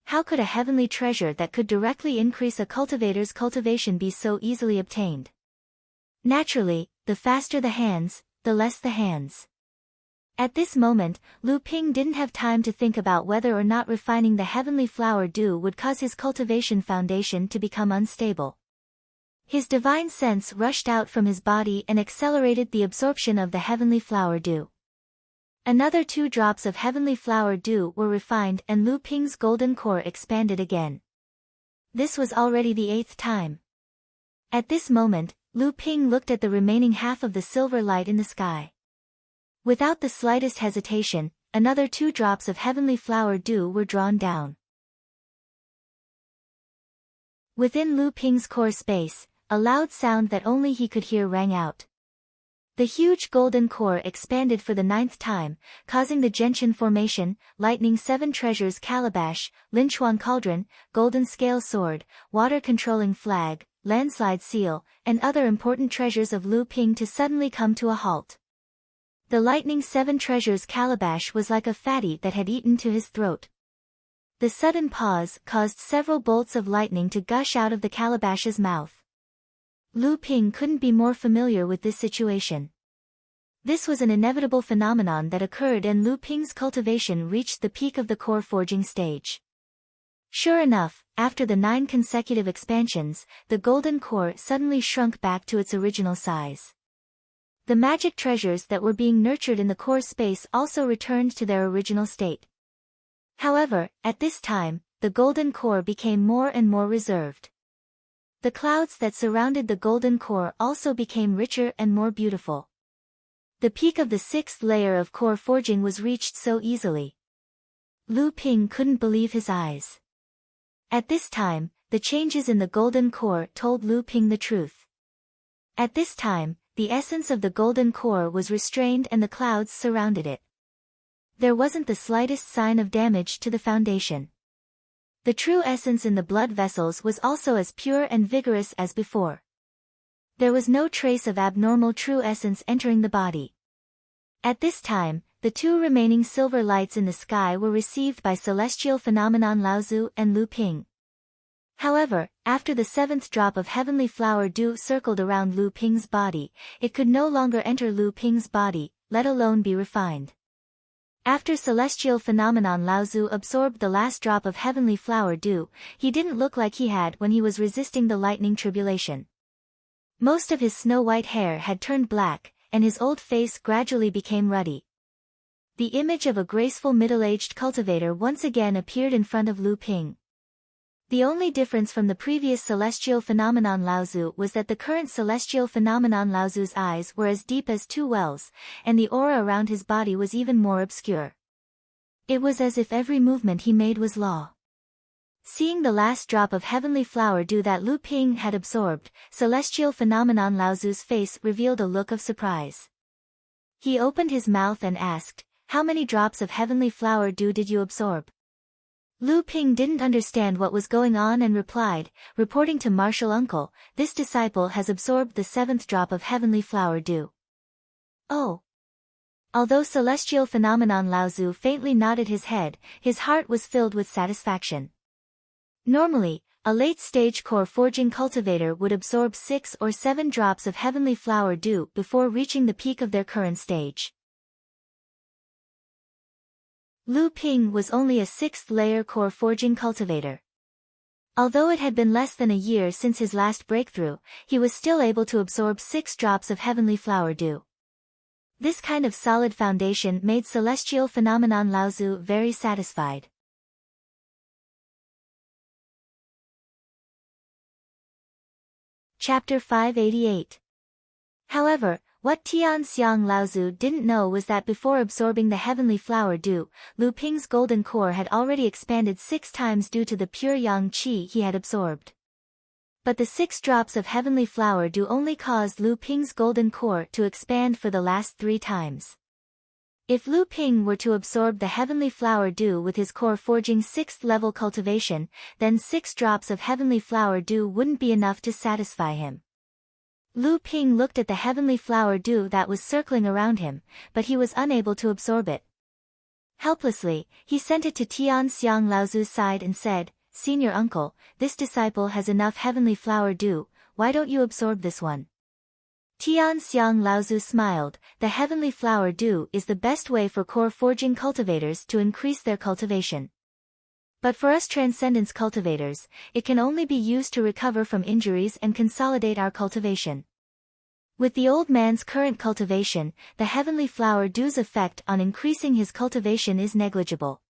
How could a heavenly treasure that could directly increase a cultivator's cultivation be so easily obtained? Naturally, the faster the hands, the less the hands. At this moment, Lu Ping didn't have time to think about whether or not refining the heavenly flower dew would cause his cultivation foundation to become unstable. His divine sense rushed out from his body and accelerated the absorption of the heavenly flower dew. Another 2 drops of heavenly flower dew were refined and Lu Ping's golden core expanded again. This was already the 8th time. At this moment, Lu Ping looked at the remaining half of the silver light in the sky. Without the slightest hesitation, another 2 drops of heavenly flower dew were drawn down. Within Lu Ping's core space, a loud sound that only he could hear rang out. The huge golden core expanded for the 9th time, causing the Gentian formation, lightning 7 treasures calabash, Linchuan cauldron, golden scale sword, water-controlling flag, landslide seal, and other important treasures of Lu Ping to suddenly come to a halt. The lightning 7 treasures calabash was like a fatty that had eaten to his throat. The sudden pause caused several bolts of lightning to gush out of the calabash's mouth. Lu Ping couldn't be more familiar with this situation. This was an inevitable phenomenon that occurred and Lu Ping's cultivation reached the peak of the core forging stage. Sure enough, after the 9 consecutive expansions, the golden core suddenly shrunk back to its original size. The magic treasures that were being nurtured in the core space also returned to their original state. However, at this time, the golden core became more and more reserved. The clouds that surrounded the golden core also became richer and more beautiful. The peak of the 6th layer of core forging was reached so easily. Lu Ping couldn't believe his eyes. At this time, the changes in the golden core told Lu Ping the truth. At this time, the essence of the golden core was restrained and the clouds surrounded it. There wasn't the slightest sign of damage to the foundation. The true essence in the blood vessels was also as pure and vigorous as before. There was no trace of abnormal true essence entering the body. At this time, the 2 remaining silver lights in the sky were received by celestial phenomenon Laozu and Lu Ping. However, after the 7th drop of heavenly flower dew circled around Lu Ping's body, it could no longer enter Lu Ping's body, let alone be refined. After celestial phenomenon Laozu absorbed the last drop of heavenly flower dew, he didn't look like he had when he was resisting the lightning tribulation. Most of his snow-white hair had turned black, and his old face gradually became ruddy. The image of a graceful middle-aged cultivator once again appeared in front of Lu Ping. The only difference from the previous celestial phenomenon Laozu was that the current celestial phenomenon Laozu's eyes were as deep as 2 wells, and the aura around his body was even more obscure. It was as if every movement he made was law. Seeing the last drop of heavenly flower dew that Lu Ping had absorbed, celestial phenomenon Laozu's face revealed a look of surprise. He opened his mouth and asked, "How many drops of heavenly flower dew did you absorb?" Lu Ping didn't understand what was going on and replied, "Reporting to Martial Uncle, this disciple has absorbed the 7th drop of heavenly flower dew." Oh! Although celestial phenomenon Laozu faintly nodded his head, his heart was filled with satisfaction. Normally, a late-stage core forging cultivator would absorb 6 or 7 drops of heavenly flower dew before reaching the peak of their current stage. Lu Ping was only a 6th-layer core forging cultivator. Although it had been less than a year since his last breakthrough, he was still able to absorb 6 drops of heavenly flower dew. This kind of solid foundation made celestial phenomenon Laozu very satisfied. Chapter 588. However, What Tianxiang Laozu didn't know was that before absorbing the heavenly flower dew, Lu Ping's golden core had already expanded 6 times due to the pure yang qi he had absorbed. But the 6 drops of heavenly flower dew only caused Lu Ping's golden core to expand for the last 3 times. If Lu Ping were to absorb the heavenly flower dew with his core forging 6th level cultivation, then 6 drops of heavenly flower dew wouldn't be enough to satisfy him. Lu Ping looked at the heavenly flower dew that was circling around him, but he was unable to absorb it. Helplessly, he sent it to Tianxiang Laozu's side and said, "Senior uncle, this disciple has enough heavenly flower dew, why don't you absorb this one?" Tianxiang Laozu smiled. The heavenly flower dew is the best way for core forging cultivators to increase their cultivation. But for us transcendence cultivators, it can only be used to recover from injuries and consolidate our cultivation. With the old man's current cultivation, the heavenly flower dew's effect on increasing his cultivation is negligible.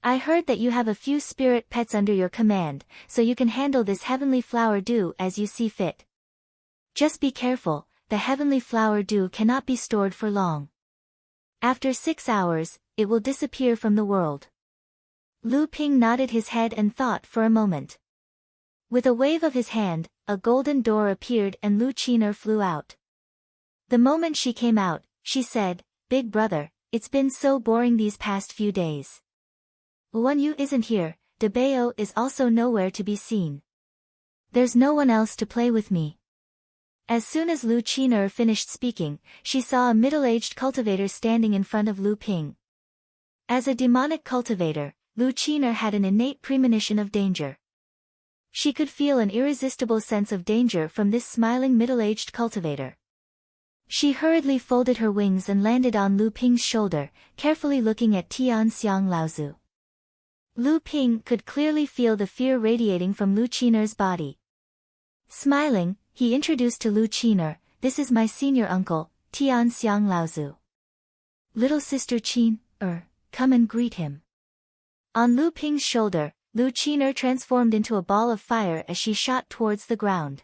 I heard that you have a few spirit pets under your command, so you can handle this heavenly flower dew as you see fit. Just be careful, the heavenly flower dew cannot be stored for long. After 6 hours, it will disappear from the world. Lu Ping nodded his head and thought for a moment. With a wave of his hand, a golden door appeared and Lu Qiner flew out. The moment she came out, she said, "Big brother, it's been so boring these past few days. Wen Yu isn't here, De Bao is also nowhere to be seen. There's no one else to play with me." As soon as Lu Qiner finished speaking, she saw a middle-aged cultivator standing in front of Lu Ping. As a demonic cultivator, Lu Qiner had an innate premonition of danger. She could feel an irresistible sense of danger from this smiling middle-aged cultivator. She hurriedly folded her wings and landed on Lu Ping's shoulder, carefully looking at Tianxiang Laozu. Lu Ping could clearly feel the fear radiating from Lu Qiner's body. Smiling, he introduced to Lu Qiner, "This is my senior uncle, Tianxiang Laozu. Little sister Qin, come and greet him." On Lu Ping's shoulder, Lu Qiner transformed into a ball of fire as she shot towards the ground.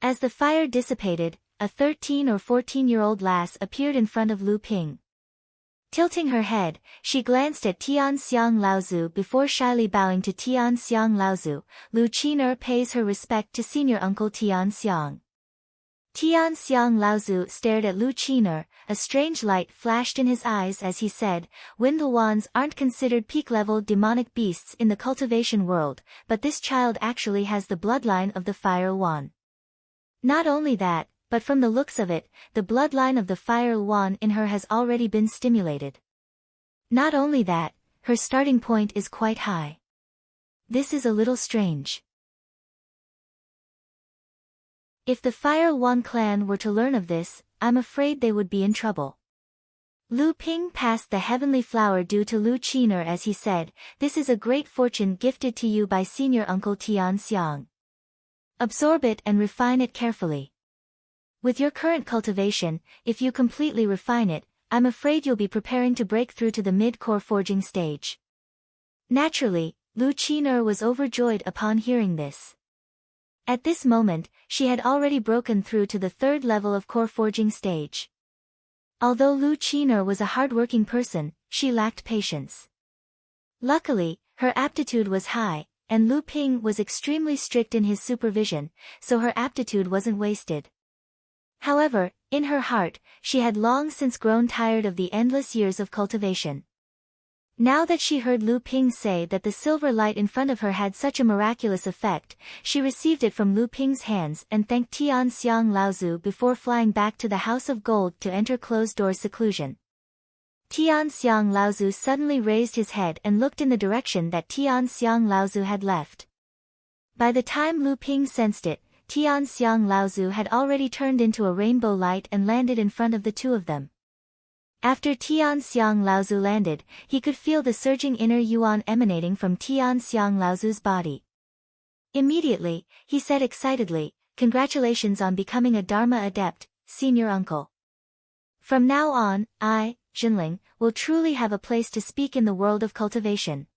As the fire dissipated, a 13 or 14-year-old lass appeared in front of Lu Ping. Tilting her head, she glanced at Tianxiang Laozu before shyly bowing to Tianxiang Laozu. Lu Qiner pays her respect to senior uncle Tianxiang. Tianxiang Laozu stared at Lu Qiner, a strange light flashed in his eyes as he said, "Windlewans aren't considered peak-level demonic beasts in the cultivation world, but this child actually has the bloodline of the Fire Wan. Not only that, but from the looks of it, the bloodline of the Fire Wan in her has already been stimulated. Not only that, her starting point is quite high. This is a little strange. If the Fire Wan clan were to learn of this, I'm afraid they would be in trouble." Lu Ping passed the heavenly flower dew to Lu Qiner as he said, "This is a great fortune gifted to you by senior uncle Tianxiang. Absorb it and refine it carefully. With your current cultivation, if you completely refine it, I'm afraid you'll be preparing to break through to the mid-core forging stage." Naturally, Lu Qiner was overjoyed upon hearing this. At this moment, she had already broken through to the 3rd level of core forging stage. Although Lu Qiner was a hard-working person, she lacked patience. Luckily, her aptitude was high, and Lu Ping was extremely strict in his supervision, so her aptitude wasn't wasted. However, in her heart, she had long since grown tired of the endless years of cultivation. Now that she heard Lu Ping say that the silver light in front of her had such a miraculous effect, she received it from Lu Ping's hands and thanked Tianxiang Laozu before flying back to the House of Gold to enter closed-door seclusion. Tianxiang Laozu suddenly raised his head and looked in the direction that Tianxiang Laozu had left. By the time Lu Ping sensed it, Tianxiang Laozu had already turned into a rainbow light and landed in front of the two of them. After Tianxiang Laozu landed, he could feel the surging inner yuan emanating from Tianxiang Laozu's body. Immediately, he said excitedly, "Congratulations on becoming a Dharma adept, senior uncle. From now on, I, Jinling, will truly have a place to speak in the world of cultivation."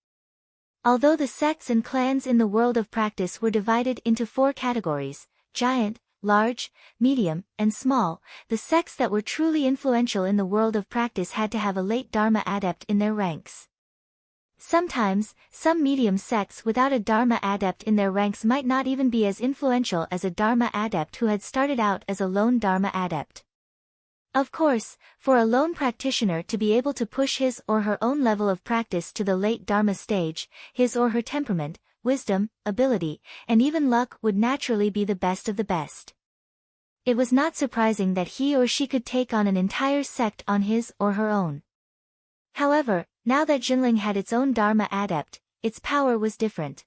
Although the sects and clans in the world of practice were divided into 4 categories, giant, large, medium, and small, the sects that were truly influential in the world of practice had to have a late Dharma adept in their ranks. Sometimes, some medium sects without a Dharma adept in their ranks might not even be as influential as a Dharma adept who had started out as a lone Dharma adept. Of course, for a lone practitioner to be able to push his or her own level of practice to the late Dharma stage, his or her temperament, wisdom, ability, and even luck would naturally be the best of the best. It was not surprising that he or she could take on an entire sect on his or her own. However, now that Jinling had its own Dharma adept, its power was different.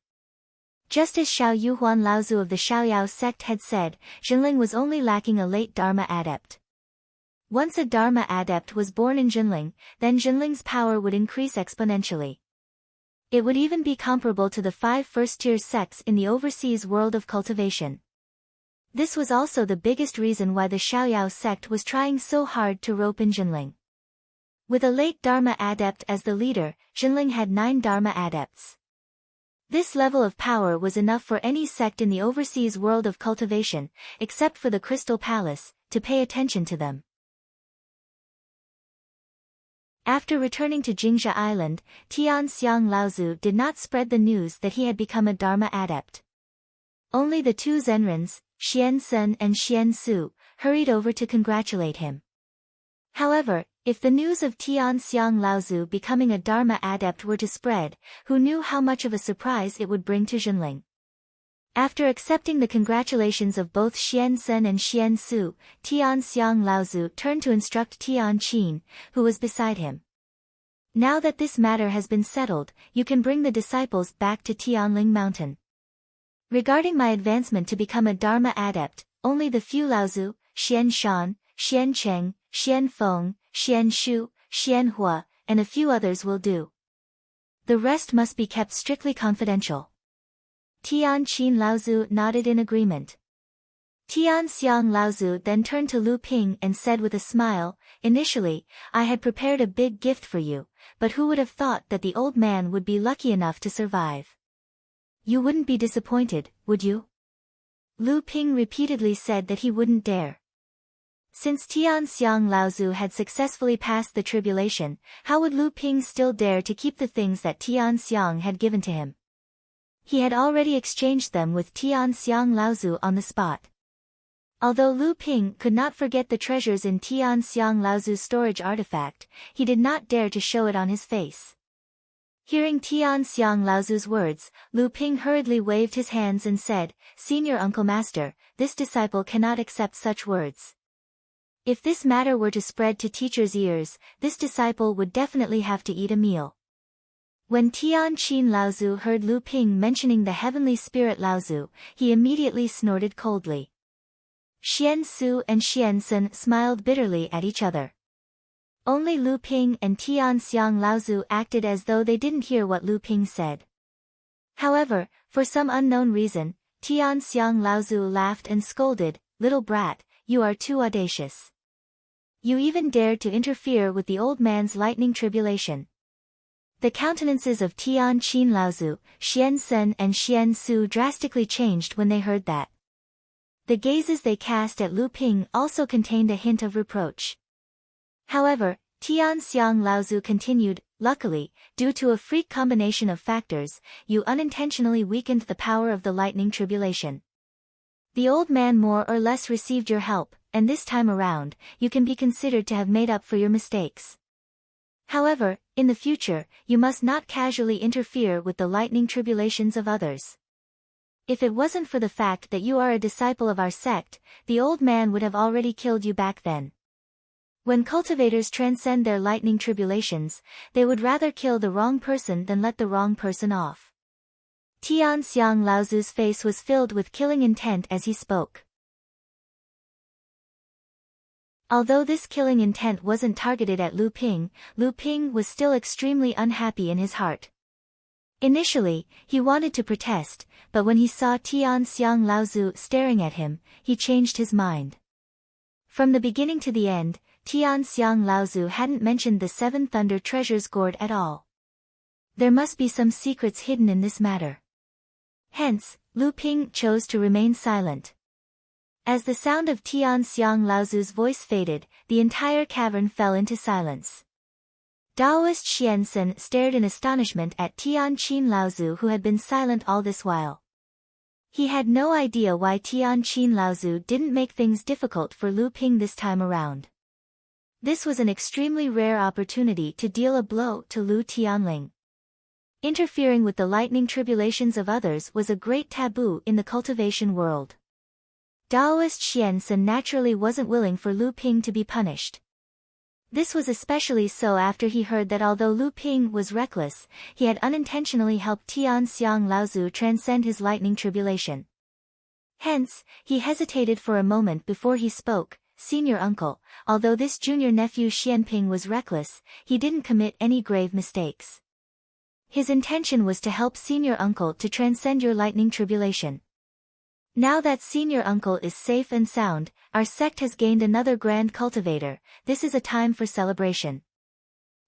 Just as Xiao Yuhuan Laozu of the Xiaoyao sect had said, Jinling was only lacking a late Dharma adept. Once a Dharma adept was born in Jinling, then Jinling's power would increase exponentially. It would even be comparable to the 5 first-tier sects in the overseas world of cultivation. This was also the biggest reason why the Xiaoyao sect was trying so hard to rope in Jinling. With a late Dharma adept as the leader, Jinling had 9 Dharma adepts. This level of power was enough for any sect in the overseas world of cultivation, except for the Crystal Palace, to pay attention to them. After returning to Jingzha Island, Tian Xiang Laozu did not spread the news that he had become a Dharma adept. Only the 2 Zenrins, Xian Sun and Xian Su, hurried over to congratulate him. However, if the news of Tian Xiang Laozu becoming a Dharma adept were to spread, who knew how much of a surprise it would bring to Jinling? After accepting the congratulations of both Xian Sun and Xian Su, Tian Xiang Laozu turned to instruct Tian Qin, who was beside him. Now that this matter has been settled, you can bring the disciples back to Tianling Mountain. Regarding my advancement to become a Dharma adept, only the few Laozu, Xian Shan, Xian Cheng, Xian Feng, Xian Shu, Xian Hua, and a few others will do. The rest must be kept strictly confidential. Tian Qin Laozu nodded in agreement. Tian Xiang Laozu then turned to Lu Ping and said with a smile, "Initially, I had prepared a big gift for you, but who would have thought that the old man would be lucky enough to survive? You wouldn't be disappointed, would you?" Lu Ping repeatedly said that he wouldn't dare. Since Tian Xiang Laozu had successfully passed the tribulation, how would Lu Ping still dare to keep the things that Tian Xiang had given to him? He had already exchanged them with Tian Xiang Laozu on the spot. Although Lu Ping could not forget the treasures in Tian Xiang Laozu's storage artifact, he did not dare to show it on his face. Hearing Tian Xiang Laozu's words, Lu Ping hurriedly waved his hands and said, "Senior Uncle Master, this disciple cannot accept such words. If this matter were to spread to teacher's ears, this disciple would definitely have to eat a meal." When Tian Qin Laozu heard Lu Ping mentioning the heavenly spirit Laozu, he immediately snorted coldly. Xian Su and Xian Sun smiled bitterly at each other. Only Lu Ping and Tian Xiang Laozu acted as though they didn't hear what Lu Ping said. However, for some unknown reason, Tian Xiang Laozu laughed and scolded, "Little brat, you are too audacious. You even dared to interfere with the old man's lightning tribulation." The countenances of Tian Qin Laozu, Xian Sun and Xian Su drastically changed when they heard that. The gazes they cast at Lu Ping also contained a hint of reproach. However, Tian Xiang Laozu continued, "Luckily, due to a freak combination of factors, you unintentionally weakened the power of the lightning tribulation. The old man more or less received your help, and this time around, you can be considered to have made up for your mistakes. However, in the future, you must not casually interfere with the lightning tribulations of others. If it wasn't for the fact that you are a disciple of our sect, the old man would have already killed you back then. When cultivators transcend their lightning tribulations, they would rather kill the wrong person than let the wrong person off." Tian Xiang Laozu's face was filled with killing intent as he spoke. Although this killing intent wasn't targeted at Lu Ping was still extremely unhappy in his heart. Initially, he wanted to protest, but when he saw Tian Xiang Laozu staring at him, he changed his mind. From the beginning to the end, Tian Xiang Laozu hadn't mentioned the 7 Thunder Treasures gourd at all. There must be some secrets hidden in this matter. Hence, Lu Ping chose to remain silent. As the sound of Tian Xiang Laozu's voice faded, the entire cavern fell into silence. Taoist Xiansen stared in astonishment at Tian Qin Laozu, who had been silent all this while. He had no idea why Tian Qin Laozu didn't make things difficult for Lu Ping this time around. This was an extremely rare opportunity to deal a blow to Lu Tianling. Interfering with the lightning tribulations of others was a great taboo in the cultivation world. Taoist Xiansen naturally wasn't willing for Lu Ping to be punished. This was especially so after he heard that although Lu Ping was reckless, he had unintentionally helped Tian Xiang Laozu transcend his lightning tribulation. Hence, he hesitated for a moment before he spoke. Senior uncle, although this junior nephew Xianping was reckless, he didn't commit any grave mistakes. His intention was to help senior uncle to transcend your lightning tribulation. Now that senior uncle is safe and sound, our sect has gained another grand cultivator. This is a time for celebration.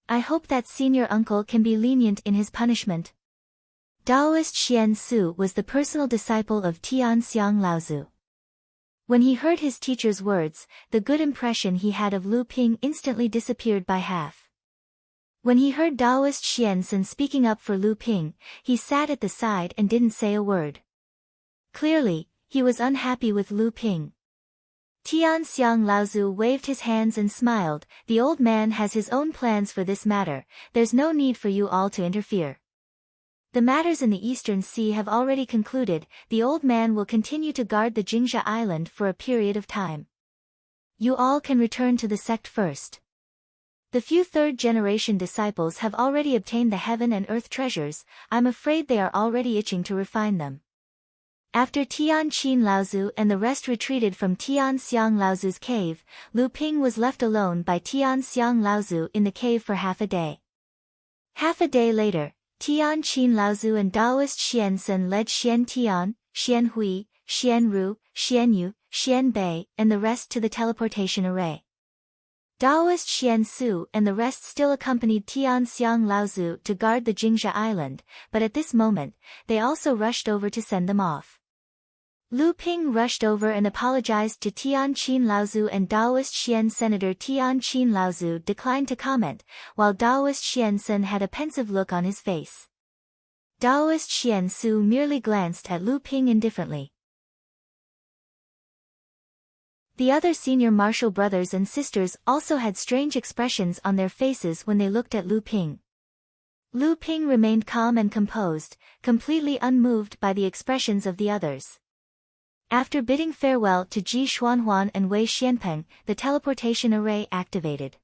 I hope that senior uncle can be lenient in his punishment. Taoist Xian Su was the personal disciple of Tian Xiang Laozu. When he heard his teacher's words, the good impression he had of Lu Ping instantly disappeared by half. When he heard Taoist Xiansen speaking up for Lu Ping, he sat at the side and didn't say a word. Clearly, he was unhappy with Lu Ping. Tian Xiang Laozu waved his hands and smiled. The old man has his own plans for this matter, there's no need for you all to interfere. The matters in the Eastern Sea have already concluded. The old man will continue to guard the Jingxia Island for a period of time. You all can return to the sect first. The few third-generation disciples have already obtained the heaven and earth treasures. I'm afraid they are already itching to refine them. After Tian Qin Laozu and the rest retreated from Tian Xiang Laozu's cave, Lu Ping was left alone by Tian Xiang Laozu in the cave for half a day. Half a day later, Tian Qin Laozu and Taoist Xiansen led Xian Tian, Xian Hui, Xian Ru, Xian Yu, Xian Bei, and the rest to the teleportation array. Taoist Xian Su and the rest still accompanied Tian Xiang Laozu to guard the Jingxia Island, but at this moment, they also rushed over to send them off. Lu Ping rushed over and apologized to Tian Qin Laozu, and Taoist Xian Senator Tian Qin Laozu declined to comment, while Taoist Xiansen had a pensive look on his face. Taoist Xian Su merely glanced at Lu Ping indifferently. The other senior martial brothers and sisters also had strange expressions on their faces when they looked at Lu Ping. Lu Ping remained calm and composed, completely unmoved by the expressions of the others. After bidding farewell to Ji Xuanhuan and Wei Xianpeng, the teleportation array activated.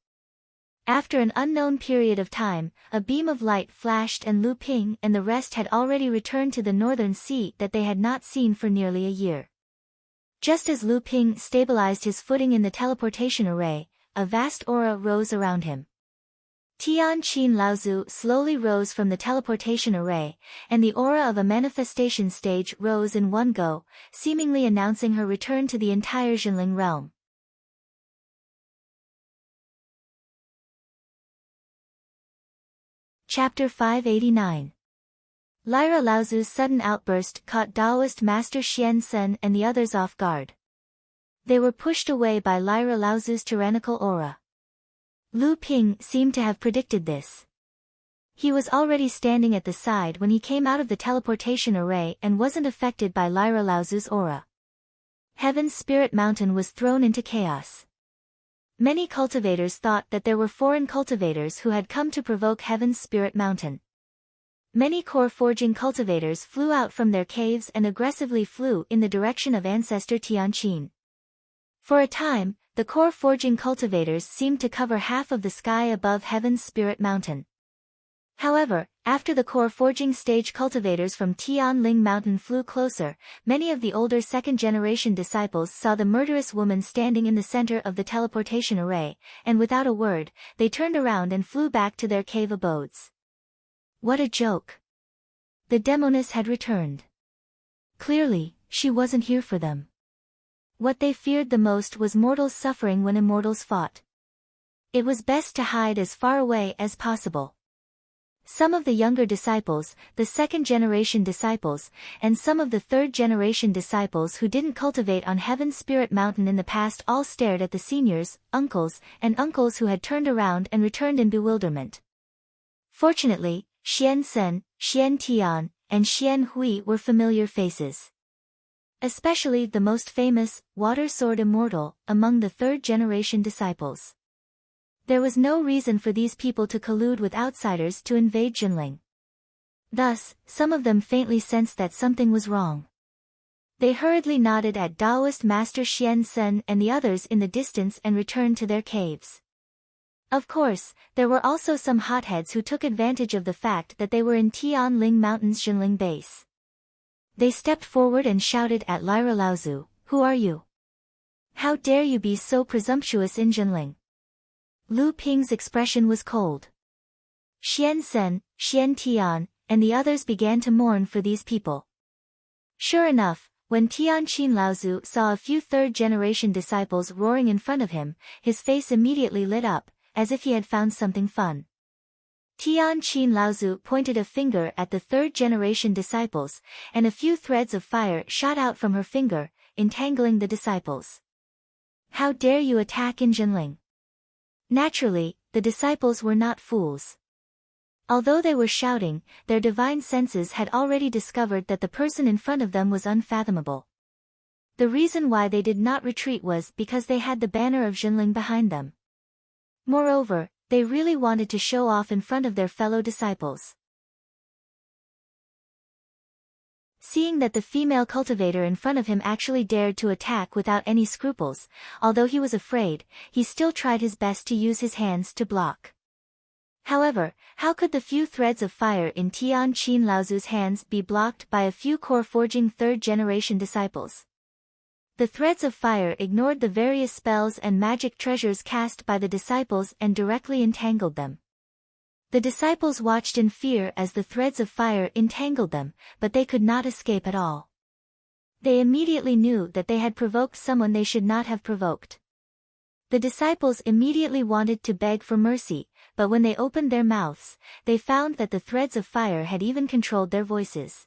After an unknown period of time, a beam of light flashed and Lu Ping and the rest had already returned to the northern sea that they had not seen for nearly a year. Just as Lu Ping stabilized his footing in the teleportation array, a vast aura rose around him. Tian Qin Laozu slowly rose from the teleportation array, and the aura of a manifestation stage rose in one go, seemingly announcing her return to the entire Jinling realm. Chapter 589. Lyra Laozu's sudden outburst caught Taoist Master Xiansen and the others off guard. They were pushed away by Lyra Laozu's tyrannical aura. Lu Ping seemed to have predicted this. He was already standing at the side when he came out of the teleportation array and wasn't affected by Lyra Laozu's aura. Heaven's Spirit Mountain was thrown into chaos. Many cultivators thought that there were foreign cultivators who had come to provoke Heaven's Spirit Mountain. Many core forging cultivators flew out from their caves and aggressively flew in the direction of ancestor Tianqin. For a time, the core forging cultivators seemed to cover half of the sky above Heaven's Spirit Mountain. However, after the core forging stage cultivators from Tianling Mountain flew closer, many of the older second-generation disciples saw the murderous woman standing in the center of the teleportation array, and without a word, they turned around and flew back to their cave abodes. What a joke! The demoness had returned. Clearly, she wasn't here for them. What they feared the most was mortals suffering when immortals fought. It was best to hide as far away as possible. Some of the younger disciples, the second-generation disciples, and some of the third-generation disciples who didn't cultivate on Heaven's Spirit Mountain in the past all stared at the seniors, uncles who had turned around and returned in bewilderment. Fortunately, Xian Sen, Xian Tian, and Xian Hui were familiar faces. Especially the most famous, Water Sword Immortal, among the third-generation disciples. There was no reason for these people to collude with outsiders to invade Jinling. Thus, some of them faintly sensed that something was wrong. They hurriedly nodded at Taoist Master Xian Sen and the others in the distance and returned to their caves. Of course, there were also some hotheads who took advantage of the fact that they were in Tianling Mountain's Jinling base. They stepped forward and shouted at Lyra Laozu, "Who are you? How dare you be so presumptuous in Jinling?" Lu Ping's expression was cold. Xian Sen, Xian Tian, and the others began to mourn for these people. Sure enough, when Tianqin Laozu saw a few third-generation disciples roaring in front of him, his face immediately lit up, as if he had found something fun. Tianqin Laozu pointed a finger at the third-generation disciples, and a few threads of fire shot out from her finger, entangling the disciples. "How dare you attack in Jinling?" Naturally, the disciples were not fools. Although they were shouting, their divine senses had already discovered that the person in front of them was unfathomable. The reason why they did not retreat was because they had the banner of Jinling behind them. Moreover, they really wanted to show off in front of their fellow disciples. Seeing that the female cultivator in front of him actually dared to attack without any scruples, although he was afraid, he still tried his best to use his hands to block. However, how could the few threads of fire in Tianqin Laozu's hands be blocked by a few core-forging third-generation disciples? The threads of fire ignored the various spells and magic treasures cast by the disciples and directly entangled them. The disciples watched in fear as the threads of fire entangled them, but they could not escape at all. They immediately knew that they had provoked someone they should not have provoked. The disciples immediately wanted to beg for mercy, but when they opened their mouths, they found that the threads of fire had even controlled their voices.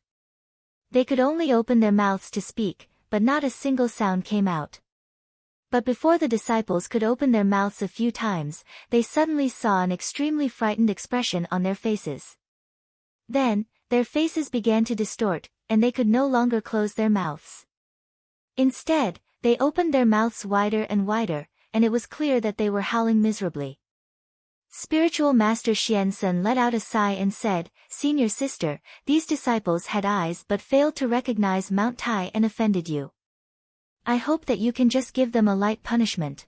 They could only open their mouths to speak, but not a single sound came out. But before the disciples could open their mouths a few times, they suddenly saw an extremely frightened expression on their faces. Then, their faces began to distort, and they could no longer close their mouths. Instead, they opened their mouths wider and wider, and it was clear that they were howling miserably. Spiritual Master Xiansen let out a sigh and said, "Senior sister, these disciples had eyes but failed to recognize Mount Tai and offended you. I hope that you can just give them a light punishment.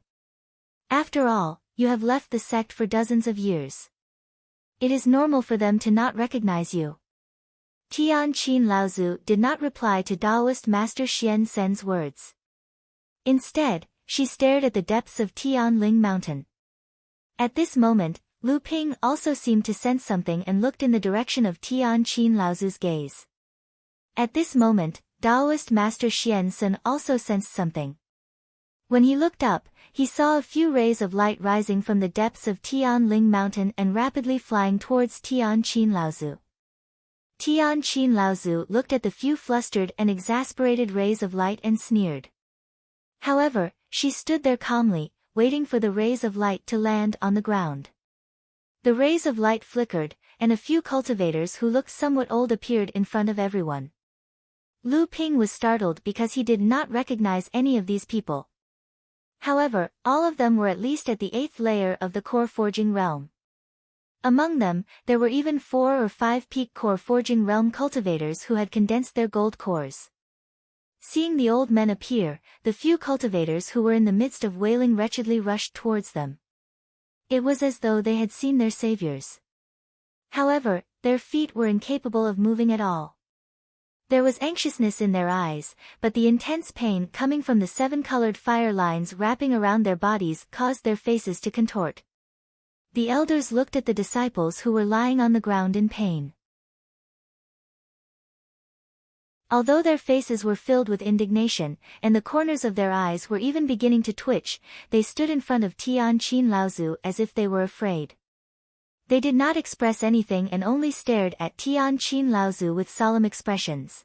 After all, you have left the sect for dozens of years. It is normal for them to not recognize you." Tianqin Laozu did not reply to Taoist Master Xian Sen's words. Instead, she stared at the depths of Tianling Mountain. At this moment, Lu Ping also seemed to sense something and looked in the direction of Tianqin Laozu's gaze. At this moment, Taoist Master Xian Sen also sensed something. When he looked up, he saw a few rays of light rising from the depths of Tianling Mountain and rapidly flying towards Tianqin Laozu. Tianqin Laozu looked at the few flustered and exasperated rays of light and sneered. However, she stood there calmly, waiting for the rays of light to land on the ground. The rays of light flickered, and a few cultivators who looked somewhat old appeared in front of everyone. Lu Ping was startled because he did not recognize any of these people. However, all of them were at least at the 8th layer of the core forging realm. Among them, there were even 4 or 5 peak core forging realm cultivators who had condensed their gold cores. Seeing the old men appear, the few cultivators who were in the midst of wailing wretchedly rushed towards them. It was as though they had seen their saviors. However, their feet were incapable of moving at all. There was anxiousness in their eyes, but the intense pain coming from the 7-colored fire lines wrapping around their bodies caused their faces to contort. The elders looked at the disciples who were lying on the ground in pain. Although their faces were filled with indignation, and the corners of their eyes were even beginning to twitch, they stood in front of Tianqin Laozu as if they were afraid. They did not express anything and only stared at Tian Qin Laozu with solemn expressions.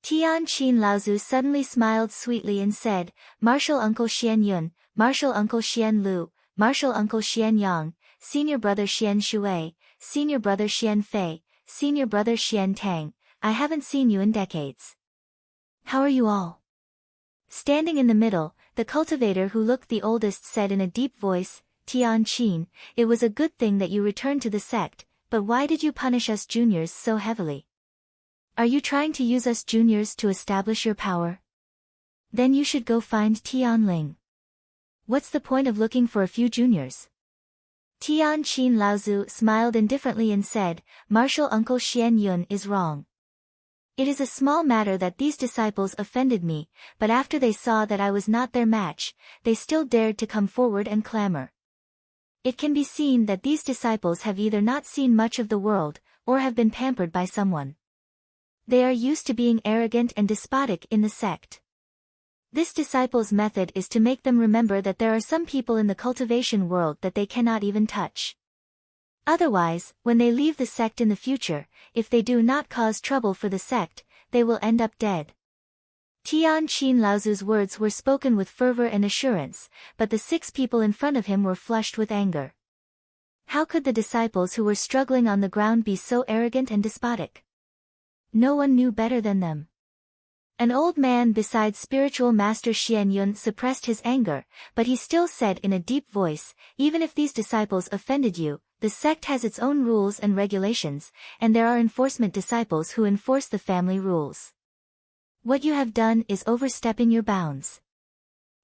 Tian Qin Laozu suddenly smiled sweetly and said, Martial Uncle Xian Yun, Martial Uncle Xian Lu, Martial Uncle Xian Yang, Senior Brother Xian Shui, Senior Brother Xian Fei, Senior Brother Xian Tang, I haven't seen you in decades. How are you all? Standing in the middle, the cultivator who looked the oldest said in a deep voice, Tian Qin, it was a good thing that you returned to the sect, but why did you punish us juniors so heavily? Are you trying to use us juniors to establish your power? Then you should go find Tian Ling. What's the point of looking for a few juniors? Tian Qin Laozu smiled indifferently and said, Martial Uncle Xian Yun is wrong. It is a small matter that these disciples offended me, but after they saw that I was not their match, they still dared to come forward and clamor. It can be seen that these disciples have either not seen much of the world, or have been pampered by someone. They are used to being arrogant and despotic in the sect. This disciple's method is to make them remember that there are some people in the cultivation world that they cannot even touch. Otherwise, when they leave the sect in the future, if they do not cause trouble for the sect, they will end up dead. Tian Qin Laozu's words were spoken with fervor and assurance, but the 6 people in front of him were flushed with anger. How could the disciples who were struggling on the ground be so arrogant and despotic? No one knew better than them. An old man beside spiritual master Xian Yun suppressed his anger, but he still said in a deep voice, even if these disciples offended you, the sect has its own rules and regulations, and there are enforcement disciples who enforce the family rules. What you have done is overstepping your bounds.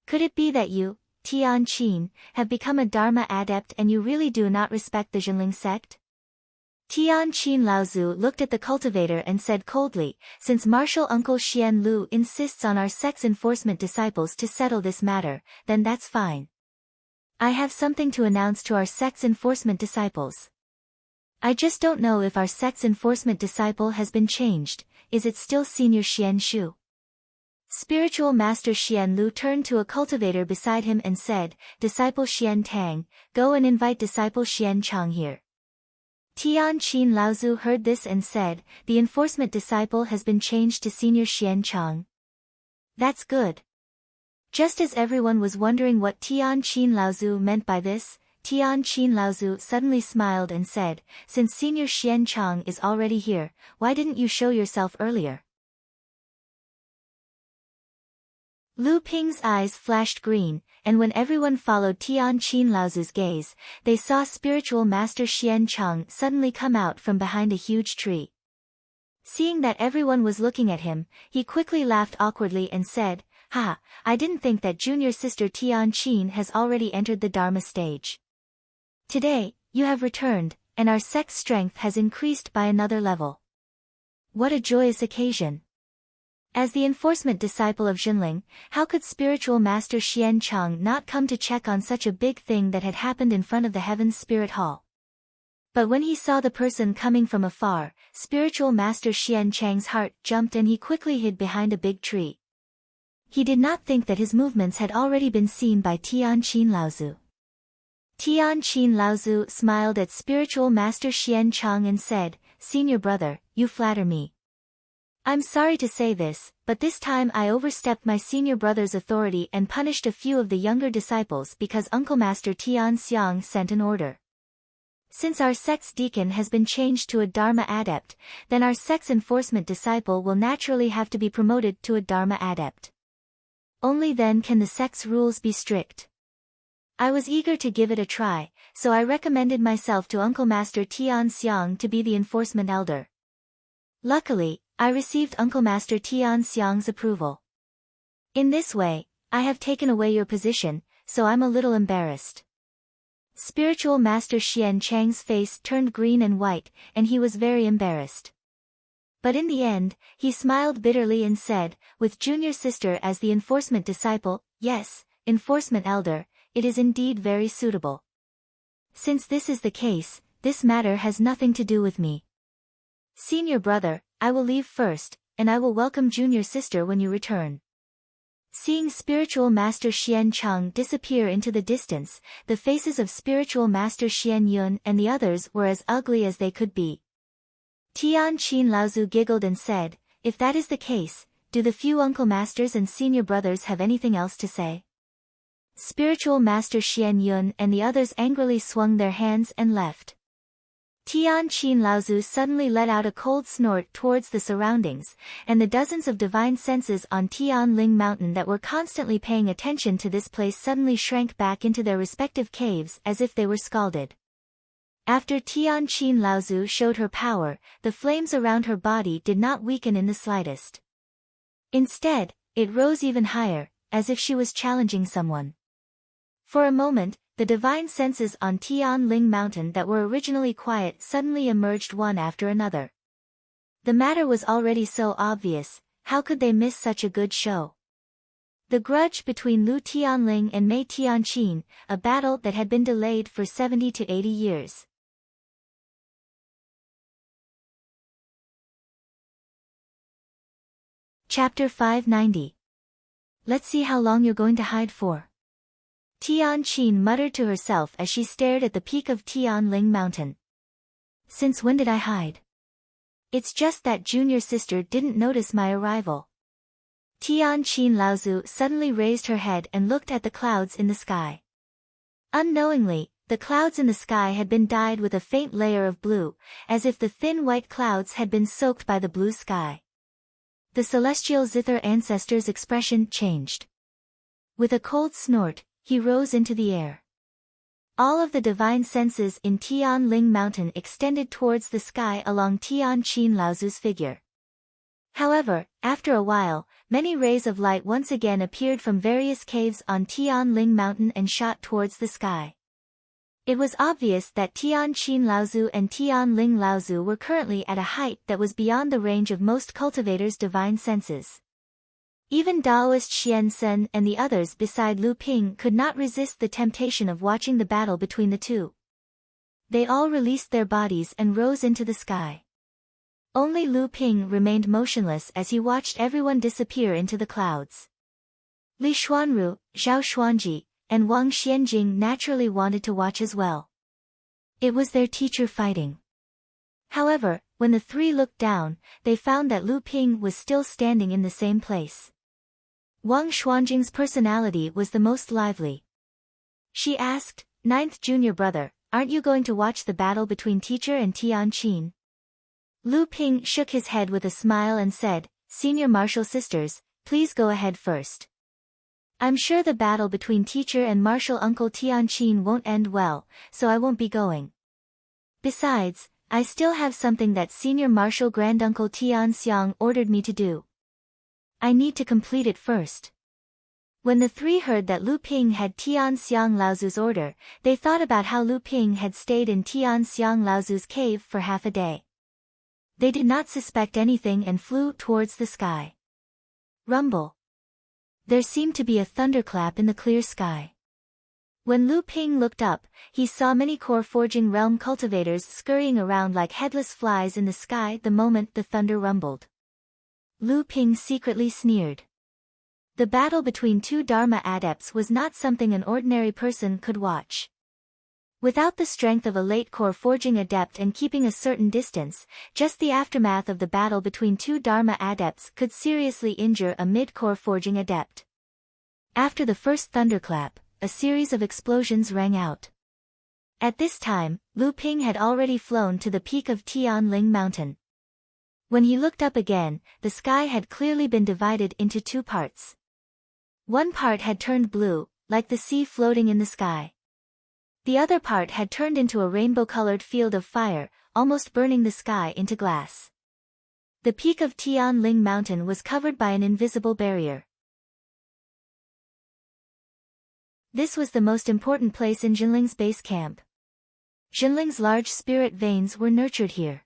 Could it be that you, Tian Qin, have become a Dharma adept and you really do not respect the Jinling sect? Tian Qin Laozu looked at the cultivator and said coldly, since Martial Uncle Xian Lu insists on our sect's enforcement disciples to settle this matter, then that's fine. I have something to announce to our sect's enforcement disciples. I just don't know if our sect's enforcement disciple has been changed, is it still Senior Xian Shu? Spiritual Master Xian Lu turned to a cultivator beside him and said, Disciple Xian Tang, go and invite Disciple Xian Chang here. Tian Qin Laozu heard this and said, the enforcement disciple has been changed to Senior Xian Chang. That's good. Just as everyone was wondering what Tian Qin Laozu meant by this, Tian Qin Laozu suddenly smiled and said, since Senior Xian Chang is already here, why didn't you show yourself earlier? Lu Ping's eyes flashed green, and when everyone followed Tian Qin Laozu's gaze, they saw spiritual master Xian Chang suddenly come out from behind a huge tree. Seeing that everyone was looking at him, he quickly laughed awkwardly and said, Ha, I didn't think that junior sister Tian Qin has already entered the Dharma stage. Today, you have returned, and our sect's strength has increased by another level. What a joyous occasion! As the enforcement disciple of Jinling, how could spiritual master Xian Chang not come to check on such a big thing that had happened in front of the Heaven's Spirit Hall? But when he saw the person coming from afar, spiritual master Xian Chang's heart jumped and he quickly hid behind a big tree. He did not think that his movements had already been seen by Tian Qin Laozu. Tian Qin Laozu smiled at spiritual master Xian Chang and said, Senior brother, you flatter me. I'm sorry to say this, but this time I overstepped my senior brother's authority and punished a few of the younger disciples because Uncle Master Tian Xiang sent an order. Since our sect's deacon has been changed to a Dharma adept, then our sect's enforcement disciple will naturally have to be promoted to a Dharma adept. Only then can the sect's rules be strict. I was eager to give it a try, so I recommended myself to Uncle Master Tian Xiang to be the enforcement elder. Luckily, I received Uncle Master Tian Xiang's approval. In this way, I have taken away your position, so I'm a little embarrassed. Spiritual Master Xian Chang's face turned green and white, and he was very embarrassed. But in the end, he smiled bitterly and said, with junior sister as the enforcement disciple, yes, enforcement elder, it is indeed very suitable. Since this is the case, this matter has nothing to do with me. Senior brother, I will leave first, and I will welcome junior sister when you return. Seeing spiritual master Xian Cheng disappear into the distance, the faces of spiritual master Xian Yun and the others were as ugly as they could be. Tian Qin Laozu giggled and said, "If that is the case, do the few uncle masters and senior brothers have anything else to say?" Spiritual master Xian Yun and the others angrily swung their hands and left. Tian Qin Laozu suddenly let out a cold snort towards the surroundings, and the dozens of divine senses on Tian Ling Mountain that were constantly paying attention to this place suddenly shrank back into their respective caves as if they were scalded. After Tian Qin Laozu showed her power, the flames around her body did not weaken in the slightest. Instead, it rose even higher, as if she was challenging someone. For a moment, the divine senses on Tian Ling Mountain that were originally quiet suddenly emerged one after another. The matter was already so obvious, how could they miss such a good show? The grudge between Lu Tianling and Mei Tianqin, a battle that had been delayed for 70 to 80 years. Chapter 590. Let's see how long you're going to hide for. Tian Qin muttered to herself as she stared at the peak of Tian Ling Mountain. Since when did I hide? It's just that junior sister didn't notice my arrival. Tian Qin Laozu suddenly raised her head and looked at the clouds in the sky. Unknowingly, the clouds in the sky had been dyed with a faint layer of blue, as if the thin white clouds had been soaked by the blue sky. The celestial zither ancestor's expression changed. With a cold snort, he rose into the air. All of the divine senses in Tian Ling Mountain extended towards the sky along Tian Qin Laozu's figure. However, after a while, many rays of light once again appeared from various caves on Tian Ling Mountain and shot towards the sky. It was obvious that Tian Qin Laozu and Tian Ling Laozu were currently at a height that was beyond the range of most cultivators' divine senses. Even Daoist Xian Sen and the others beside Lu Ping could not resist the temptation of watching the battle between the two. They all released their bodies and rose into the sky. Only Lu Ping remained motionless as he watched everyone disappear into the clouds. Li Xuanru, Zhao Xuanji, and Wang Xianjing naturally wanted to watch as well. It was their teacher fighting. However, when the three looked down, they found that Lu Ping was still standing in the same place. Wang Xuanjing's personality was the most lively. She asked, "Ninth junior brother, aren't you going to watch the battle between teacher and Tian Qin?" Lu Ping shook his head with a smile and said, "Senior martial sisters, please go ahead first. I'm sure the battle between teacher and martial uncle Tian Qin won't end well, so I won't be going. Besides, I still have something that senior martial granduncle Tian Xiang ordered me to do. I need to complete it first." When the three heard that Lu Ping had Tian Xiang Laozu's order, they thought about how Lu Ping had stayed in Tian Xiang Laozu's cave for half a day. They did not suspect anything and flew towards the sky. Rumble. There seemed to be a thunderclap in the clear sky. When Lu Ping looked up, he saw many core forging realm cultivators scurrying around like headless flies in the sky the moment the thunder rumbled. Lu Ping secretly sneered. The battle between two Dharma adepts was not something an ordinary person could watch. Without the strength of a late core forging adept and keeping a certain distance, just the aftermath of the battle between two Dharma adepts could seriously injure a mid-core forging adept. After the first thunderclap, a series of explosions rang out. At this time, Lu Ping had already flown to the peak of Tian Ling Mountain. When he looked up again, the sky had clearly been divided into two parts. One part had turned blue, like the sea floating in the sky. The other part had turned into a rainbow-colored field of fire, almost burning the sky into glass. The peak of Tian Ling Mountain was covered by an invisible barrier. This was the most important place in Jinling's base camp. Jinling's large spirit veins were nurtured here.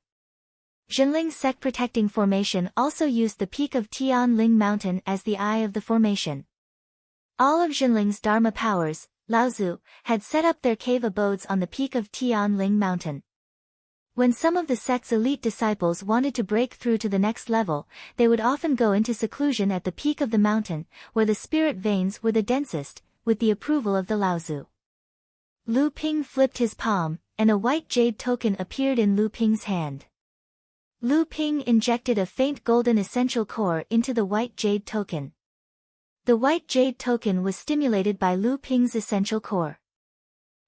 Jinling's sect-protecting formation also used the peak of Tian Ling Mountain as the eye of the formation. All of Jinling's Dharma powers, Laozu, had set up their cave abodes on the peak of Tian Ling Mountain. When some of the sect's elite disciples wanted to break through to the next level, they would often go into seclusion at the peak of the mountain, where the spirit veins were the densest, with the approval of the Laozu. Lu Ping flipped his palm, and a white jade token appeared in Lu Ping's hand. Lu Ping injected a faint golden essential core into the white jade token. The white jade token was stimulated by Lu Ping's essential core.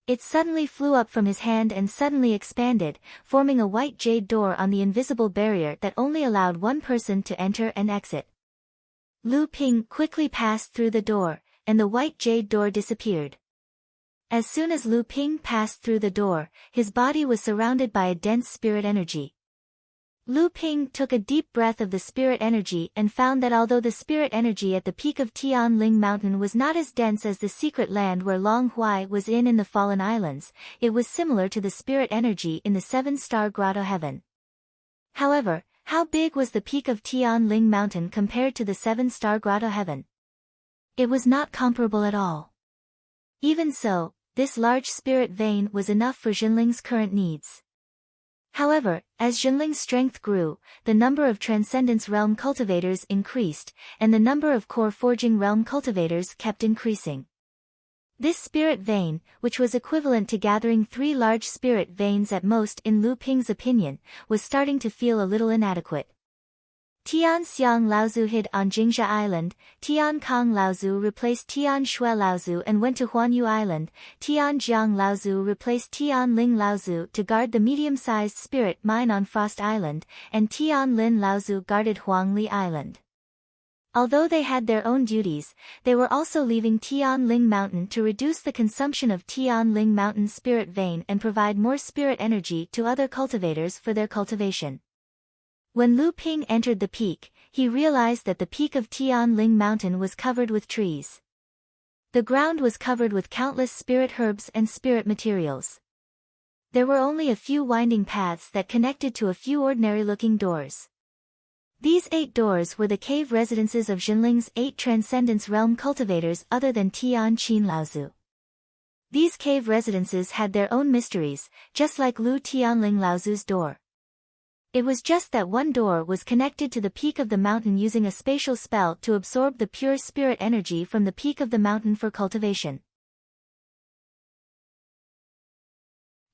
It suddenly flew up from his hand and suddenly expanded, forming a white jade door on the invisible barrier that only allowed one person to enter and exit. Lu Ping quickly passed through the door, and the white jade door disappeared. As soon as Lu Ping passed through the door, his body was surrounded by a dense spirit energy. Lu Ping took a deep breath of the spirit energy and found that although the spirit energy at the peak of Tianling Mountain was not as dense as the secret land where Long Huai was in the Fallen Islands, it was similar to the spirit energy in the seven-star grotto heaven. However, how big was the peak of Tianling Mountain compared to the seven-star grotto heaven? It was not comparable at all. Even so, this large spirit vein was enough for Jinling's current needs. However, as Jinling's strength grew, the number of Transcendence Realm cultivators increased, and the number of Core Forging Realm cultivators kept increasing. This spirit vein, which was equivalent to gathering 3 large spirit veins at most in Lu Ping's opinion, was starting to feel a little inadequate. Tian Xiang Laozu hid on Jingzha Island, Tian Kong Laozu replaced Tian Shui Laozu and went to Huanyu Island, Tian Jiang Laozu replaced Tian Ling Laozu to guard the medium-sized spirit mine on Frost Island, and Tian Lin Laozu guarded Huangli Island. Although they had their own duties, they were also leaving Tian Ling Mountain to reduce the consumption of Tian Ling Mountain spirit vein and provide more spirit energy to other cultivators for their cultivation. When Lu Ping entered the peak, he realized that the peak of Tianling Mountain was covered with trees. The ground was covered with countless spirit herbs and spirit materials. There were only a few winding paths that connected to a few ordinary-looking doors. These 8 doors were the cave residences of Jinling's 8 Transcendence Realm cultivators other than Tian Qin Laozu. These cave residences had their own mysteries, just like Lu Tianling Laozu's door. It was just that one door was connected to the peak of the mountain using a spatial spell to absorb the pure spirit energy from the peak of the mountain for cultivation.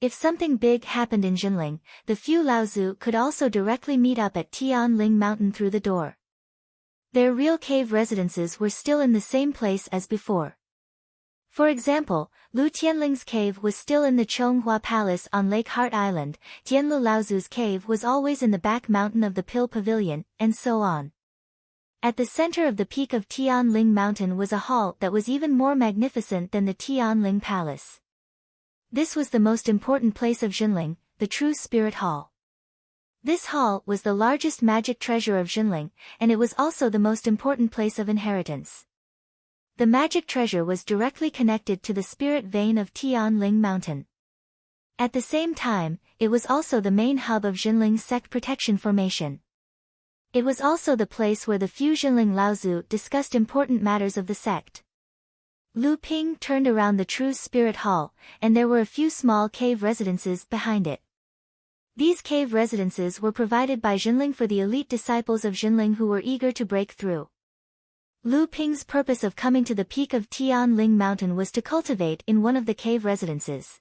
If something big happened in Jinling, the few Laozu could also directly meet up at Tianling Mountain through the door. Their real cave residences were still in the same place as before. For example, Lu Tianling's cave was still in the Chonghua Palace on Lake Heart Island, Tianlu Laozu's cave was always in the back mountain of the Pill Pavilion, and so on. At the center of the peak of Tianling Mountain was a hall that was even more magnificent than the Tianling Palace. This was the most important place of Jinling, the True Spirit Hall. This hall was the largest magic treasure of Jinling, and it was also the most important place of inheritance. The magic treasure was directly connected to the spirit vein of Tianling Mountain. At the same time, it was also the main hub of Jinling's sect protection formation. It was also the place where the few Jinling Laozu discussed important matters of the sect. Lu Ping turned around the True Spirit Hall, and there were a few small cave residences behind it. These cave residences were provided by Jinling for the elite disciples of Jinling who were eager to break through. Lu Ping's purpose of coming to the peak of Tianling Mountain was to cultivate in one of the cave residences.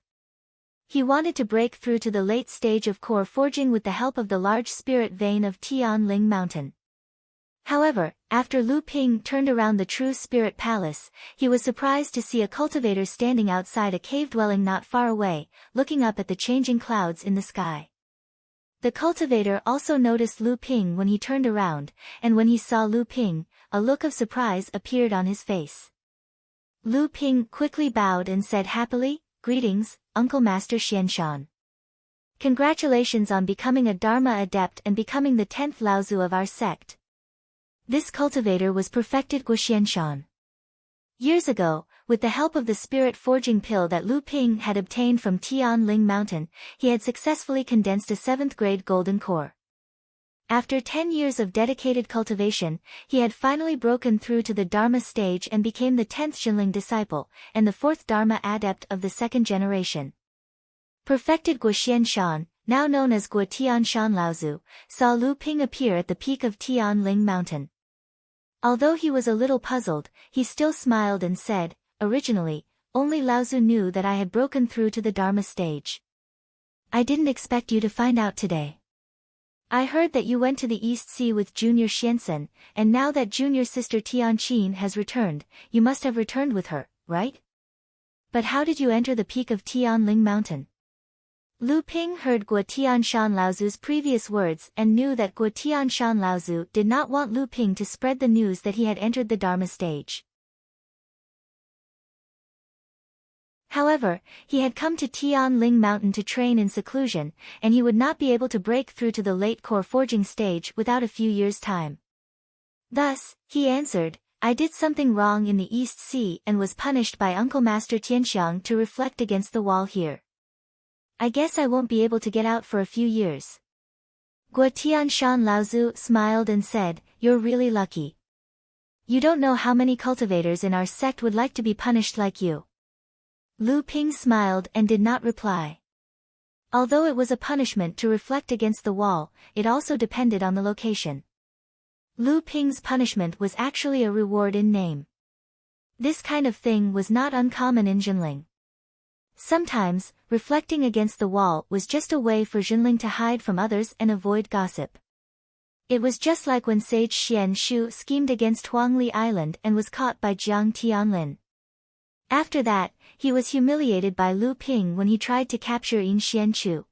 He wanted to break through to the late stage of core forging with the help of the large spirit vein of Tianling Mountain. However, after Lu Ping turned around the True Spirit Palace, he was surprised to see a cultivator standing outside a cave dwelling not far away, looking up at the changing clouds in the sky. The cultivator also noticed Lu Ping when he turned around, and when he saw Lu Ping, a look of surprise appeared on his face. Lu Ping quickly bowed and said happily, "Greetings, Uncle Master Xianshan. Congratulations on becoming a Dharma adept and becoming the 10th Laozu of our sect." This cultivator was perfected Guxianshan. Years ago, with the help of the spirit forging pill that Lu Ping had obtained from Tianling Mountain, he had successfully condensed a 7th grade golden core. After 10 years of dedicated cultivation, he had finally broken through to the Dharma stage and became the 10th Jinling disciple, and the 4th Dharma adept of the 2nd generation. Perfected Guxianshan, now known as Guo Tianshan Laozu, saw Lu Ping appear at the peak of Tianling Mountain. Although he was a little puzzled, he still smiled and said, "Originally, only Laozu knew that I had broken through to the Dharma stage. I didn't expect you to find out today. I heard that you went to the East Sea with Junior Xiansen, and now that junior sister Tianqin has returned, you must have returned with her, right? But how did you enter the peak of Tianling Mountain?" Lu Ping heard Guo Tianshan Laozu's previous words and knew that Guo Tianshan Laozu did not want Lu Ping to spread the news that he had entered the Dharma stage. However, he had come to Tianling Mountain to train in seclusion, and he would not be able to break through to the late core forging stage without a few years' time. Thus, he answered, "I did something wrong in the East Sea and was punished by Uncle Master Tianxiang to reflect against the wall here. I guess I won't be able to get out for a few years." Guo Tianshan Laozu smiled and said, "You're really lucky. You don't know how many cultivators in our sect would like to be punished like you." Lu Ping smiled and did not reply. Although it was a punishment to reflect against the wall, it also depended on the location. Lu Ping's punishment was actually a reward in name. This kind of thing was not uncommon in Jinling. Sometimes, reflecting against the wall was just a way for Jinling to hide from others and avoid gossip. It was just like when Sage Xian Shu schemed against Huangli Island and was caught by Jiang Tianlin. After that, he was humiliated by Lu Ping when he tried to capture Yin Xianchu.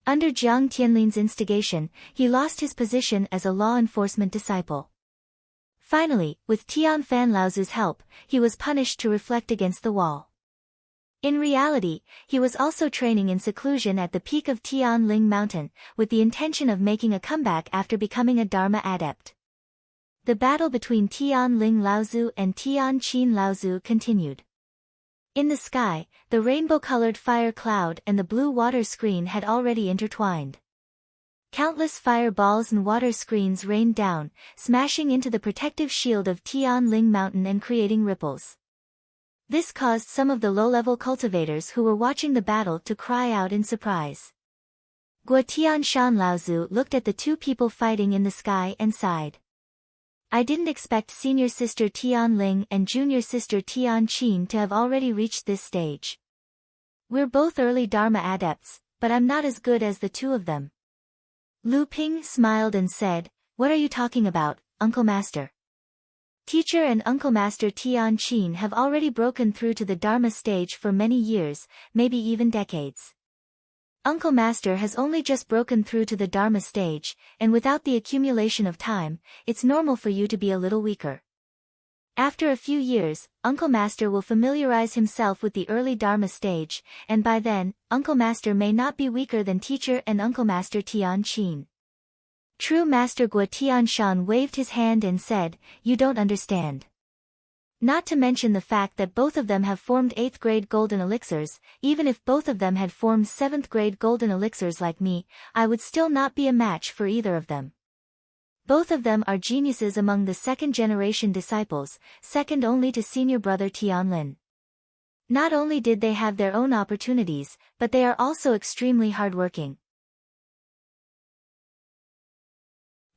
Under Jiang Tianlin's instigation, he lost his position as a law enforcement disciple. Finally, with Tianfan Laozu's help, he was punished to reflect against the wall. In reality, he was also training in seclusion at the peak of Tianling Mountain, with the intention of making a comeback after becoming a Dharma adept. The battle between Tianling Laozu and Tianqin Laozu continued. In the sky, the rainbow-colored fire cloud and the blue water screen had already intertwined. Countless fireballs and water screens rained down, smashing into the protective shield of Tianling Mountain and creating ripples. This caused some of the low-level cultivators who were watching the battle to cry out in surprise. Guo Tianshan Laozu looked at the two people fighting in the sky and sighed. "I didn't expect senior sister Tianling and junior sister Tianqin to have already reached this stage. We're both early Dharma adepts, but I'm not as good as the two of them." Lu Ping smiled and said, "What are you talking about, Uncle Master? Teacher and Uncle Master Tianqin have already broken through to the Dharma stage for many years, maybe even decades. Uncle Master has only just broken through to the Dharma stage, and without the accumulation of time, it's normal for you to be a little weaker. After a few years, Uncle Master will familiarize himself with the early Dharma stage, and by then, Uncle Master may not be weaker than Teacher and Uncle Master Tianqin." True Master Guo Tianshan waved his hand and said, "You don't understand. Not to mention the fact that both of them have formed 8th grade golden elixirs, even if both of them had formed 7th grade golden elixirs like me, I would still not be a match for either of them. Both of them are geniuses among the second-generation disciples, second only to senior brother Tianlin. Not only did they have their own opportunities, but they are also extremely hardworking.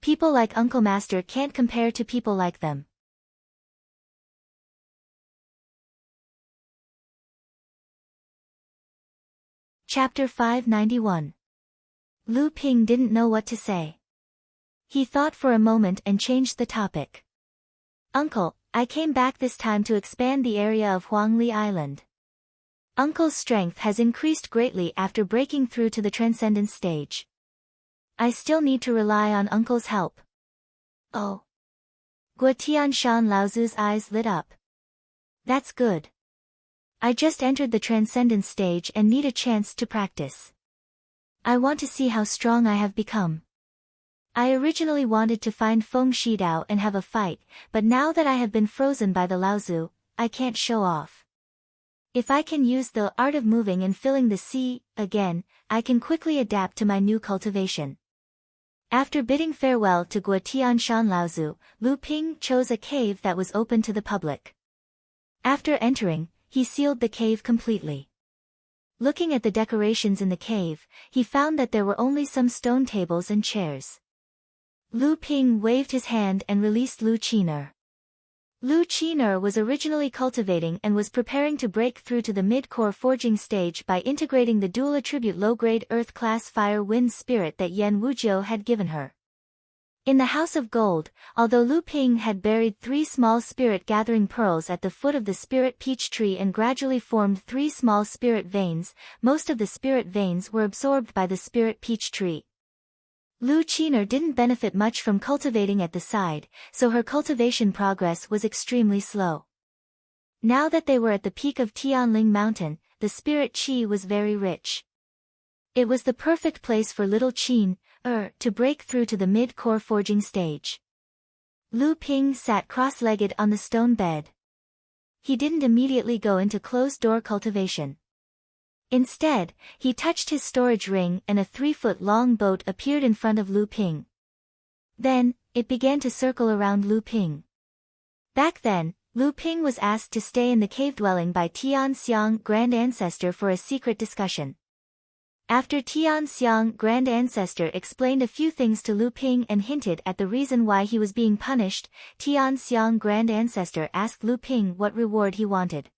People like Uncle Master can't compare to people like them." Chapter 591. Lu Ping didn't know what to say. He thought for a moment and changed the topic. "Uncle, I came back this time to expand the area of Huangli Island. Uncle's strength has increased greatly after breaking through to the transcendence stage. I still need to rely on Uncle's help." "Oh." Guo Tianshan Laozu's eyes lit up. "That's good. I just entered the transcendence stage and need a chance to practice. I want to see how strong I have become. I originally wanted to find Feng Shidao and have a fight, but now that I have been frozen by the Laozu, I can't show off. If I can use the art of moving and filling the sea again, I can quickly adapt to my new cultivation." After bidding farewell to Guo Tianshan Laozu, Lu Ping chose a cave that was open to the public. After entering, he sealed the cave completely. Looking at the decorations in the cave, he found that there were only some stone tables and chairs. Lu Ping waved his hand and released Lu Qin'er. Lu Qin'er was originally cultivating and was preparing to break through to the mid-core forging stage by integrating the dual-attribute low-grade Earth-class Fire-Wind spirit that Yan Wujiu had given her. In the House of Gold, although Lu Ping had buried 3 small spirit-gathering pearls at the foot of the spirit peach tree and gradually formed 3 small spirit veins, most of the spirit veins were absorbed by the spirit peach tree. Lu Qin'er didn't benefit much from cultivating at the side, so her cultivation progress was extremely slow. Now that they were at the peak of Tianling Mountain, the spirit qi was very rich. It was the perfect place for little Qin'er to break through to the mid-core forging stage. Lu Ping sat cross-legged on the stone bed. He didn't immediately go into closed-door cultivation. Instead, he touched his storage ring and a 3-foot-long boat appeared in front of Lu Ping. Then, it began to circle around Lu Ping. Back then, Lu Ping was asked to stay in the cave dwelling by Tian Xiang Grand Ancestor for a secret discussion. After Tian Xiang Grand Ancestor explained a few things to Lu Ping and hinted at the reason why he was being punished, Tian Xiang Grand Ancestor asked Lu Ping what reward he wanted.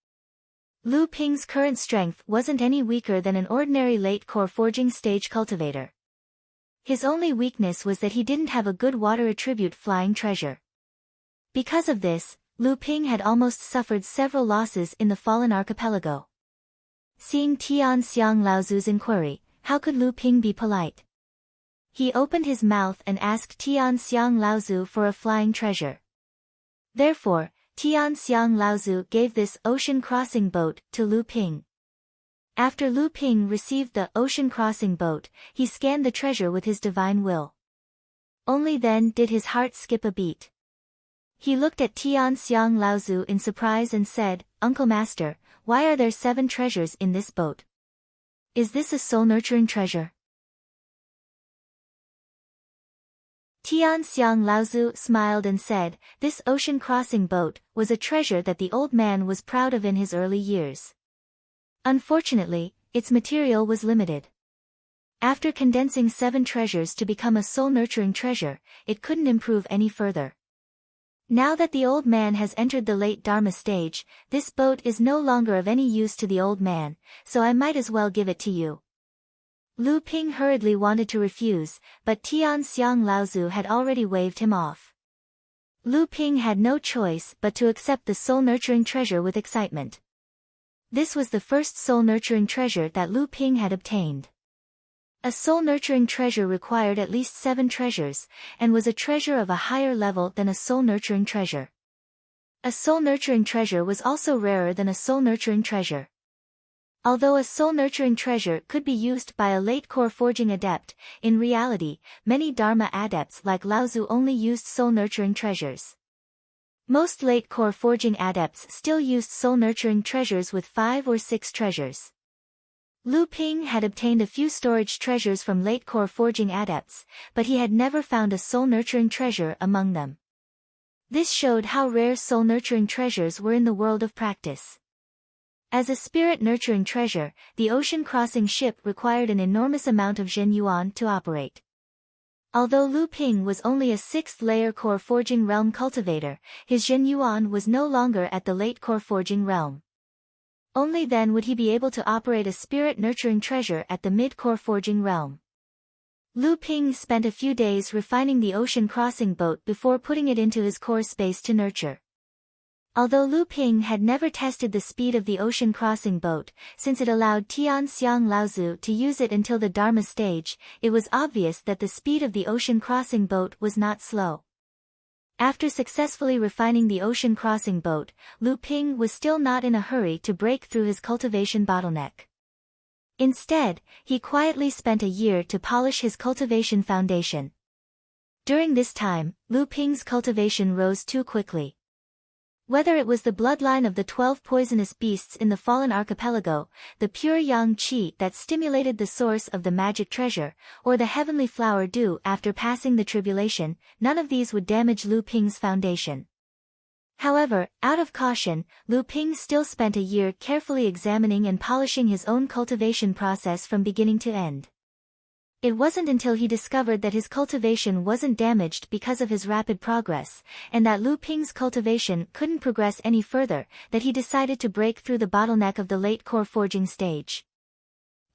Lu Ping's current strength wasn't any weaker than an ordinary late-core forging stage cultivator. His only weakness was that he didn't have a good water attribute flying treasure. Because of this, Lu Ping had almost suffered several losses in the Fallen Archipelago. Seeing Tian Xiang Laozu's inquiry, how could Lu Ping be polite? He opened his mouth and asked Tian Xiang Laozu for a flying treasure. Therefore, Tian Xiang Laozu gave this ocean crossing boat to Lu Ping. After Lu Ping received the ocean crossing boat, he scanned the treasure with his divine will. Only then did his heart skip a beat. He looked at Tian Xiang Laozu in surprise and said, "Uncle Master, why are there 7 treasures in this boat? Is this a soul-nurturing treasure?" Tian Xiang Laozu smiled and said, "This ocean-crossing boat was a treasure that the old man was proud of in his early years. Unfortunately, its material was limited. After condensing 7 treasures to become a soul-nurturing treasure, it couldn't improve any further. Now that the old man has entered the late Dharma stage, this boat is no longer of any use to the old man, so I might as well give it to you." Lu Ping hurriedly wanted to refuse, but Tian Xiang Laozu had already waved him off. Lu Ping had no choice but to accept the soul-nurturing treasure with excitement. This was the first soul-nurturing treasure that Lu Ping had obtained. A soul-nurturing treasure required at least 7 treasures, and was a treasure of a higher level than a soul-nurturing treasure. A soul-nurturing treasure was also rarer than a soul-nurturing treasure. Although a soul-nurturing treasure could be used by a late-core forging adept, in reality, many Dharma adepts like Laozu only used soul-nurturing treasures. Most late-core forging adepts still used soul-nurturing treasures with 5 or 6 treasures. Lu Ping had obtained a few storage treasures from late-core forging adepts, but he had never found a soul-nurturing treasure among them. This showed how rare soul-nurturing treasures were in the world of practice. As a spirit-nurturing treasure, the ocean-crossing ship required an enormous amount of Zhen Yuan to operate. Although Lu Ping was only a 6th-layer core forging realm cultivator, his Zhen Yuan was no longer at the late-core forging realm. Only then would he be able to operate a spirit-nurturing treasure at the mid-core forging realm. Lu Ping spent a few days refining the ocean-crossing boat before putting it into his core space to nurture. Although Lu Ping had never tested the speed of the ocean-crossing boat, since it allowed Tian Xiang Laozu to use it until the Dharma stage, it was obvious that the speed of the ocean-crossing boat was not slow. After successfully refining the ocean-crossing boat, Lu Ping was still not in a hurry to break through his cultivation bottleneck. Instead, he quietly spent a year to polish his cultivation foundation. During this time, Lu Ping's cultivation rose too quickly. Whether it was the bloodline of the 12 poisonous beasts in the Fallen Archipelago, the pure yang qi that stimulated the source of the magic treasure, or the heavenly flower dew after passing the tribulation, none of these would damage Lu Ping's foundation. However, out of caution, Lu Ping still spent a year carefully examining and polishing his own cultivation process from beginning to end. It wasn't until he discovered that his cultivation wasn't damaged because of his rapid progress, and that Lu Ping's cultivation couldn't progress any further, that he decided to break through the bottleneck of the late core forging stage.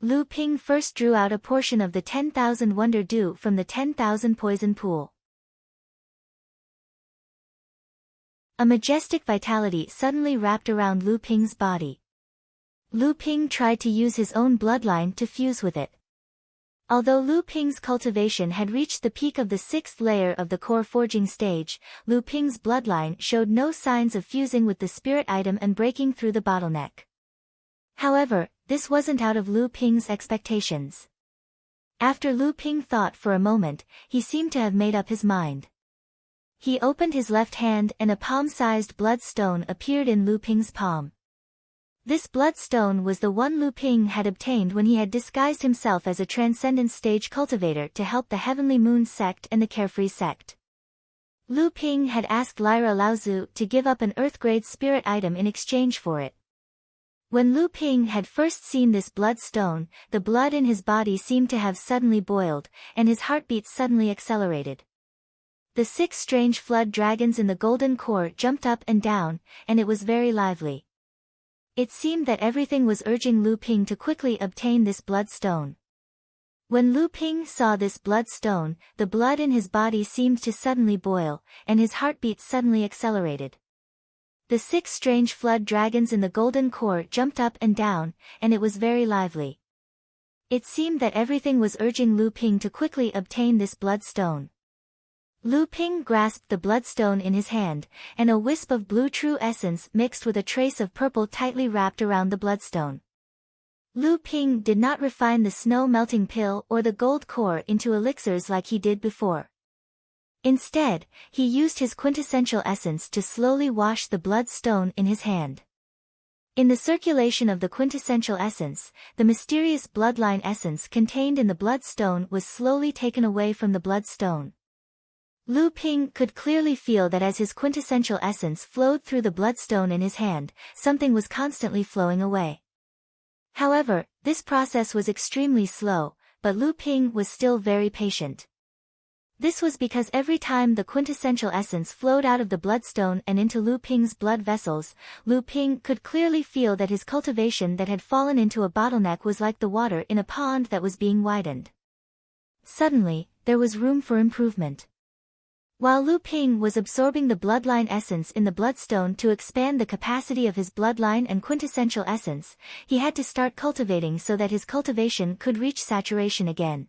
Lu Ping first drew out a portion of the 10,000 Wonder Dew from the 10,000 Poison Pool. A majestic vitality suddenly wrapped around Lu Ping's body. Lu Ping tried to use his own bloodline to fuse with it. Although Lu Ping's cultivation had reached the peak of the 6th layer of the core forging stage, Lu Ping's bloodline showed no signs of fusing with the spirit item and breaking through the bottleneck. However, this wasn't out of Lu Ping's expectations. After Lu Ping thought for a moment, he seemed to have made up his mind. He opened his left hand and a palm-sized bloodstone appeared in Lu Ping's palm. This bloodstone was the one Lu Ping had obtained when he had disguised himself as a Transcendence Stage cultivator to help the Heavenly Moon sect and the Carefree sect. Lu Ping had asked Lyra Laozu to give up an Earth-grade spirit item in exchange for it. When Lu Ping had first seen this bloodstone, the blood in his body seemed to have suddenly boiled, and his heartbeat suddenly accelerated. The 6 strange flood dragons in the golden core jumped up and down, and it was very lively. It seemed that everything was urging Lu Ping to quickly obtain this bloodstone. When Lu Ping saw this bloodstone, the blood in his body seemed to suddenly boil, and his heartbeat suddenly accelerated. The 6 strange flood dragons in the golden core jumped up and down, and it was very lively. It seemed that everything was urging Lu Ping to quickly obtain this bloodstone. Lu Ping grasped the bloodstone in his hand, and a wisp of blue true essence mixed with a trace of purple tightly wrapped around the bloodstone. Lu Ping did not refine the snow-melting pill or the gold core into elixirs like he did before. Instead, he used his quintessential essence to slowly wash the bloodstone in his hand. In the circulation of the quintessential essence, the mysterious bloodline essence contained in the bloodstone was slowly taken away from the bloodstone. Lu Ping could clearly feel that as his quintessential essence flowed through the bloodstone in his hand, something was constantly flowing away. However, this process was extremely slow, but Lu Ping was still very patient. This was because every time the quintessential essence flowed out of the bloodstone and into Lu Ping's blood vessels, Lu Ping could clearly feel that his cultivation that had fallen into a bottleneck was like the water in a pond that was being widened. Suddenly, there was room for improvement. While Lu Ping was absorbing the bloodline essence in the bloodstone to expand the capacity of his bloodline and quintessential essence, he had to start cultivating so that his cultivation could reach saturation again.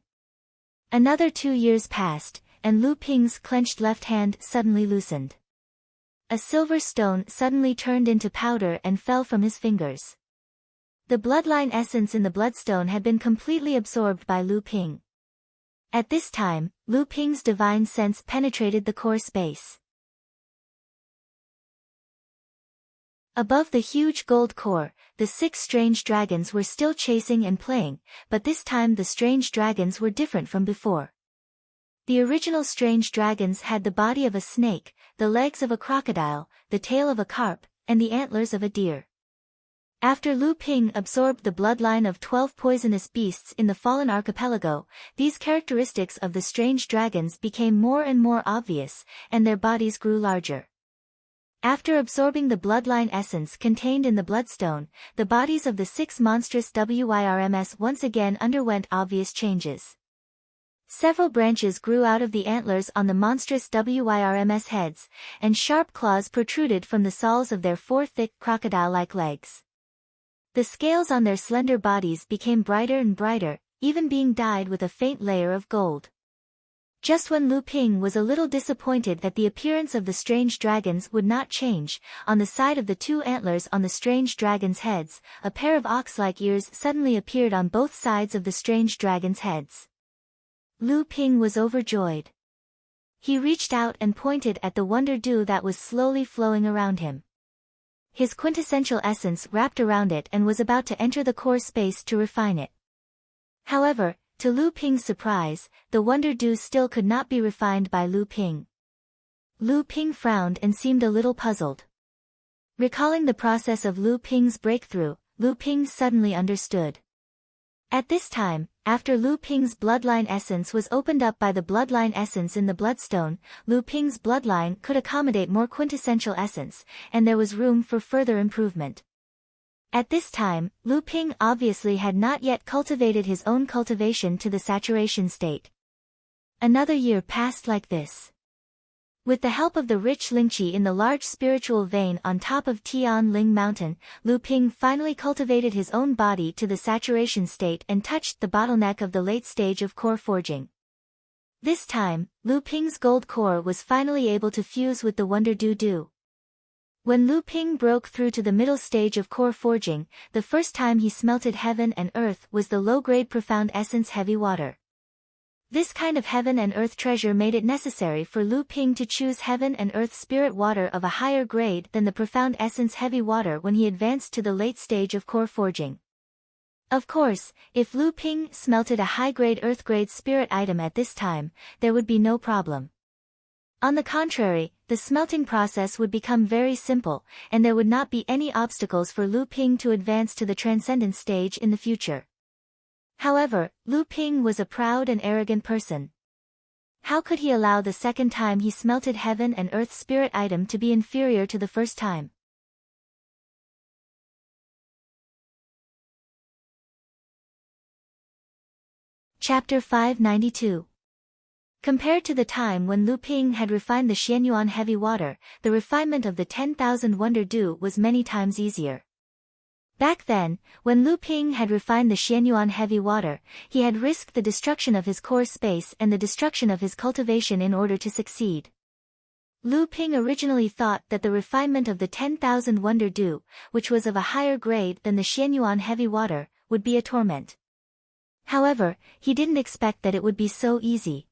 Another 2 years passed, and Lu Ping's clenched left hand suddenly loosened. A silver stone suddenly turned into powder and fell from his fingers. The bloodline essence in the bloodstone had been completely absorbed by Lu Ping. At this time, Lu Ping's divine sense penetrated the core space. Above the huge gold core, the 6 strange dragons were still chasing and playing, but this time the strange dragons were different from before. The original strange dragons had the body of a snake, the legs of a crocodile, the tail of a carp, and the antlers of a deer. After Lu Ping absorbed the bloodline of 12 poisonous beasts in the Fallen Archipelago, these characteristics of the strange dragons became more and more obvious, and their bodies grew larger. After absorbing the bloodline essence contained in the bloodstone, the bodies of the 6 monstrous WIRMs once again underwent obvious changes. Several branches grew out of the antlers on the monstrous WIRMs heads, and sharp claws protruded from the soles of their 4 thick crocodile-like legs. The scales on their slender bodies became brighter and brighter, even being dyed with a faint layer of gold. Just when Lu Ping was a little disappointed that the appearance of the strange dragons would not change, on the side of the 2 antlers on the strange dragons' heads, a pair of ox-like ears suddenly appeared on both sides of the strange dragons' heads. Lu Ping was overjoyed. He reached out and pointed at the Wonder Dew that was slowly flowing around him. His quintessential essence wrapped around it and was about to enter the core space to refine it. However, to Lu Ping's surprise, the Wonder Dew still could not be refined by Lu Ping. Lu Ping frowned and seemed a little puzzled. Recalling the process of Lu Ping's breakthrough, Lu Ping suddenly understood. At this time, after Lu Ping's bloodline essence was opened up by the bloodline essence in the bloodstone, Lu Ping's bloodline could accommodate more quintessential essence, and there was room for further improvement. At this time, Lu Ping obviously had not yet cultivated his own cultivation to the saturation state. Another year passed like this. With the help of the rich Lingqi in the large spiritual vein on top of Tianling Mountain, Lu Ping finally cultivated his own body to the saturation state and touched the bottleneck of the late stage of core forging. This time, Lu Ping's gold core was finally able to fuse with the Wonder Du. When Lu Ping broke through to the middle stage of core forging, the first time he smelted heaven and earth was the low-grade profound essence heavy water. This kind of heaven and earth treasure made it necessary for Lu Ping to choose heaven and earth spirit water of a higher grade than the profound essence heavy water when he advanced to the late stage of core forging. Of course, if Lu Ping smelted a high-grade earth-grade spirit item at this time, there would be no problem. On the contrary, the smelting process would become very simple, and there would not be any obstacles for Lu Ping to advance to the transcendent stage in the future. However, Lu Ping was a proud and arrogant person. How could he allow the second time he smelted heaven and earth spirit item to be inferior to the first time? Chapter 592. Compared to the time when Lu Ping had refined the Xianyuan heavy water, the refinement of the 10,000 Wonder Dew was many times easier. Back then, when Lu Ping had refined the Xianyuan heavy water, he had risked the destruction of his core space and the destruction of his cultivation in order to succeed. Lu Ping originally thought that the refinement of the 10,000 Wonder Dew, which was of a higher grade than the Xianyuan heavy water, would be a torment. However, he didn't expect that it would be so easy.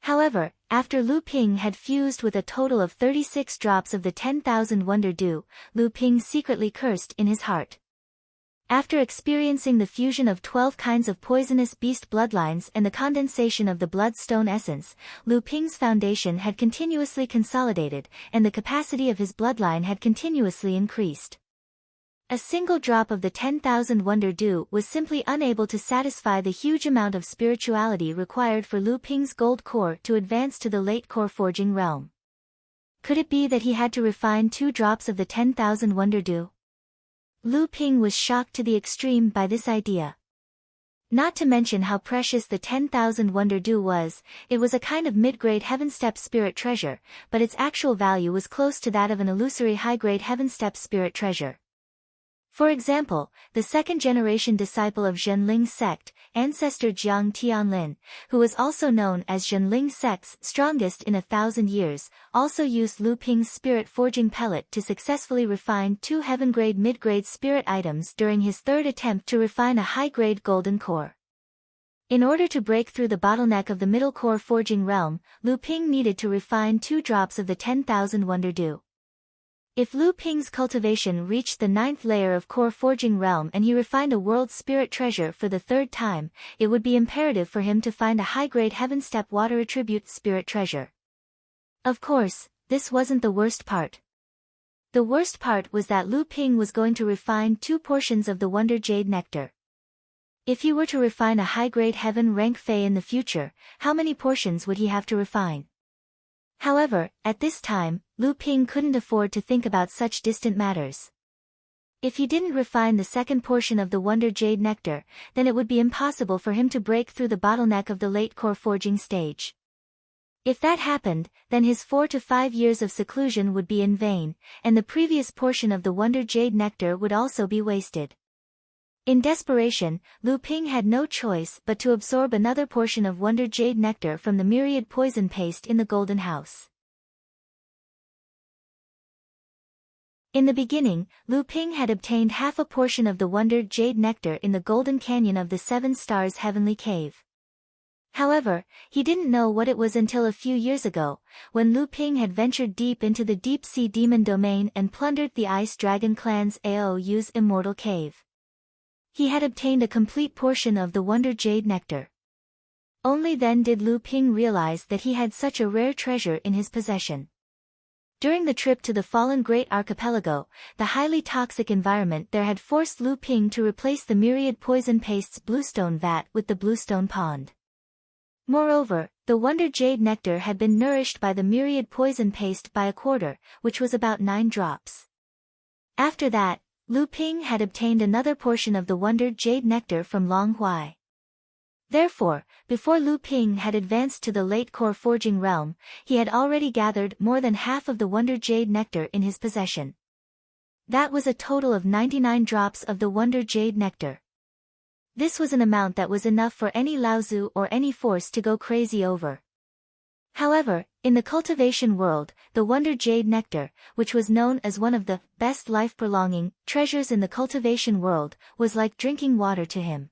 However, after Lu Ping had fused with a total of 36 drops of the 10,000 Wonder Dew, Lu Ping secretly cursed in his heart. After experiencing the fusion of 12 kinds of poisonous beast bloodlines and the condensation of the bloodstone essence, Lu Ping's foundation had continuously consolidated, and the capacity of his bloodline had continuously increased. A single drop of the 10,000 Wonder Dew was simply unable to satisfy the huge amount of spirituality required for Lu Ping's gold core to advance to the late core forging realm. Could it be that he had to refine 2 drops of the 10,000 Wonder Dew? Lu Ping was shocked to the extreme by this idea. Not to mention how precious the 10,000 Wonder Dew was, it was a kind of mid-grade Heaven Step spirit treasure, but its actual value was close to that of an illusory high-grade Heaven Step spirit treasure. For example, the second-generation disciple of Zhenling's sect, ancestor Jiang Tianlin, who was also known as Zhenling sect's strongest in 1,000 years, also used Lu Ping's spirit forging pellet to successfully refine 2 heaven-grade mid-grade spirit items during his third attempt to refine a high-grade golden core. In order to break through the bottleneck of the middle core forging realm, Lu Ping needed to refine 2 drops of the 10,000 Wonder Dew. If Lu Ping's cultivation reached the 9th layer of core forging realm and he refined a world spirit treasure for the 3rd time, it would be imperative for him to find a high-grade Heaven Step water attribute spirit treasure. Of course, this wasn't the worst part. The worst part was that Lu Ping was going to refine 2 portions of the Wonder Jade Nectar. If he were to refine a high-grade Heaven rank Fei in the future, how many portions would he have to refine? However, at this time, Lu Ping couldn't afford to think about such distant matters. If he didn't refine the 2nd portion of the Wonder Jade Nectar, then it would be impossible for him to break through the bottleneck of the late core forging stage. If that happened, then his 4 to 5 years of seclusion would be in vain, and the previous portion of the Wonder Jade Nectar would also be wasted. In desperation, Lu Ping had no choice but to absorb another portion of Wonder Jade Nectar from the myriad poison paste in the Golden House. In the beginning, Lu Ping had obtained half a portion of the Wonder Jade Nectar in the Golden Canyon of the 7 Stars Heavenly Cave. However, he didn't know what it was until a few years ago, when Lu Ping had ventured deep into the deep-sea demon domain and plundered the Ice Dragon Clan's Aou's immortal cave. He had obtained a complete portion of the Wonder Jade Nectar. Only then did Lu Ping realize that he had such a rare treasure in his possession. During the trip to the fallen Great Archipelago, the highly toxic environment there had forced Lu Ping to replace the myriad poison paste's bluestone vat with the bluestone pond. Moreover, the wonder jade nectar had been nourished by the myriad poison paste by a quarter, which was about 9 drops. After that, Lu Ping had obtained another portion of the wonder jade nectar from Long Huai. Therefore, before Lu Ping had advanced to the late core forging realm, he had already gathered more than half of the wonder jade nectar in his possession. That was a total of 99 drops of the wonder jade nectar. This was an amount that was enough for any Laozu or any force to go crazy over. However, in the cultivation world, the wonder jade nectar, which was known as one of the best life-prolonging treasures in the cultivation world, was like drinking water to him.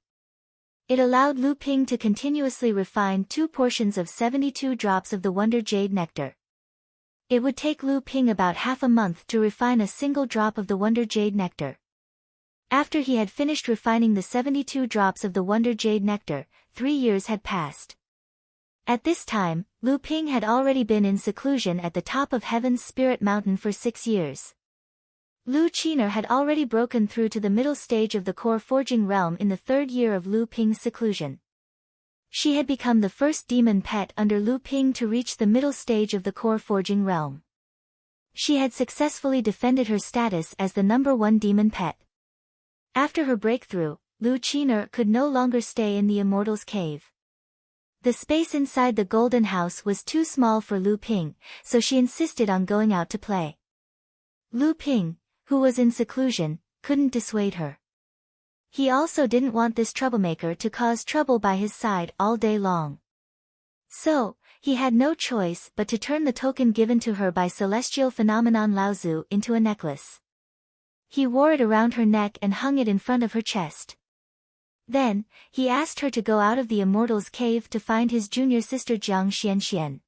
It allowed Lu Ping to continuously refine 2 portions of 72 drops of the wonder jade nectar. It would take Lu Ping about half a month to refine a single drop of the wonder jade nectar. After he had finished refining the 72 drops of the wonder jade nectar, 3 years had passed. At this time, Lu Ping had already been in seclusion at the top of Heaven's Spirit Mountain for 6 years. Lu Qiner had already broken through to the middle stage of the core forging realm in the 3rd year of Lu Ping's seclusion. She had become the first demon pet under Lu Ping to reach the middle stage of the core forging realm. She had successfully defended her status as the #1 demon pet. After her breakthrough, Lu Qiner could no longer stay in the Immortal's Cave. The space inside the Golden House was too small for Lu Ping, so she insisted on going out to play. Lu Ping, who was in seclusion, couldn't dissuade her. He also didn't want this troublemaker to cause trouble by his side all day long. So, he had no choice but to turn the token given to her by celestial phenomenon Laozu into a necklace. He wore it around her neck and hung it in front of her chest. Then, he asked her to go out of the Immortal's Cave to find his junior sister Jiang Xianxian.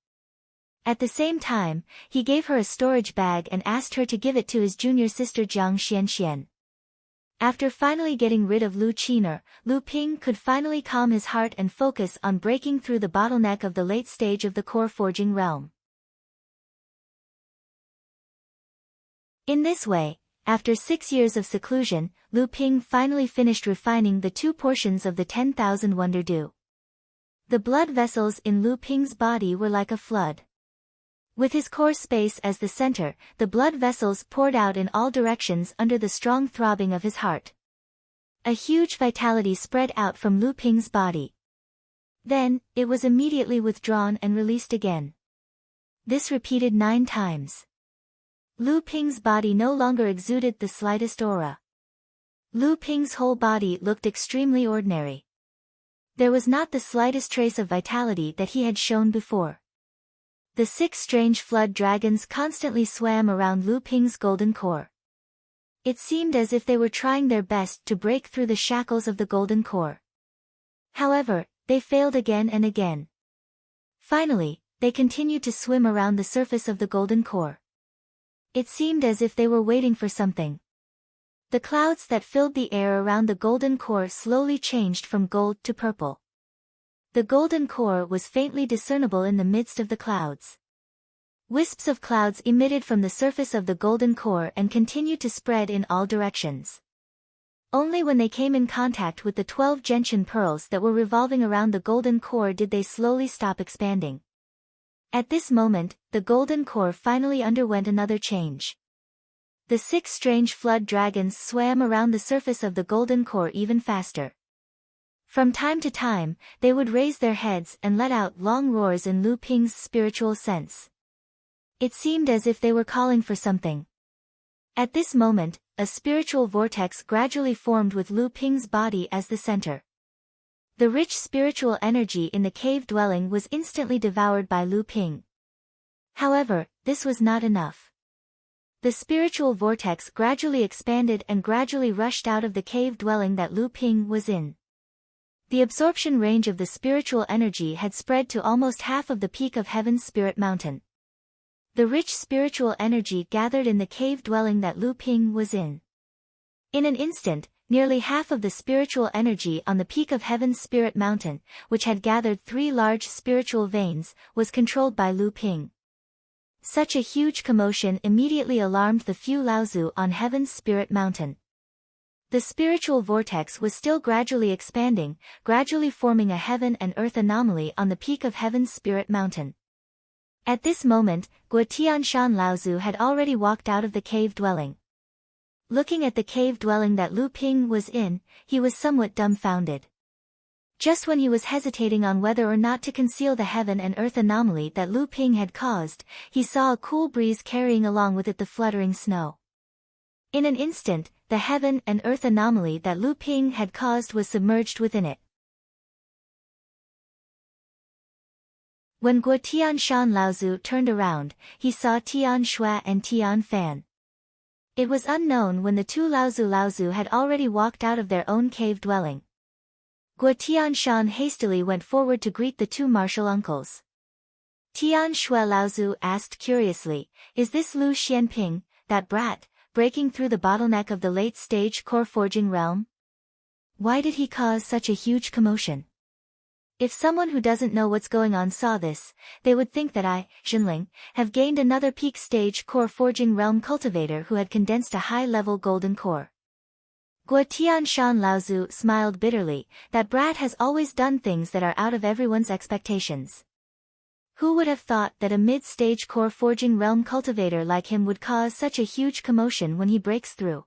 At the same time, he gave her a storage bag and asked her to give it to his junior sister Jiang Xianxian. After finally getting rid of Lu Qiner, Lu Ping could finally calm his heart and focus on breaking through the bottleneck of the late stage of the core forging realm. In this way, after 6 years of seclusion, Lu Ping finally finished refining the 2 portions of the 10,000 Wonder Dew. The blood vessels in Lu Ping's body were like a flood. With his core space as the center, the blood vessels poured out in all directions under the strong throbbing of his heart. A huge vitality spread out from Lu Ping's body. Then, it was immediately withdrawn and released again. This repeated 9 times. Lu Ping's body no longer exuded the slightest aura. Lu Ping's whole body looked extremely ordinary. There was not the slightest trace of vitality that he had shown before. The 6 strange flood dragons constantly swam around Lu Ping's golden core. It seemed as if they were trying their best to break through the shackles of the golden core. However, they failed again and again. Finally, they continued to swim around the surface of the golden core. It seemed as if they were waiting for something. The clouds that filled the air around the golden core slowly changed from gold to purple. The golden core was faintly discernible in the midst of the clouds. Wisps of clouds emitted from the surface of the golden core and continued to spread in all directions. Only when they came in contact with the 12 gentian pearls that were revolving around the golden core did they slowly stop expanding. At this moment, the golden core finally underwent another change. The 6 strange flood dragons swam around the surface of the golden core even faster. From time to time, they would raise their heads and let out long roars in Lu Ping's spiritual sense. It seemed as if they were calling for something. At this moment, a spiritual vortex gradually formed with Lu Ping's body as the center. The rich spiritual energy in the cave dwelling was instantly devoured by Lu Ping. However, this was not enough. The spiritual vortex gradually expanded and gradually rushed out of the cave dwelling that Lu Ping was in. The absorption range of the spiritual energy had spread to almost half of the peak of Heaven's Spirit Mountain. The rich spiritual energy gathered in the cave dwelling that Lu Ping was in. In an instant, nearly half of the spiritual energy on the peak of Heaven's Spirit Mountain, which had gathered 3 large spiritual veins, was controlled by Lu Ping. Such a huge commotion immediately alarmed the few Laozu on Heaven's Spirit Mountain. The spiritual vortex was still gradually expanding, gradually forming a heaven and earth anomaly on the peak of Heaven's Spirit Mountain. At this moment, Guotianshan Laozu had already walked out of the cave dwelling. Looking at the cave dwelling that Lu Ping was in, he was somewhat dumbfounded. Just when he was hesitating on whether or not to conceal the heaven and earth anomaly that Lu Ping had caused, he saw a cool breeze carrying along with it the fluttering snow. In an instant, the heaven and earth anomaly that Lu Ping had caused was submerged within it. When Guotianshan Laozu turned around, he saw Tian Shui and Tian Fan. It was unknown when the two Laozu had already walked out of their own cave dwelling. Guotianshan hastily went forward to greet the two martial uncles. Tian Shui Laozu asked curiously, "Is this Lu Xianping, that brat, breaking through the bottleneck of the late-stage core forging realm? Why did he cause such a huge commotion?" If someone who doesn't know what's going on saw this, they would think that I, Jinling, have gained another peak stage core forging realm cultivator who had condensed a high-level golden core. Guotianshan Laozu smiled bitterly. That brat has always done things that are out of everyone's expectations. Who would have thought that a mid-stage core forging realm cultivator like him would cause such a huge commotion when he breaks through?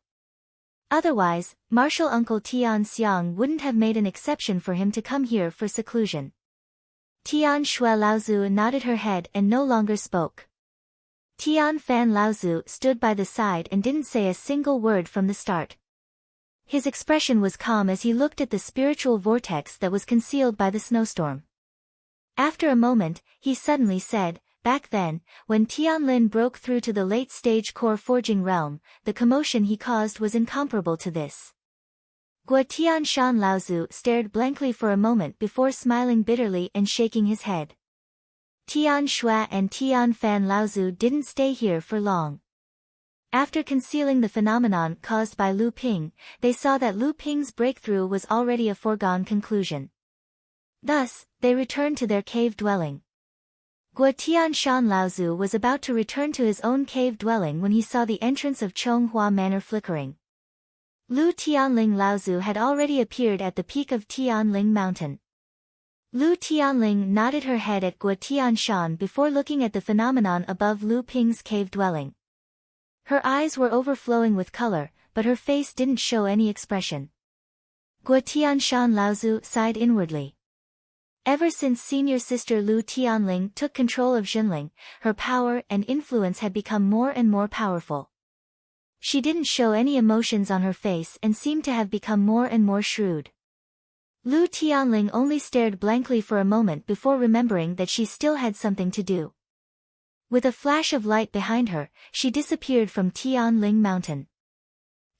Otherwise, martial uncle Tian Xiang wouldn't have made an exception for him to come here for seclusion. Tian Shui Laozu nodded her head and no longer spoke. Tian Fan Laozu stood by the side and didn't say a single word from the start. His expression was calm as he looked at the spiritual vortex that was concealed by the snowstorm. After a moment, he suddenly said, "Back then, when Tianlin broke through to the late-stage core forging realm, the commotion he caused was incomparable to this." Guotianshan Laozu stared blankly for a moment before smiling bitterly and shaking his head. Tian Shui and Tian Fan Laozu didn't stay here for long. After concealing the phenomenon caused by Lu Ping, they saw that Lu Ping's breakthrough was already a foregone conclusion. Thus, they returned to their cave dwelling. Guotianshan Laozu was about to return to his own cave dwelling when he saw the entrance of Chonghua Manor flickering. Lu Tianling Laozu had already appeared at the peak of Tianling Mountain. Lu Tianling nodded her head at Guotianshan before looking at the phenomenon above Lu Ping's cave dwelling. Her eyes were overflowing with color, but her face didn't show any expression. Guotianshan Laozu sighed inwardly. Ever since senior sister Lu Tianling took control of Jinling, her power and influence had become more and more powerful. She didn't show any emotions on her face and seemed to have become more and more shrewd. Lu Tianling only stared blankly for a moment before remembering that she still had something to do. With a flash of light behind her, she disappeared from Tianling Mountain.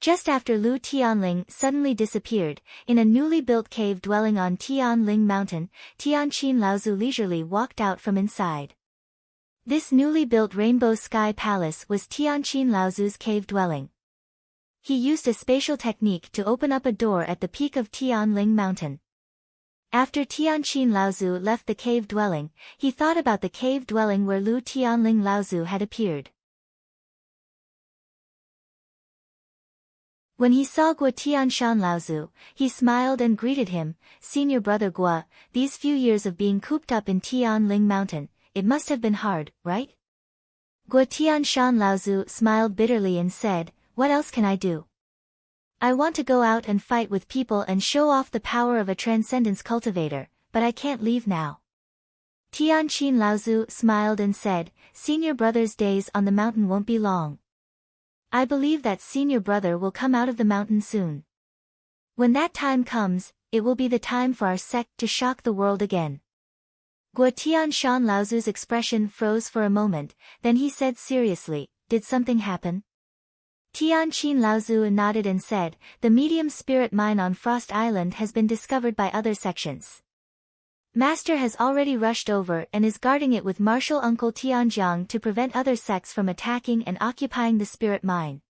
Just after Lu Tianling suddenly disappeared, in a newly built cave dwelling on Tianling Mountain, Tianqin Laozu leisurely walked out from inside. This newly built Rainbow Sky Palace was Tianqin Laozu's cave dwelling. He used a spatial technique to open up a door at the peak of Tianling Mountain. After Tianqin Laozu left the cave dwelling, he thought about the cave dwelling where Lu Tianling Laozu had appeared. When he saw Guotianshan Laozu, he smiled and greeted him, "Senior brother Guo, these few years of being cooped up in Tianling Mountain, it must have been hard, right?" Guotianshan Laozu smiled bitterly and said, "What else can I do? I want to go out and fight with people and show off the power of a transcendence cultivator, but I can't leave now." Tianqin Laozu smiled and said, "Senior brother's days on the mountain won't be long. I believe that senior brother will come out of the mountain soon. When that time comes, it will be the time for our sect to shock the world again." Guotianshan Laozu's expression froze for a moment, then he said seriously, "Did something happen?" Tianqin Laozu nodded and said, "The medium spirit mine on Frost Island has been discovered by other sections. Master has already rushed over and is guarding it with martial uncle Tianjiang to prevent other sects from attacking and occupying the spirit mine.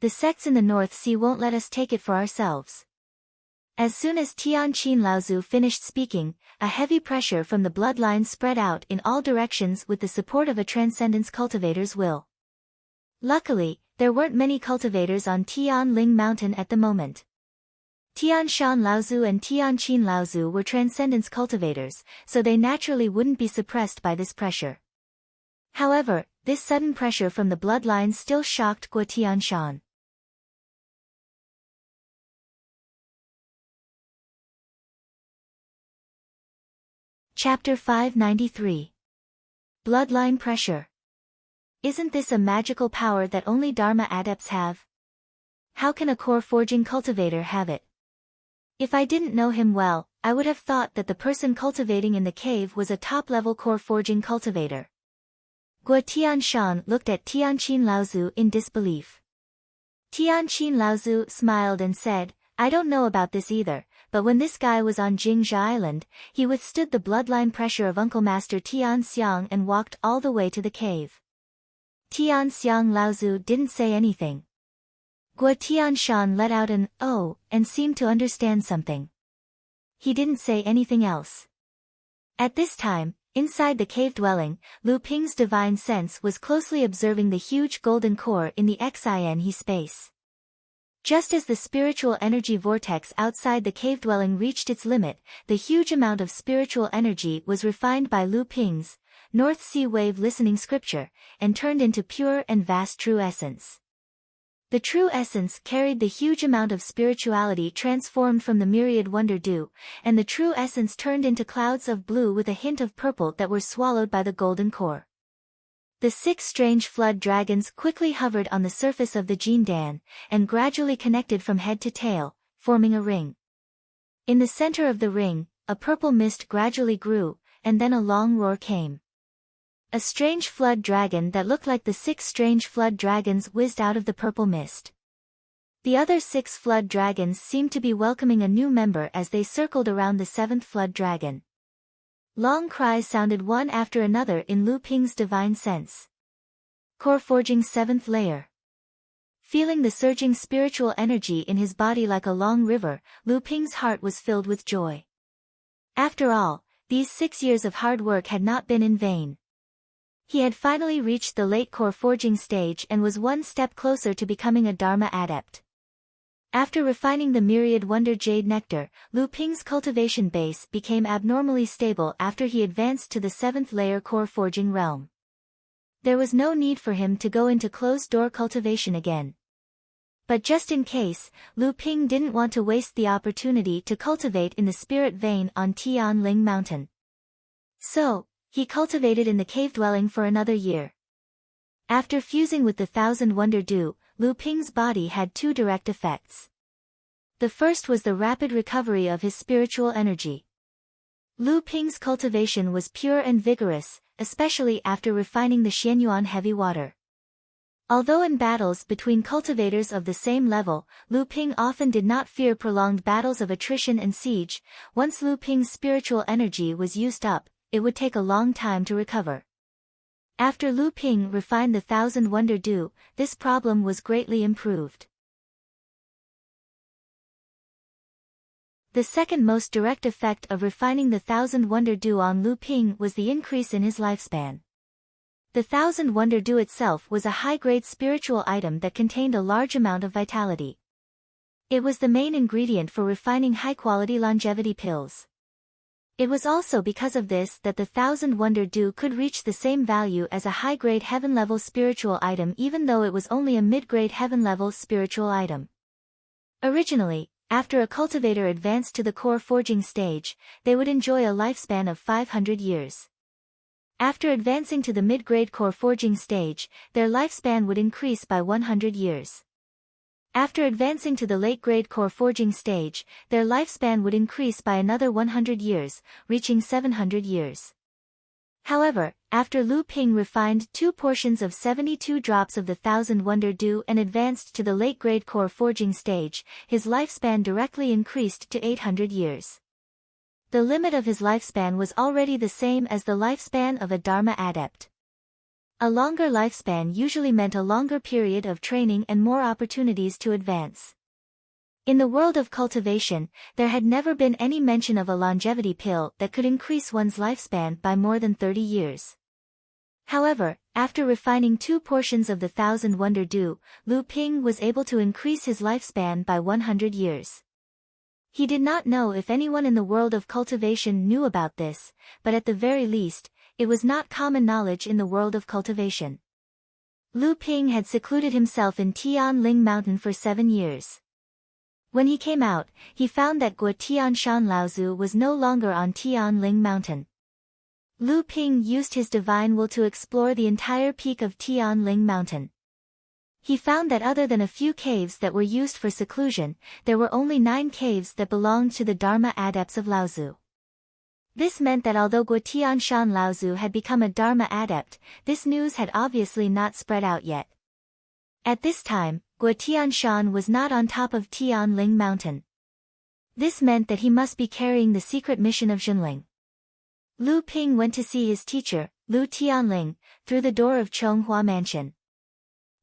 The sects in the North Sea won't let us take it for ourselves." As soon as Tianqin Laozu finished speaking, a heavy pressure from the bloodline spread out in all directions with the support of a transcendence cultivator's will. Luckily, there weren't many cultivators on Tianling Mountain at the moment. Tianshan Laozu and Tianqin Laozu were transcendence cultivators, so they naturally wouldn't be suppressed by this pressure. However, this sudden pressure from the bloodline still shocked Guo Tianshan. Chapter 593. Bloodline Pressure. Isn't this a magical power that only Dharma adepts have? How can a core forging cultivator have it? If I didn't know him well, I would have thought that the person cultivating in the cave was a top-level core forging cultivator. Guo Tianshan looked at Tianqin Laozu in disbelief. Tianqin Laozu smiled and said, I don't know about this either, but when this guy was on Jingzha Island, he withstood the bloodline pressure of Uncle Master Tianxiang and walked all the way to the cave. Tianxiang Laozu didn't say anything. Guo Tianshan let out an "oh" and seemed to understand something. He didn't say anything else. At this time, inside the cave dwelling, Lu Ping's divine sense was closely observing the huge golden core in the Xin space. Just as the spiritual energy vortex outside the cave dwelling reached its limit, the huge amount of spiritual energy was refined by Lu Ping's North Sea Wave listening scripture, and turned into pure and vast true essence. The true essence carried the huge amount of spirituality transformed from the myriad wonder dew, and the true essence turned into clouds of blue with a hint of purple that were swallowed by the golden core. The 6 strange flood dragons quickly hovered on the surface of the Jindan, and gradually connected from head to tail, forming a ring. In the center of the ring, a purple mist gradually grew, and then a long roar came. A strange flood dragon that looked like the 6 strange flood dragons whizzed out of the purple mist. The other 6 flood dragons seemed to be welcoming a new member as they circled around the 7th flood dragon. Long cries sounded one after another in Lu Ping's divine sense. Core forging 7th layer. Feeling the surging spiritual energy in his body like a long river, Lu Ping's heart was filled with joy. After all, these 6 years of hard work had not been in vain. He had finally reached the late core forging stage and was one step closer to becoming a Dharma adept. After refining the myriad wonder jade nectar, Lu Ping's cultivation base became abnormally stable after he advanced to the 7th layer core forging realm. There was no need for him to go into closed-door cultivation again. But just in case, Lu Ping didn't want to waste the opportunity to cultivate in the spirit vein on Tianling Mountain. So, he cultivated in the cave dwelling for another year. After fusing with the 1000 wonder dew, Lu Ping's body had 2 direct effects. The first was the rapid recovery of his spiritual energy. Lu Ping's cultivation was pure and vigorous, especially after refining the Xianyuan heavy water. Although in battles between cultivators of the same level, Lu Ping often did not fear prolonged battles of attrition and siege. Once Lu Ping's spiritual energy was used up, it would take a long time to recover. After Lu Ping refined the 1000 wonder dew, this problem was greatly improved. The second most direct effect of refining the 1000 wonder dew on Lu Ping was the increase in his lifespan. The 1000 wonder dew itself was a high-grade spiritual item that contained a large amount of vitality. It was the main ingredient for refining high-quality longevity pills. It was also because of this that the 1000 wonder dew could reach the same value as a high-grade heaven-level spiritual item even though it was only a mid-grade heaven-level spiritual item. Originally, after a cultivator advanced to the core forging stage, they would enjoy a lifespan of 500 years. After advancing to the mid-grade core forging stage, their lifespan would increase by 100 years. After advancing to the late-grade core forging stage, their lifespan would increase by another 100 years, reaching 700 years. However, after Lu Ping refined 2 portions of 72 drops of the 1000 wonder dew and advanced to the late-grade core forging stage, his lifespan directly increased to 800 years. The limit of his lifespan was already the same as the lifespan of a Dharma adept. A longer lifespan usually meant a longer period of training and more opportunities to advance. In the world of cultivation, there had never been any mention of a longevity pill that could increase one's lifespan by more than 30 years. However, after refining 2 portions of the Thousand Wonder Dew, Lu Ping was able to increase his lifespan by 100 years. He did not know if anyone in the world of cultivation knew about this, but at the very least, it was not common knowledge in the world of cultivation. Lu Ping had secluded himself in Tianling Mountain for 7 years. When he came out, he found that Guo Tianshan Laozu was no longer on Tianling Mountain. Lu Ping used his divine will to explore the entire peak of Tianling Mountain. He found that other than a few caves that were used for seclusion, there were only 9 caves that belonged to the Dharma adepts of Laozu. This meant that although Guo Tianshan Laozu had become a Dharma adept, this news had obviously not spread out yet. At this time, Guo Tianshan was not on top of Tianling Mountain. This meant that he must be carrying the secret mission of Zhenling. Lu Ping went to see his teacher, Lu Tianling, through the door of Chonghua Mansion.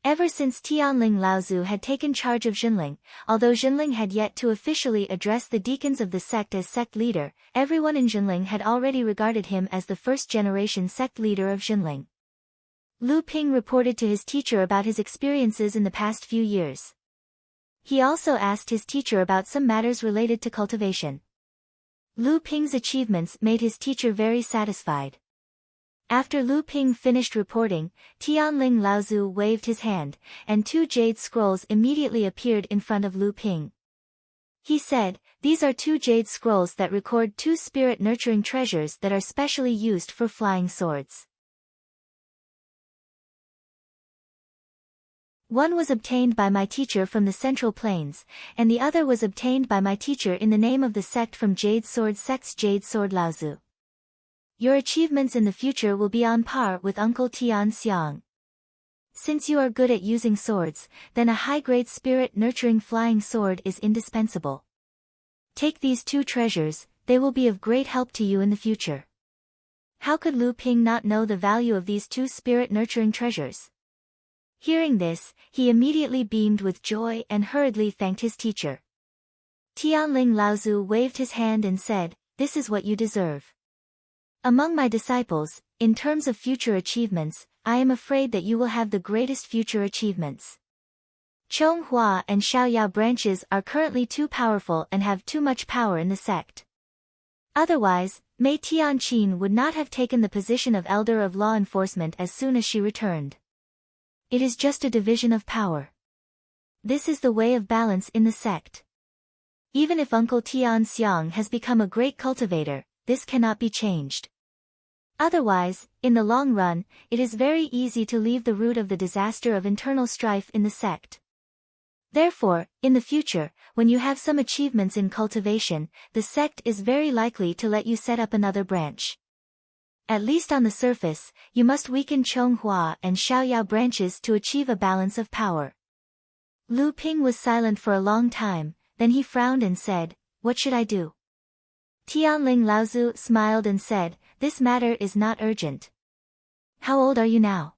Ever since Tianling Laozu had taken charge of Zhenling, although Zhenling had yet to officially address the deacons of the sect as sect leader, everyone in Zhenling had already regarded him as the first-generation sect leader of Zhenling. Lu Ping reported to his teacher about his experiences in the past few years. He also asked his teacher about some matters related to cultivation. Lu Ping's achievements made his teacher very satisfied. After Lu Ping finished reporting, Tianling Laozu waved his hand, and 2 jade scrolls immediately appeared in front of Lu Ping. He said, "These are 2 jade scrolls that record 2 spirit-nurturing treasures that are specially used for flying swords. One was obtained by my teacher from the Central Plains, and the other was obtained by my teacher in the name of the sect from Jade Sword Sect's Jade Sword Laozu. Your achievements in the future will be on par with Uncle Tian Xiang. Since you are good at using swords, then a high-grade spirit-nurturing flying sword is indispensable. Take these 2 treasures, they will be of great help to you in the future." How could Lu Ping not know the value of these 2 spirit-nurturing treasures? Hearing this, he immediately beamed with joy and hurriedly thanked his teacher. Tianling Laozu waved his hand and said, "This is what you deserve. Among my disciples, in terms of future achievements, I am afraid that you will have the greatest future achievements. Chonghua and Xiaoyao branches are currently too powerful and have too much power in the sect. Otherwise, Mei Tianqin would not have taken the position of elder of law enforcement as soon as she returned. It is just a division of power. This is the way of balance in the sect. Even if Uncle Tian Xiang has become a great cultivator, this cannot be changed. Otherwise, in the long run, it is very easy to leave the root of the disaster of internal strife in the sect. Therefore, in the future, when you have some achievements in cultivation, the sect is very likely to let you set up another branch. At least on the surface, you must weaken Chonghua and Xiaoyao branches to achieve a balance of power." Lu Ping was silent for a long time, then he frowned and said, "What should I do?" Tianling Laozu smiled and said, "This matter is not urgent. How old are you now?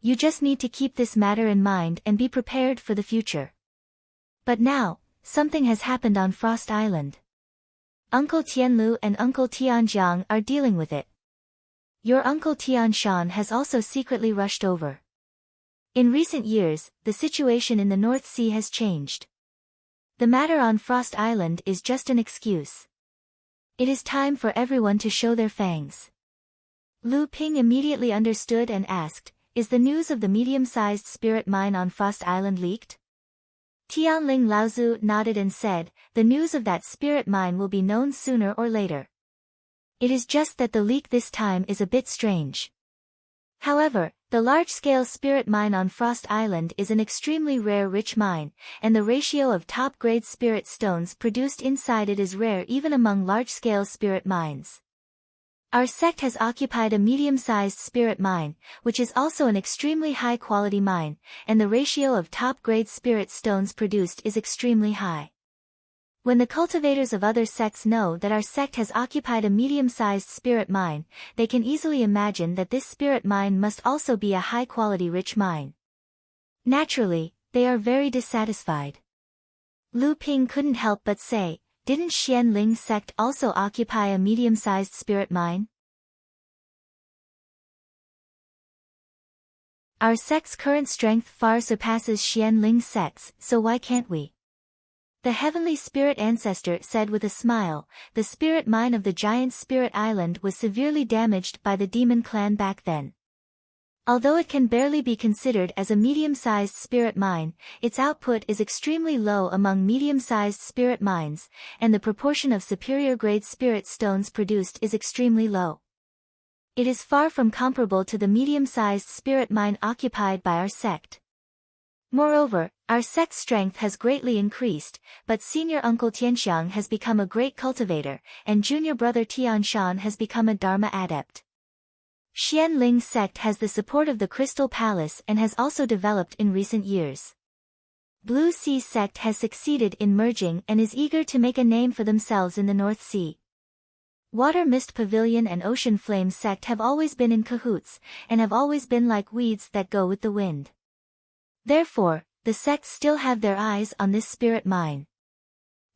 You just need to keep this matter in mind and be prepared for the future. But now, something has happened on Frost Island. Uncle Tianlu and Uncle Tianjiang are dealing with it. Your Uncle Tianshan has also secretly rushed over. In recent years, the situation in the North Sea has changed. The matter on Frost Island is just an excuse. It is time for everyone to show their fangs." Lu Ping immediately understood and asked, "Is the news of the medium-sized spirit mine on Frost Island leaked?" Tianling Laozu nodded and said, "The news of that spirit mine will be known sooner or later. It is just that the leak this time is a bit strange. However, the large-scale spirit mine on Frost Island is an extremely rare rich mine, and the ratio of top-grade spirit stones produced inside it is rare even among large-scale spirit mines. Our sect has occupied a medium-sized spirit mine, which is also an extremely high-quality mine, and the ratio of top-grade spirit stones produced is extremely high. When the cultivators of other sects know that our sect has occupied a medium-sized spirit mine, they can easily imagine that this spirit mine must also be a high-quality rich mine. Naturally, they are very dissatisfied. Lu Ping couldn't help but say, didn't Xian Ling's sect also occupy a medium-sized spirit mine? Our sect's current strength far surpasses Xian Ling's sect's, so why can't we? The heavenly spirit ancestor said with a smile. The spirit mine of the giant spirit island was severely damaged by the demon clan back then. Although it can barely be considered as a medium-sized spirit mine, its output is extremely low among medium-sized spirit mines, and the proportion of superior-grade spirit stones produced is extremely low. It is far from comparable to the medium-sized spirit mine occupied by our sect. Moreover, our sect's strength has greatly increased, but senior uncle Tianxiang has become a great cultivator, and junior brother Tianshan has become a Dharma adept. Xian Ling's sect has the support of the Crystal Palace and has also developed in recent years. Blue Sea sect has succeeded in merging and is eager to make a name for themselves in the North Sea. Water Mist Pavilion and Ocean Flame sect have always been in cahoots, and have always been like weeds that go with the wind. Therefore, the sects still have their eyes on this spirit mine.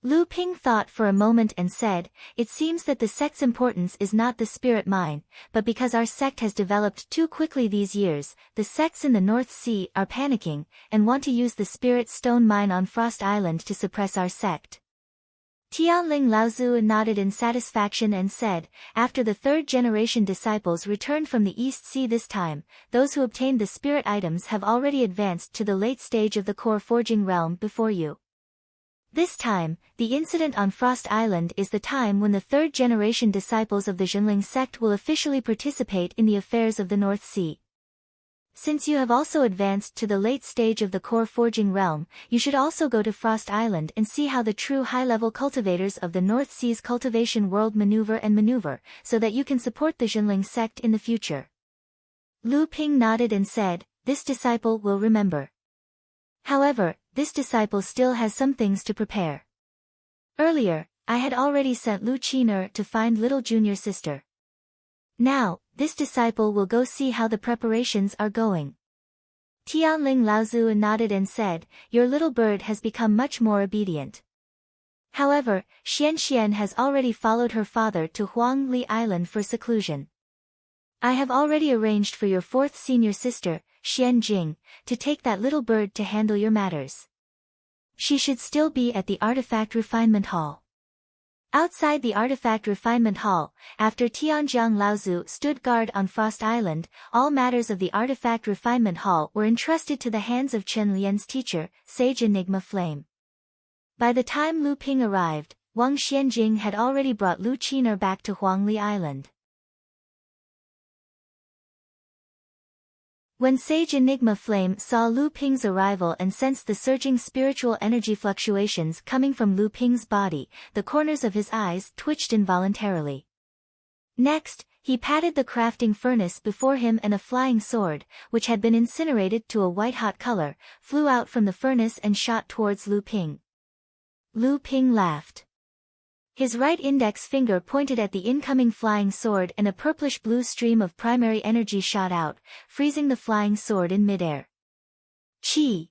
Lu Ping thought for a moment and said, it seems that the sect's importance is not the spirit mine, but because our sect has developed too quickly these years, the sects in the North Sea are panicking, and want to use the spirit stone mine on Frost Island to suppress our sect. Tianling Laozu nodded in satisfaction and said, after the third-generation disciples returned from the East Sea this time, those who obtained the spirit items have already advanced to the late stage of the core forging realm before you. This time, the incident on Frost Island is the time when the third-generation disciples of the Zhenling sect will officially participate in the affairs of the North Sea. Since you have also advanced to the late stage of the core forging realm, you should also go to Frost Island and see how the true high-level cultivators of the North Sea's cultivation world maneuver, so that you can support the Zhenling sect in the future. Lu Ping nodded and said, this disciple will remember. However, this disciple still has some things to prepare. Earlier, I had already sent Lu Qiner to find little junior sister. Now, this disciple will go see how the preparations are going. Tianling Laozu nodded and said, your little bird has become much more obedient. However, Xian has already followed her father to Huang Li Island for seclusion. I have already arranged for your fourth senior sister, Xian Jing, to take that little bird to handle your matters. She should still be at the Artifact Refinement Hall. Outside the Artifact Refinement Hall, after Tianjiang Laozu stood guard on Frost Island, all matters of the Artifact Refinement Hall were entrusted to the hands of Chen Lian's teacher, Sage Enigma Flame. By the time Lu Ping arrived, Wang Xianjing had already brought Lu Qiner back to Huangli Island. When Sage Enigma Flame saw Lu Ping's arrival and sensed the surging spiritual energy fluctuations coming from Lu Ping's body, the corners of his eyes twitched involuntarily. Next, he patted the crafting furnace before him and a flying sword, which had been incinerated to a white-hot color, flew out from the furnace and shot towards Lu Ping. Lu Ping laughed. His right index finger pointed at the incoming flying sword and a purplish-blue stream of primary energy shot out, freezing the flying sword in midair. Chi!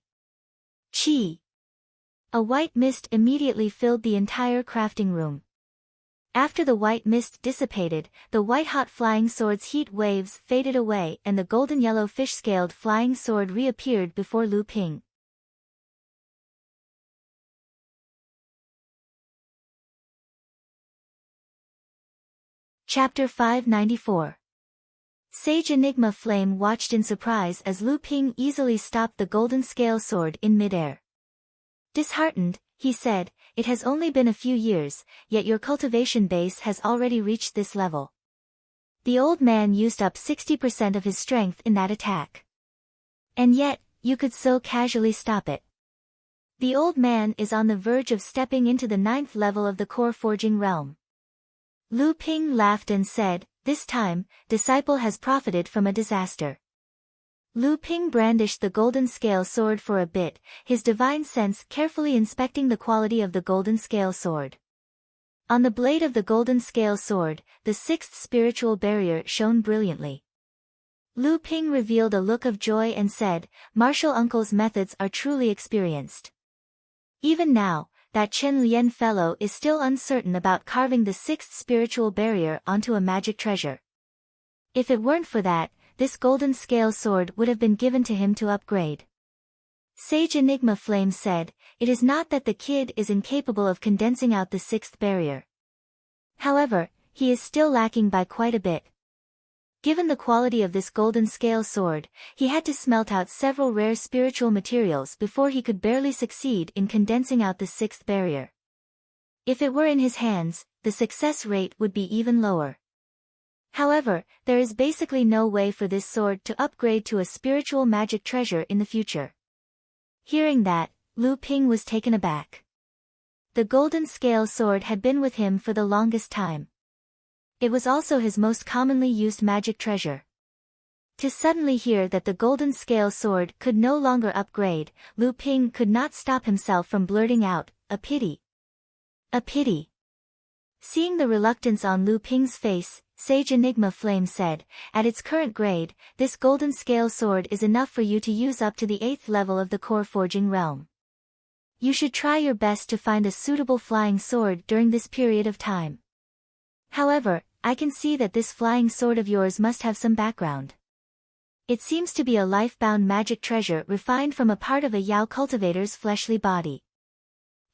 Chi! A white mist immediately filled the entire crafting room. After the white mist dissipated, the white-hot flying sword's heat waves faded away and the golden-yellow fish-scaled flying sword reappeared before Lu Ping. Chapter 594. Sage Enigma Flame watched in surprise as Lu Ping easily stopped the golden scale sword in midair. Disheartened, he said, it has only been a few years, yet your cultivation base has already reached this level. The old man used up 60% of his strength in that attack. And yet, you could so casually stop it. The old man is on the verge of stepping into the 9th level of the core forging realm. Lu Ping laughed and said, this time, disciple has profited from a disaster. Lu Ping brandished the golden scale sword for a bit, his divine sense carefully inspecting the quality of the golden scale sword. On the blade of the golden scale sword, the 6th spiritual barrier shone brilliantly. Lu Ping revealed a look of joy and said, martial uncle's methods are truly experienced. Even now, that Chen Lian fellow is still uncertain about carving the sixth spiritual barrier onto a magic treasure. If it weren't for that, this golden scale sword would have been given to him to upgrade. Sage Enigma Flame said, "It is not that the kid is incapable of condensing out the sixth barrier. However, he is still lacking by quite a bit. Given the quality of this golden scale sword, he had to smelt out several rare spiritual materials before he could barely succeed in condensing out the sixth barrier. If it were in his hands, the success rate would be even lower. However, there is basically no way for this sword to upgrade to a spiritual magic treasure in the future." Hearing that, Lu Ping was taken aback. The golden scale sword had been with him for the longest time. It was also his most commonly used magic treasure. To suddenly hear that the golden scale sword could no longer upgrade, Lu Ping could not stop himself from blurting out, "A pity. A pity." Seeing the reluctance on Lu Ping's face, Sage Enigma Flame said, "At its current grade, this golden scale sword is enough for you to use up to the 8th level of the core forging realm. You should try your best to find a suitable flying sword during this period of time. However, I can see that this flying sword of yours must have some background. It seems to be a life-bound magic treasure refined from a part of a Yao cultivator's fleshly body.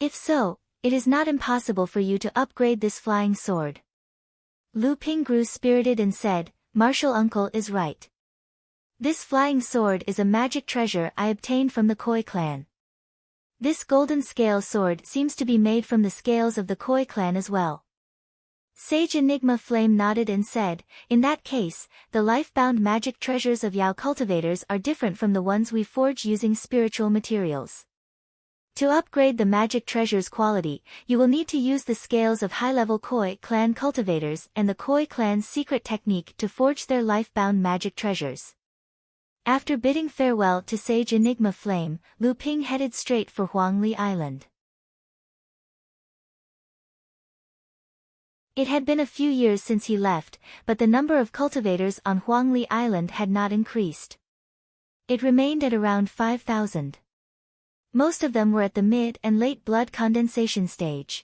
If so, it is not impossible for you to upgrade this flying sword." Lu Ping grew spirited and said, "Martial uncle is right. This flying sword is a magic treasure I obtained from the Koi clan. This golden scale sword seems to be made from the scales of the Koi clan as well." Sage Enigma Flame nodded and said, "In that case, the life-bound magic treasures of Yao cultivators are different from the ones we forge using spiritual materials. To upgrade the magic treasure's quality, you will need to use the scales of high-level Koi clan cultivators and the Koi clan's secret technique to forge their life-bound magic treasures." After bidding farewell to Sage Enigma Flame, Lu Ping headed straight for Huangli Island. It had been a few years since he left, but the number of cultivators on Huangli Island had not increased. It remained at around 5,000. Most of them were at the mid and late blood condensation stage.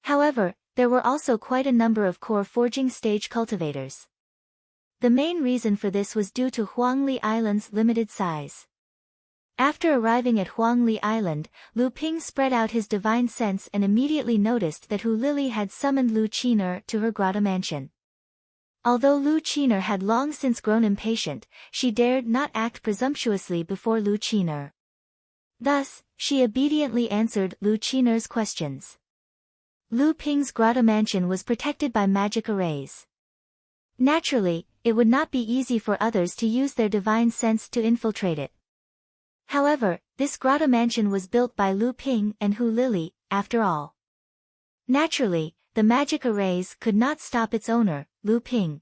However, there were also quite a number of core forging stage cultivators. The main reason for this was due to Huangli Island's limited size. After arriving at Huangli Island, Lu Ping spread out his divine sense and immediately noticed that Hu Lili had summoned Lu Qiner to her grotto mansion. Although Lu Qiner had long since grown impatient, she dared not act presumptuously before Lu Qiner. Thus, she obediently answered Lu Qiner's questions. Lu Ping's grotto mansion was protected by magic arrays. Naturally, it would not be easy for others to use their divine sense to infiltrate it. However, this grotto mansion was built by Lu Ping and Hu Lili, after all. Naturally, the magic arrays could not stop its owner, Lu Ping.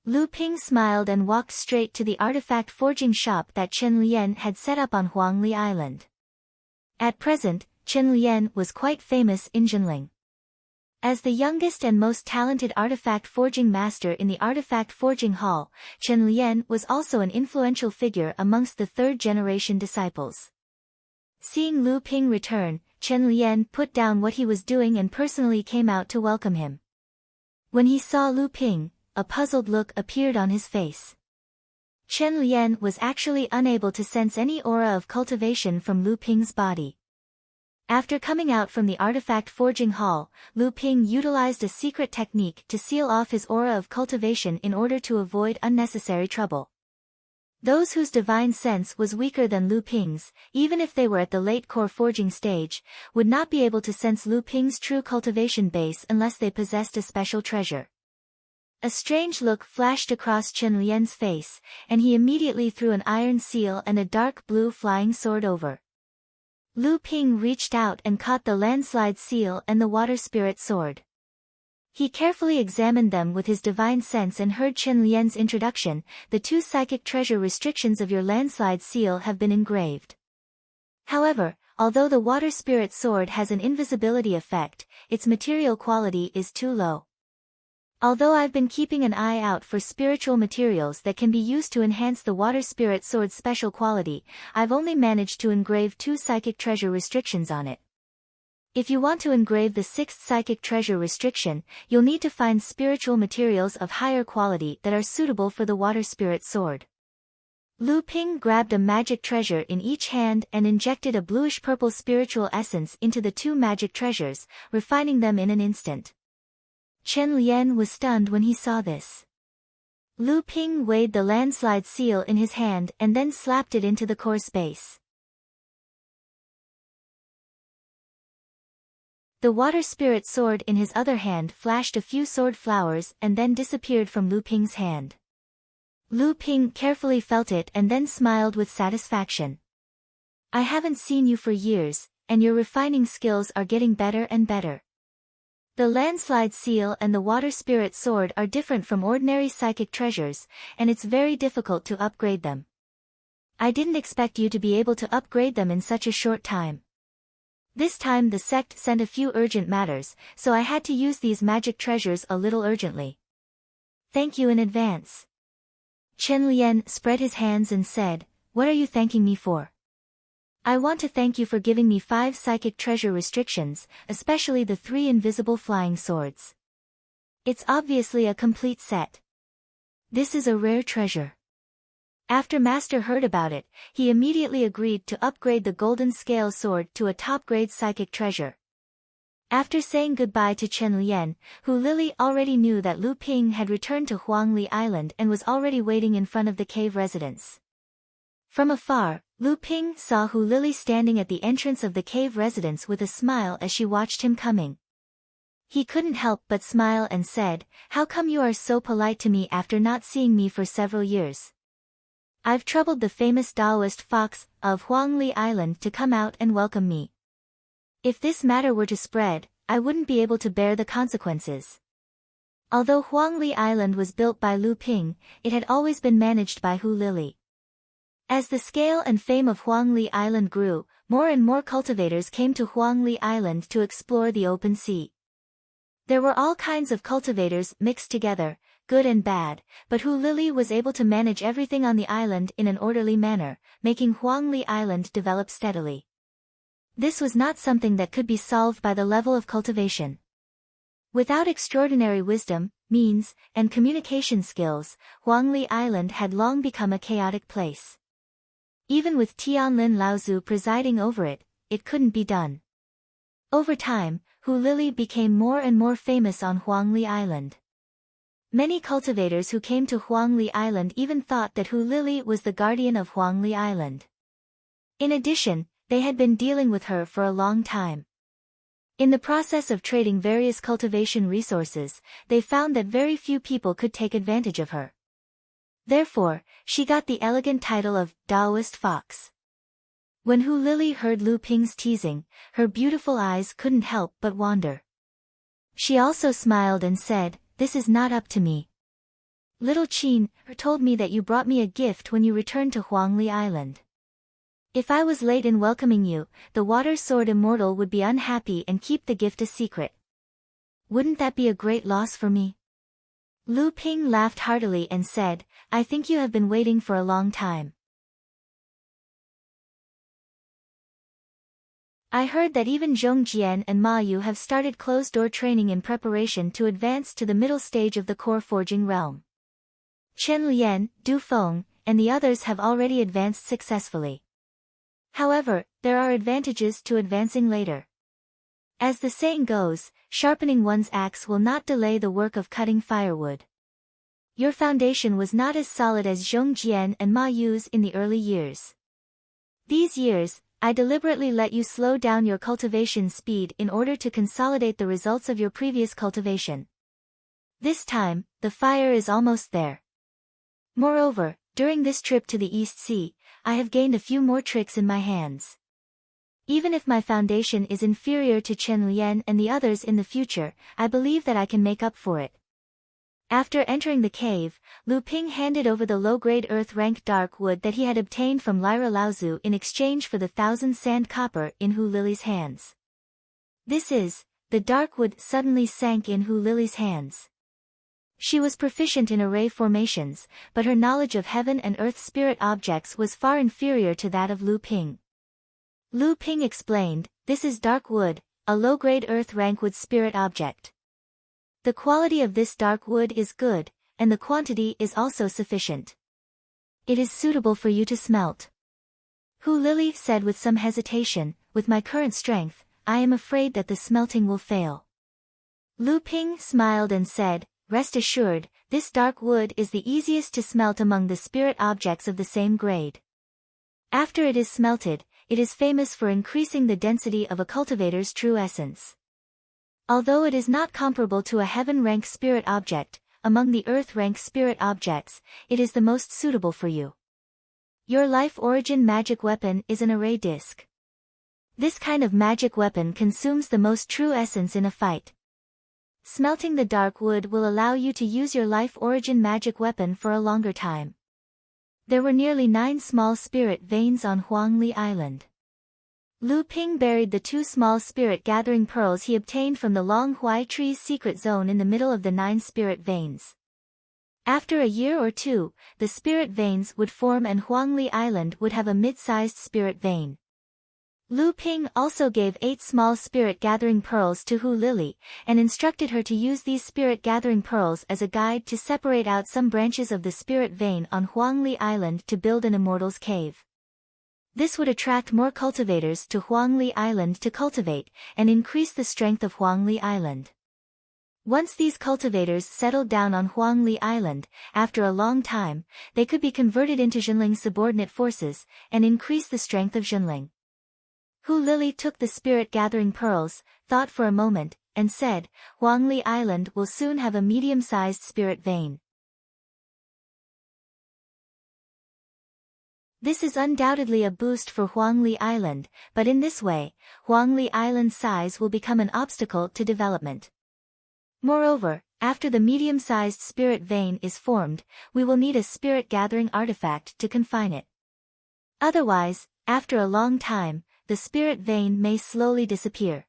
Lu Ping smiled and walked straight to the artifact forging shop that Chen Lian had set up on Huangli Island. At present, Chen Lian was quite famous in Jinling. As the youngest and most talented artifact forging master in the artifact forging hall, Chen Lian was also an influential figure amongst the third-generation disciples. Seeing Lu Ping return, Chen Lian put down what he was doing and personally came out to welcome him. When he saw Lu Ping, a puzzled look appeared on his face. Chen Lian was actually unable to sense any aura of cultivation from Lu Ping's body. After coming out from the artifact forging hall, Lu Ping utilized a secret technique to seal off his aura of cultivation in order to avoid unnecessary trouble. Those whose divine sense was weaker than Lu Ping's, even if they were at the late core forging stage, would not be able to sense Lu Ping's true cultivation base unless they possessed a special treasure. A strange look flashed across Chen Lian's face, and he immediately threw an iron seal and a dark blue flying sword over. Lu Ping reached out and caught the landslide seal and the water spirit sword. He carefully examined them with his divine sense and heard Chen Lian's introduction. "The 2 psychic treasure restrictions of your landslide seal have been engraved. However, although the water spirit sword has an invisibility effect, its material quality is too low. Although I've been keeping an eye out for spiritual materials that can be used to enhance the water spirit sword's special quality, I've only managed to engrave 2 psychic treasure restrictions on it. If you want to engrave the 6th psychic treasure restriction, you'll need to find spiritual materials of higher quality that are suitable for the water spirit sword. Lu Ping grabbed a magic treasure in each hand and injected a bluish-purple spiritual essence into the 2 magic treasures, refining them in an instant. Chen Lian was stunned when he saw this. Lu Ping weighed the landslide seal in his hand and then slapped it into the core space. The water spirit sword in his other hand flashed a few sword flowers and then disappeared from Lu Ping's hand. Lu Ping carefully felt it and then smiled with satisfaction. I haven't seen you for years, and your refining skills are getting better and better. The landslide seal and the water spirit sword are different from ordinary psychic treasures, and it's very difficult to upgrade them. I didn't expect you to be able to upgrade them in such a short time. This time the sect sent a few urgent matters, so I had to use these magic treasures a little urgently. Thank you in advance. Chen Lian spread his hands and said, What are you thanking me for? I want to thank you for giving me 5 psychic treasure restrictions, especially the 3 invisible flying swords. It's obviously a complete set. This is a rare treasure. After Master heard about it, he immediately agreed to upgrade the golden scale sword to a top-grade psychic treasure. After saying goodbye to Chen Lian, Hu Lili already knew that Lu Ping had returned to Huangli Island and was already waiting in front of the cave residence. From afar, Lu Ping saw Hu Lili standing at the entrance of the cave residence with a smile as she watched him coming. He couldn't help but smile and said, How come you are so polite to me after not seeing me for several years? I've troubled the famous Taoist fox of Huangli Island to come out and welcome me. If this matter were to spread, I wouldn't be able to bear the consequences. Although Huangli Island was built by Lu Ping, it had always been managed by Hu Lili. As the scale and fame of Huangli Island grew, more and more cultivators came to Huangli Island to explore the open sea. There were all kinds of cultivators mixed together, good and bad, but Hu Lili was able to manage everything on the island in an orderly manner, making Huangli Island develop steadily. This was not something that could be solved by the level of cultivation. Without extraordinary wisdom, means, and communication skills, Huangli Island had long become a chaotic place. Even with Tianlin Laozu presiding over it, it couldn't be done. Over time, Hu Lili became more and more famous on Huangli Island. Many cultivators who came to Huangli Island even thought that Hu Lili was the guardian of Huangli Island. In addition, they had been dealing with her for a long time. In the process of trading various cultivation resources, they found that very few people could take advantage of her. Therefore, she got the elegant title of Taoist Fox. When Hu Lili heard Lu Ping's teasing, her beautiful eyes couldn't help but wander. She also smiled and said, This is not up to me. Little Qin told me that you brought me a gift when you returned to Huangli Island. If I was late in welcoming you, the Water Sword Immortal would be unhappy and keep the gift a secret. Wouldn't that be a great loss for me? Lu Ping laughed heartily and said, I think you have been waiting for a long time. I heard that even Zhong Jian and Ma Yu have started closed-door training in preparation to advance to the middle stage of the core forging realm. Chen Lian, Du Feng, and the others have already advanced successfully. However, there are advantages to advancing later. As the saying goes, sharpening one's axe will not delay the work of cutting firewood. Your foundation was not as solid as Zhong Jian and Ma Yu's in the early years. These years, I deliberately let you slow down your cultivation speed in order to consolidate the results of your previous cultivation. This time, the fire is almost there. Moreover, during this trip to the East Sea, I have gained a few more tricks in my hands. Even if my foundation is inferior to Chen Lian and the others in the future, I believe that I can make up for it. After entering the cave, Lu Ping handed over the low-grade earth-rank dark wood that he had obtained from Lyra Laozu in exchange for the 1,000 sand copper in Hu Lili's hands. The dark wood suddenly sank in Hu Lili's hands. She was proficient in array formations, but her knowledge of heaven and earth spirit objects was far inferior to that of Lu Ping. Lu Ping explained, This is dark wood, a low-grade earth rank wood spirit object. The quality of this dark wood is good, and the quantity is also sufficient. It is suitable for you to smelt. Hu Lili said with some hesitation, with my current strength, I am afraid that the smelting will fail. Lu Ping smiled and said, rest assured, this dark wood is the easiest to smelt among the spirit objects of the same grade. After it is smelted, it is famous for increasing the density of a cultivator's true essence. Although it is not comparable to a heaven-rank spirit object, among the earth-rank spirit objects, it is the most suitable for you. Your life origin magic weapon is an array disc. This kind of magic weapon consumes the most true essence in a fight. Smelting the dark wood will allow you to use your life origin magic weapon for a longer time. There were nearly 9 small spirit veins on Huangli Island. Lu Ping buried the 2 small spirit gathering pearls he obtained from the Long Huai Tree's secret zone in the middle of the 9 spirit veins. After a year or 2, the spirit veins would form and Huangli Island would have a mid-sized spirit vein. Lu Ping also gave 8 small spirit gathering pearls to Hu Lili, and instructed her to use these spirit gathering pearls as a guide to separate out some branches of the spirit vein on Huangli Island to build an immortal's cave. This would attract more cultivators to Huangli Island to cultivate, and increase the strength of Huangli Island. Once these cultivators settled down on Huangli Island, after a long time, they could be converted into Jinling's subordinate forces, and increase the strength of Jinling. Hu Lili took the spirit-gathering pearls, thought for a moment, and said, Huangli Island will soon have a medium-sized spirit vein. This is undoubtedly a boost for Huangli Island, but in this way, Huangli Island's size will become an obstacle to development. Moreover, after the medium-sized spirit vein is formed, we will need a spirit-gathering artifact to confine it. Otherwise, after a long time, the spirit vein may slowly disappear.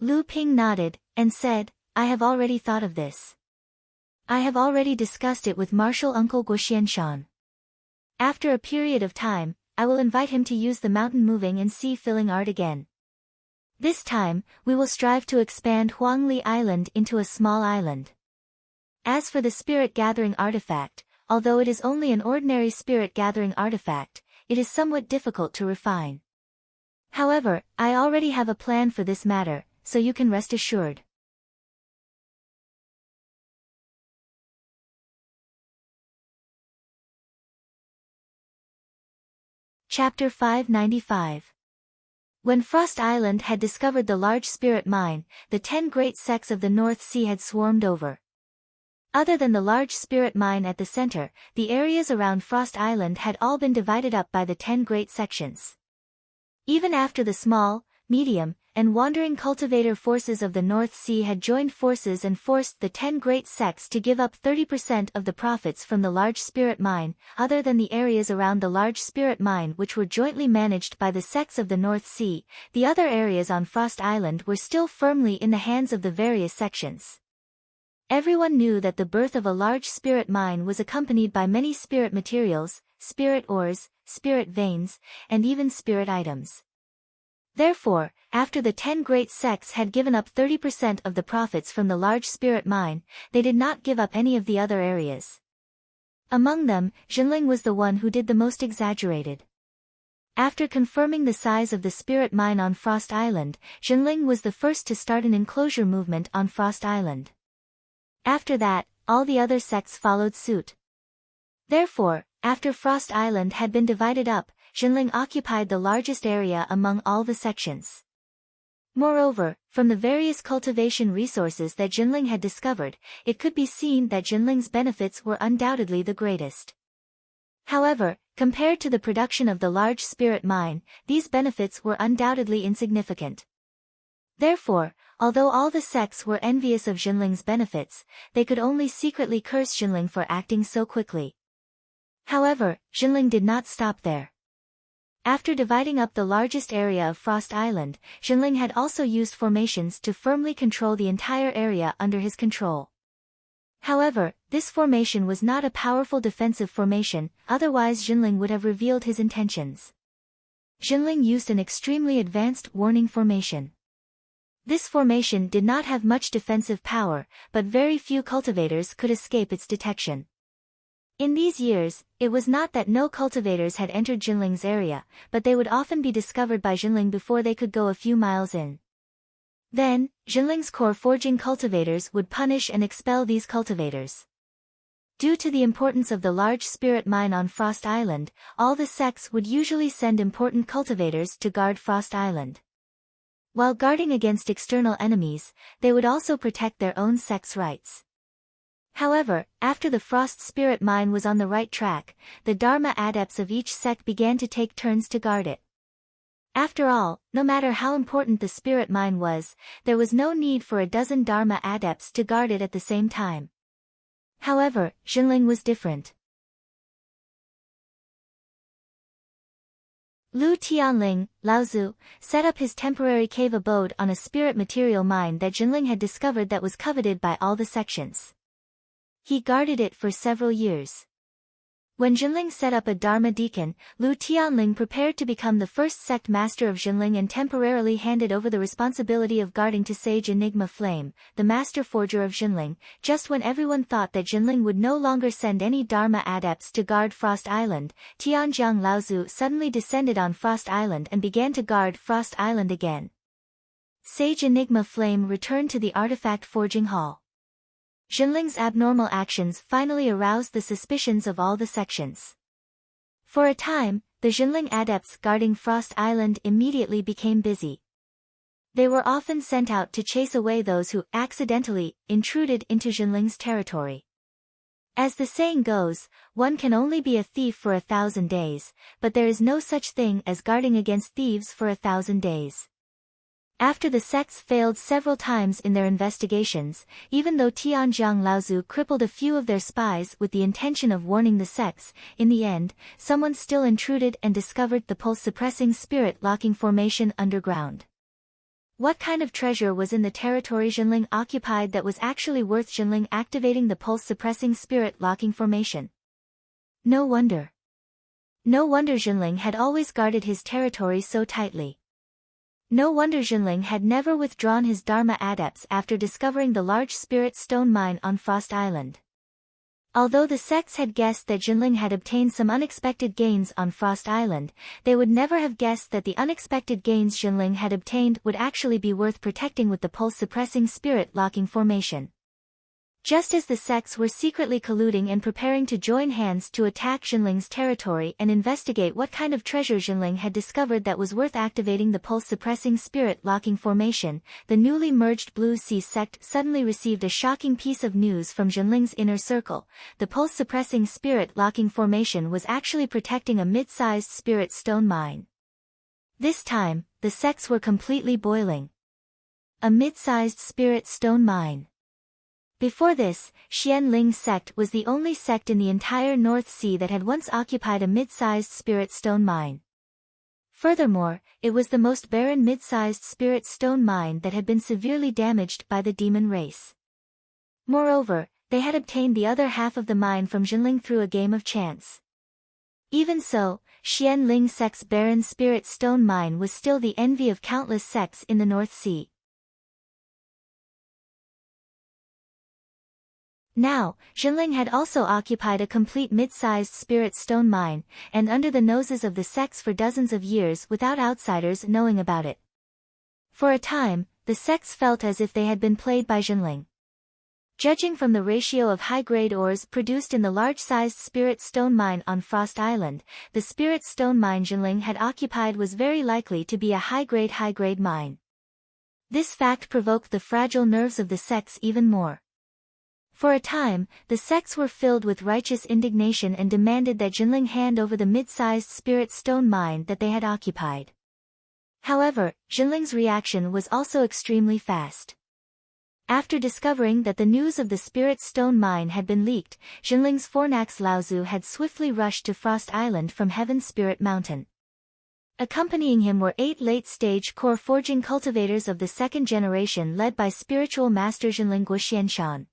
Lu Ping nodded, and said, I have already thought of this. I have already discussed it with Martial Uncle Guoxianshan. After a period of time, I will invite him to use the mountain moving and sea filling art again. This time, we will strive to expand Huangli Island into a small island. As for the spirit-gathering artifact, although it is only an ordinary spirit-gathering artifact, it is somewhat difficult to refine. However, I already have a plan for this matter, so you can rest assured. Chapter 595. When Frost Island had discovered the large spirit mine, the 10 great sects of the North Sea had swarmed over. Other than the large spirit mine at the center, the areas around Frost Island had all been divided up by the 10 great sections. Even after the small, medium, and wandering cultivator forces of the North Sea had joined forces and forced the 10 great sects to give up 30% of the profits from the large spirit mine, other than the areas around the large spirit mine which were jointly managed by the sects of the North Sea, the other areas on Frost Island were still firmly in the hands of the various sections. Everyone knew that the birth of a large spirit mine was accompanied by many spirit materials, spirit ores, spirit veins, and even spirit items. Therefore, after the 10 great sects had given up 30% of the profits from the large spirit mine, they did not give up any of the other areas. Among them, Jinling was the one who did the most exaggerated. After confirming the size of the spirit mine on Frost Island, Jinling was the first to start an enclosure movement on Frost Island. After that, all the other sects followed suit. Therefore, after Frost Island had been divided up, Jinling occupied the largest area among all the sections. Moreover, from the various cultivation resources that Jinling had discovered, it could be seen that Jinling's benefits were undoubtedly the greatest. However, compared to the production of the large spirit mine, these benefits were undoubtedly insignificant. Therefore, although all the sects were envious of Jinling's benefits, they could only secretly curse Jinling for acting so quickly. However, Jinling did not stop there. After dividing up the largest area of Frost Island, Jinling had also used formations to firmly control the entire area under his control. However, this formation was not a powerful defensive formation, otherwise Jinling would have revealed his intentions. Jinling used an extremely advanced warning formation. This formation did not have much defensive power, but very few cultivators could escape its detection. In these years, it was not that no cultivators had entered Jinling's area, but they would often be discovered by Jinling before they could go a few miles in. Then, Jinling's core forging cultivators would punish and expel these cultivators. Due to the importance of the large spirit mine on Frost Island, all the sects would usually send important cultivators to guard Frost Island. While guarding against external enemies, they would also protect their own sect's rights. However, after the Frost Spirit Mine was on the right track, the Dharma adepts of each sect began to take turns to guard it. After all, no matter how important the Spirit Mine was, there was no need for a dozen Dharma adepts to guard it at the same time. However, Jinling was different. Lu Tianling, Laozu, set up his temporary cave abode on a spirit material mine that Jinling had discovered that was coveted by all the sections. He guarded it for several years. When Jinling set up a Dharma deacon, Lu Tianling prepared to become the first sect master of Jinling and temporarily handed over the responsibility of guarding to Sage Enigma Flame, the master forger of Jinling. Just when everyone thought that Jinling would no longer send any Dharma adepts to guard Frost Island, Tianjiang Laozu suddenly descended on Frost Island and began to guard Frost Island again. Sage Enigma Flame returned to the artifact forging hall. Jinling's abnormal actions finally aroused the suspicions of all the sections. For a time, the Jinling adepts guarding Frost Island immediately became busy. They were often sent out to chase away those who accidentally intruded into Jinling's territory. As the saying goes, one can only be a thief for 1,000 days, but there is no such thing as guarding against thieves for 1,000 days. After the sects failed several times in their investigations, even though Tianjiang Laozu crippled a few of their spies with the intention of warning the sects, in the end, someone still intruded and discovered the pulse-suppressing spirit-locking formation underground. What kind of treasure was in the territory Jinling occupied that was actually worth Jinling activating the pulse-suppressing spirit-locking formation? No wonder. No wonder Jinling had always guarded his territory so tightly. No wonder Jinling had never withdrawn his Dharma adepts after discovering the large spirit stone mine on Frost Island. Although the sects had guessed that Jinling had obtained some unexpected gains on Frost Island, they would never have guessed that the unexpected gains Jinling had obtained would actually be worth protecting with the pulse-suppressing spirit-locking formation. Just as the sects were secretly colluding and preparing to join hands to attack Jinling's territory and investigate what kind of treasure Jinling had discovered that was worth activating the pulse-suppressing spirit-locking formation, the newly merged Blue Sea sect suddenly received a shocking piece of news from Jinling's inner circle. The pulse-suppressing spirit-locking formation was actually protecting a mid-sized spirit stone mine. This time, the sects were completely boiling. A mid-sized spirit stone mine. Before this, Xianling sect was the only sect in the entire North Sea that had once occupied a mid-sized spirit stone mine. Furthermore, it was the most barren mid-sized spirit stone mine that had been severely damaged by the demon race. Moreover, they had obtained the other half of the mine from Jinling through a game of chance. Even so, Xianling sect's barren spirit stone mine was still the envy of countless sects in the North Sea. Now, Jinling had also occupied a complete mid-sized spirit stone mine, and under the noses of the sects for dozens of years without outsiders knowing about it. For a time, the sects felt as if they had been played by Jinling. Judging from the ratio of high-grade ores produced in the large-sized spirit stone mine on Frost Island, the spirit stone mine Jinling had occupied was very likely to be a high-grade mine. This fact provoked the fragile nerves of the sects even more. For a time, the sects were filled with righteous indignation and demanded that Jinling hand over the mid-sized spirit stone mine that they had occupied. However, Jinling's reaction was also extremely fast. After discovering that the news of the spirit stone mine had been leaked, Jinling's fornax Laozu had swiftly rushed to Frost Island from Heaven Spirit Mountain. Accompanying him were 8 late-stage core forging cultivators of the second generation led by spiritual master Jinling Guoxianshan.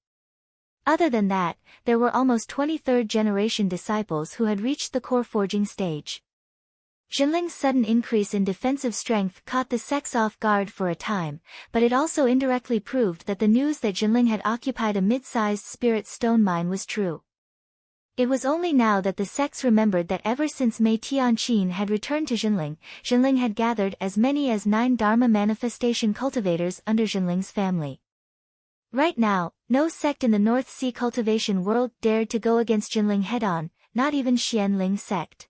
Other than that, there were almost 20 third-generation disciples who had reached the core forging stage. Jinling's sudden increase in defensive strength caught the sects off guard for a time, but it also indirectly proved that the news that Jinling had occupied a mid-sized spirit stone mine was true. It was only now that the sects remembered that ever since Mei Tianqin had returned to Jinling, Jinling had gathered as many as 9 Dharma manifestation cultivators under Jinling's family. Right now, no sect in the North Sea cultivation world dared to go against Jinling head-on, not even Xianling sect.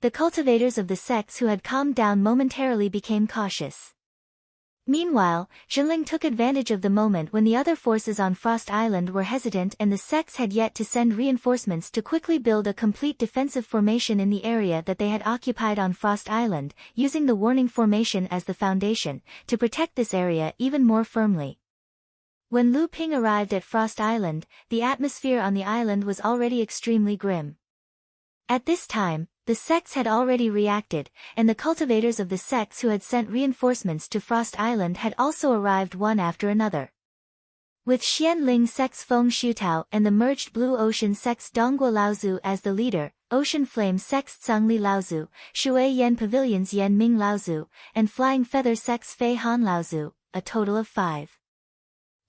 The cultivators of the sects who had calmed down momentarily became cautious. Meanwhile, Jinling took advantage of the moment when the other forces on Frost Island were hesitant and the sects had yet to send reinforcements to quickly build a complete defensive formation in the area that they had occupied on Frost Island, using the warning formation as the foundation, to protect this area even more firmly. When Lu Ping arrived at Frost Island, the atmosphere on the island was already extremely grim. At this time, the sects had already reacted, and the cultivators of the sects who had sent reinforcements to Frost Island had also arrived one after another. With Xianling sect's Feng Shutao and the merged Blue Ocean sect's Dongguo Laozu as the leader, Ocean Flame sect's Tsangli Laozu, Shui Yan Pavilion's Yan Ming Laozu, and Flying Feather sect's Fei Han Laozu, a total of 5.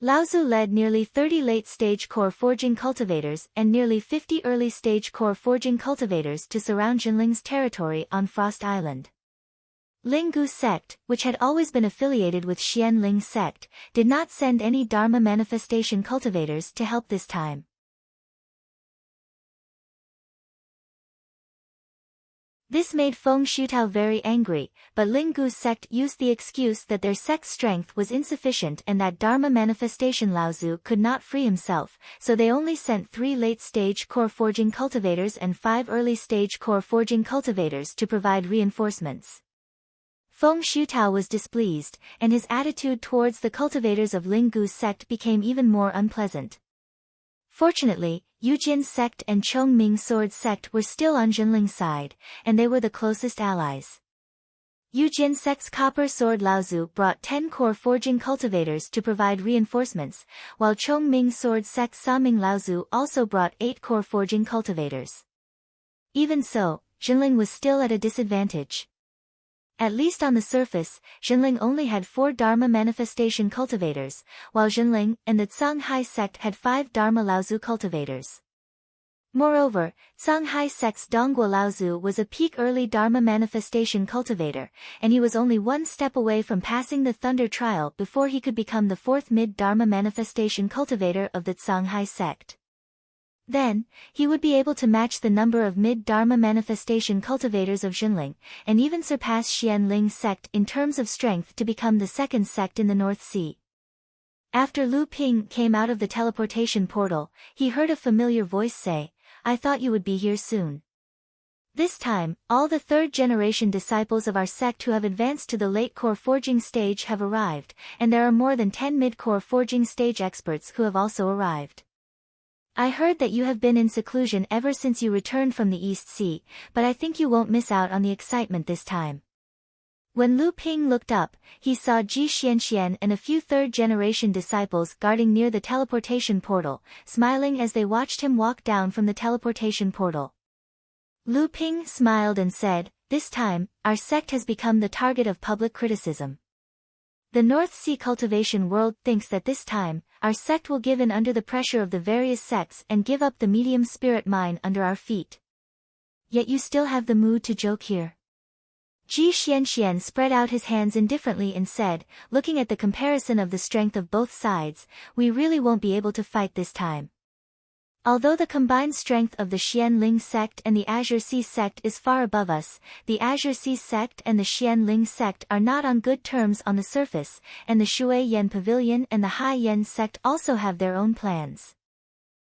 Laozu led nearly 30 late-stage core forging cultivators and nearly 50 early-stage core forging cultivators to surround Jinling's territory on Frost Island. Linggu sect, which had always been affiliated with Xianling sect, did not send any Dharma manifestation cultivators to help this time. This made Feng Shutao very angry, but Linggu's sect used the excuse that their sect's strength was insufficient and that Dharma manifestation Laozu could not free himself, so they only sent 3 late-stage core forging cultivators and 5 early-stage core forging cultivators to provide reinforcements. Feng Shutao was displeased, and his attitude towards the cultivators of Linggu's sect became even more unpleasant. Fortunately, Yujin's sect and Chongming Sword sect were still on Jinling's side, and they were the closest allies. Yujin sect's Copper Sword Laozu brought 10 core forging cultivators to provide reinforcements, while Chongming Sword sect's Saming Laozu also brought 8 core forging cultivators. Even so, Jinling was still at a disadvantage. At least on the surface, Jinling only had 4 Dharma manifestation cultivators, while Jinling and the Canghai sect had 5 Dharma Laozu cultivators. Moreover, Canghai sect's Dongguo Laozu was a peak early Dharma manifestation cultivator, and he was only 1 step away from passing the Thunder Trial before he could become the 4th mid-Dharma manifestation cultivator of the Canghai sect. Then, he would be able to match the number of mid-Dharma manifestation cultivators of Jinling, and even surpass Xianling sect in terms of strength to become the 2nd sect in the North Sea. After Lu Ping came out of the teleportation portal, he heard a familiar voice say, "I thought you would be here soon." This time, all the 3rd-generation disciples of our sect who have advanced to the late core forging stage have arrived, and there are more than 10 mid-core forging stage experts who have also arrived. I heard that you have been in seclusion ever since you returned from the East Sea, but I think you won't miss out on the excitement this time. When Lu Ping looked up, he saw Ji Xianxian and a few 3rd-generation disciples guarding near the teleportation portal, smiling as they watched him walk down from the teleportation portal. Lu Ping smiled and said, "This time, our sect has become the target of public criticism. The North Sea cultivation world thinks that this time, our sect will give in under the pressure of the various sects and give up the medium spirit mine under our feet. Yet you still have the mood to joke here." Ji Xianxian spread out his hands indifferently and said, looking at the comparison of the strength of both sides, "We really won't be able to fight this time. Although the combined strength of the Xianling sect and the Azure Sea sect is far above us, the Azure Sea sect and the Xianling sect are not on good terms on the surface, and the Shui Yan Pavilion and the Hai Yan sect also have their own plans.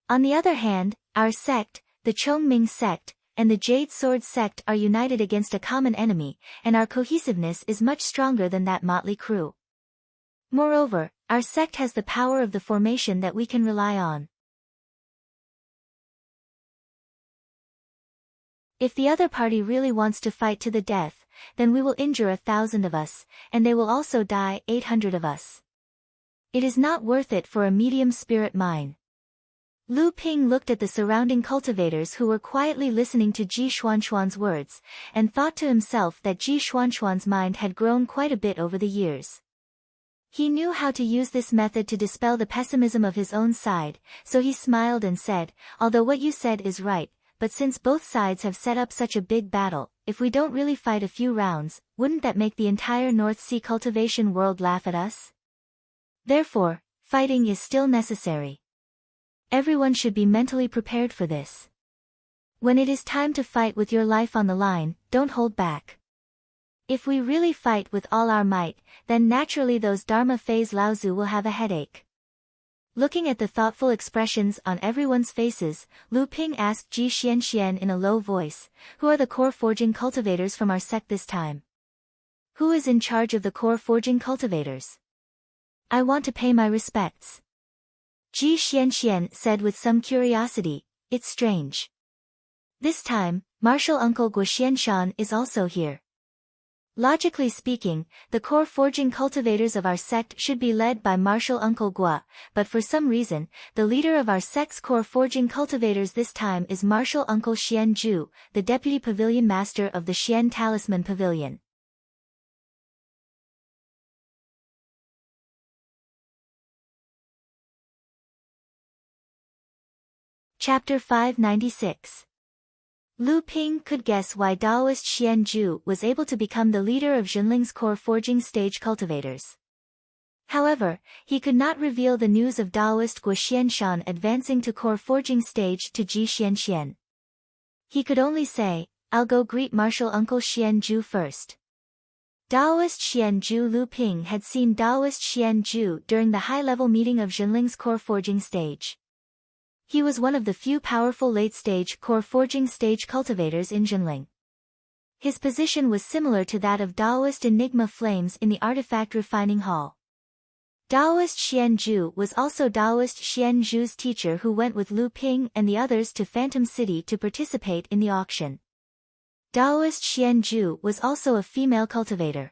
On the other hand, our sect, the Chongming sect, and the Jade Sword sect are united against a common enemy, and our cohesiveness is much stronger than that motley crew. Moreover, our sect has the power of the formation that we can rely on. If the other party really wants to fight to the death, then we will injure 1,000 of us, and they will also die 800 of us. It is not worth it for a medium spirit mine. Lu Ping looked at the surrounding cultivators who were quietly listening to Ji Xuanxuan's words, and thought to himself that Ji Xuanxuan's mind had grown quite a bit over the years. He knew how to use this method to dispel the pessimism of his own side, so he smiled and said, "Although what you said is right, but since both sides have set up such a big battle, if we don't really fight a few rounds, wouldn't that make the entire North Sea cultivation world laugh at us? Therefore, fighting is still necessary. Everyone should be mentally prepared for this. When it is time to fight with your life on the line, don't hold back. If we really fight with all our might, then naturally those Dharma phase Laozu will have a headache." Looking at the thoughtful expressions on everyone's faces, Lu Ping asked Ji Xianxian in a low voice, "Who are the core forging cultivators from our sect this time? Who is in charge of the core forging cultivators? I want to pay my respects." Ji Xianxian said with some curiosity, "It's strange. This time, Martial Uncle Guo Xianshan is also here. Logically speaking, the core forging cultivators of our sect should be led by Martial Uncle Guo, but for some reason, the leader of our sect's core forging cultivators this time is Martial Uncle Xian Zhu, the deputy pavilion master of the Xian Talisman Pavilion." Chapter 596. Lu Ping could guess why Daoist Xian Zhu was able to become the leader of Zhenling's core forging stage cultivators. However, he could not reveal the news of Daoist Guo Xianshan advancing to core forging stage to Ji Xianxian. He could only say, "I'll go greet Martial Uncle Xian Zhu first." Daoist Xian Zhu. Lu Ping had seen Daoist Xian Zhu during the high-level meeting of Zhenling's core forging stage. He was one of the few powerful late-stage core forging stage cultivators in Zhenling. His position was similar to that of Daoist Enigma Flames in the artifact refining hall. Daoist Xian Zhu was also Daoist Xian Zhu's teacher who went with Lu Ping and the others to Phantom City to participate in the auction. Daoist Xian Zhu was also a female cultivator.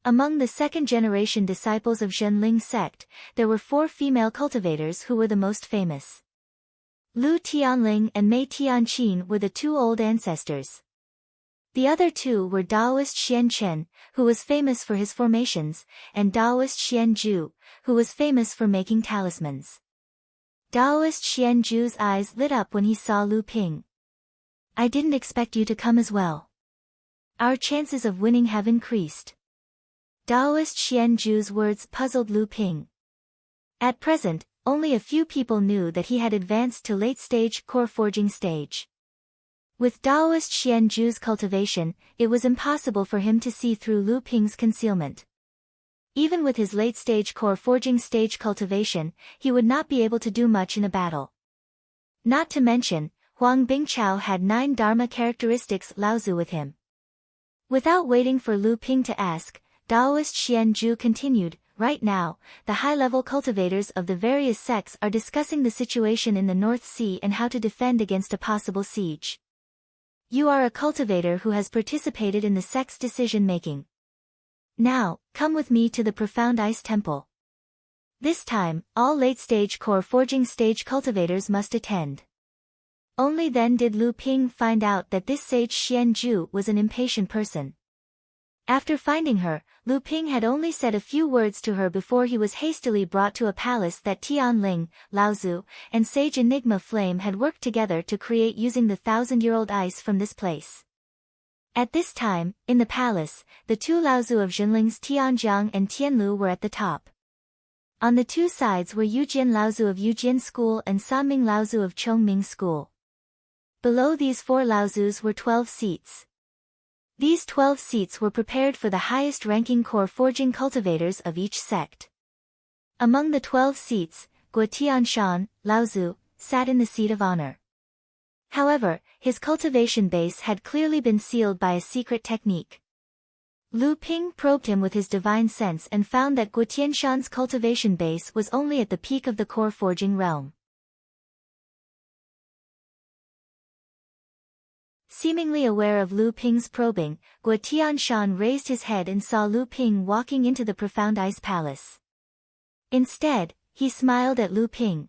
Among the second-generation disciples of Zhenling sect, there were 4 female cultivators who were the most famous. Lu Tianling and Mei Tianqin were the 2 old ancestors. The other 2 were Daoist Xian Chen, who was famous for his formations, and Daoist Xian Zhu, who was famous for making talismans. Daoist Xian Zhu's eyes lit up when he saw Lu Ping. "I didn't expect you to come as well. Our chances of winning have increased." Daoist Xian Zhu's words puzzled Lu Ping. At present, only a few people knew that he had advanced to late-stage core forging stage. With Daoist Xian Zhu's cultivation, it was impossible for him to see through Lu Ping's concealment. Even with his late-stage core forging stage cultivation, he would not be able to do much in a battle. Not to mention, Huang Bingchao had 9 Dharma characteristics Laozu with him. Without waiting for Lu Ping to ask, Daoist Xian Zhu continued, "Right now, the high-level cultivators of the various sects are discussing the situation in the North Sea and how to defend against a possible siege. You are a cultivator who has participated in the sect's decision-making. Now, come with me to the Profound Ice Temple. This time, all late-stage core forging stage cultivators must attend." Only then did Lu Ping find out that this sage Xian Zhu was an impatient person. After finding her, Lu Ping had only said a few words to her before he was hastily brought to a palace that Tianling, Laozu, and Sage Enigma Flame had worked together to create using the 1,000-year-old ice from this place. At this time, in the palace, the 2 Laozu of Zhenling's Tianjiang and Tianlu were at the top. On the 2 sides were Yujian Laozu of Yujian School and Sanming Laozu of Chongming School. Below these 4 Laozus were 12 seats. These 12 seats were prepared for the highest-ranking core forging cultivators of each sect. Among the 12 seats, Guo Tianshan, Laozu, sat in the seat of honor. However, his cultivation base had clearly been sealed by a secret technique. Lu Ping probed him with his divine sense and found that Guo Tianshan's cultivation base was only at the peak of the core forging realm. Seemingly aware of Lu Ping's probing, Guo Tianshan raised his head and saw Lu Ping walking into the Profound Ice Palace. Instead, he smiled at Lu Ping.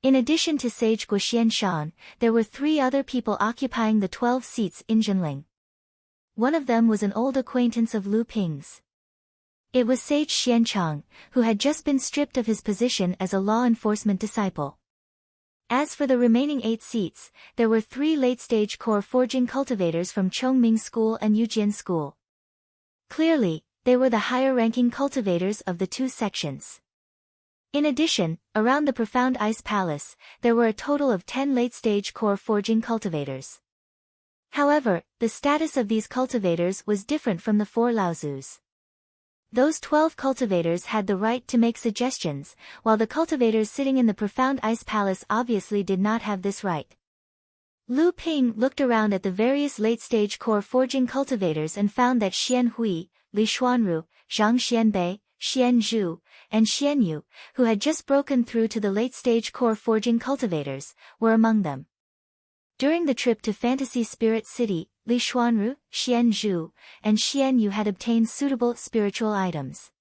In addition to Sage Guoxianshan, there were 3 other people occupying the 12 seats in Jinling. One of them was an old acquaintance of Lu Ping's. It was Sage Xianchang, who had just been stripped of his position as a law enforcement disciple. As for the remaining 8 seats, there were 3 late-stage core forging cultivators from Chongming School and Yujian School. Clearly, they were the higher-ranking cultivators of the 2 sections. In addition, around the Profound Ice Palace, there were a total of 10 late-stage core forging cultivators. However, the status of these cultivators was different from the 4 Laozus. Those 12 cultivators had the right to make suggestions, while the cultivators sitting in the Profound Ice Palace obviously did not have this right. Lu Ping looked around at the various late-stage core forging cultivators and found that Xian Hui, Li Xuanru, Zhang Xianbei, Xian Zhu, and Xian Yu, who had just broken through to the late-stage core forging cultivators, were among them. During the trip to Fantasy Spirit City, Li Xuanru, Xian Zhu, and Xian Yu had obtained suitable spiritual items.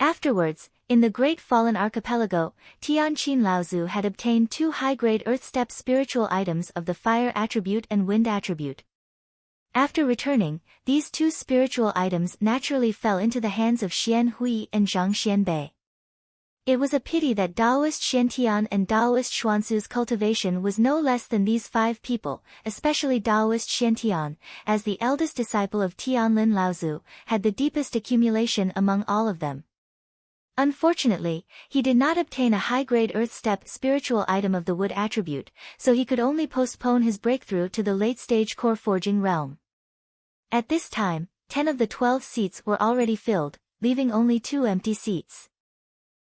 Afterwards, in the Great Fallen Archipelago, Tianqin Laozu had obtained 2 high-grade earth-step spiritual items of the fire attribute and wind attribute. After returning, these 2 spiritual items naturally fell into the hands of Xian Hui and Zhang Xianbei. It was a pity that Daoist Xiantian and Daoist Xuansu's cultivation was no less than these 5 people, especially Daoist Xiantian, as the eldest disciple of Tianlin Laozu, had the deepest accumulation among all of them. Unfortunately, he did not obtain a high-grade earth-step spiritual item of the wood attribute, so he could only postpone his breakthrough to the late-stage core forging realm. At this time, 10 of the 12 seats were already filled, leaving only 2 empty seats.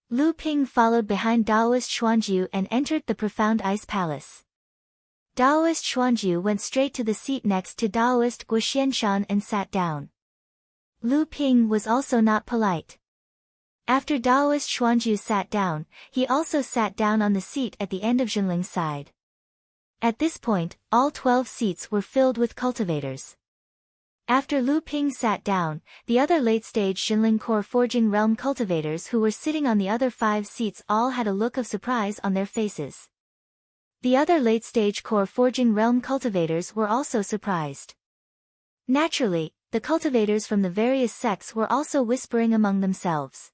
Lu Ping followed behind Daoist Xuanju and entered the Profound Ice Palace. Daoist Xuanju went straight to the seat next to Daoist Guoxianshan and sat down. Lu Ping was also not polite. After Daoist Xuanju sat down, he also sat down on the seat at the end of Jinling's side. At this point, all 12 seats were filled with cultivators. After Lu Ping sat down, the other late-stage Jinling core forging realm cultivators who were sitting on the other 5 seats all had a look of surprise on their faces. The other late-stage core forging realm cultivators were also surprised. Naturally, the cultivators from the various sects were also whispering among themselves.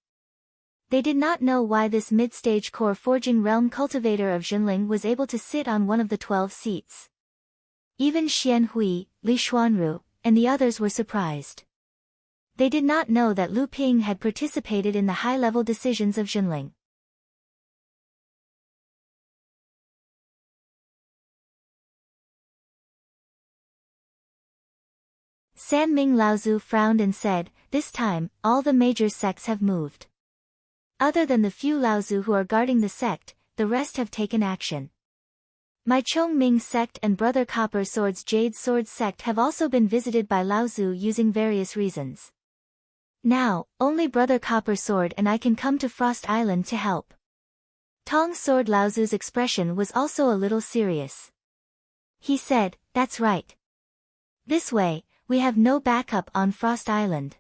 They did not know why this mid-stage core forging realm cultivator of Jinling was able to sit on one of the 12 seats. Even Xian Hui, Li Xuanru, and the others were surprised. They did not know that Lu Ping had participated in the high-level decisions of Jinling. Sanming Laozu frowned and said, "This time, all the major sects have moved. Other than the few Laozu who are guarding the sect, the rest have taken action. My Chongming sect and Brother Copper Sword's Jade Sword sect have also been visited by Laozu using various reasons. Now, only Brother Copper Sword and I can come to Frost Island to help." Tong Sword Laozu's expression was also a little serious. He said, "That's right. This way, we have no backup on Frost Island.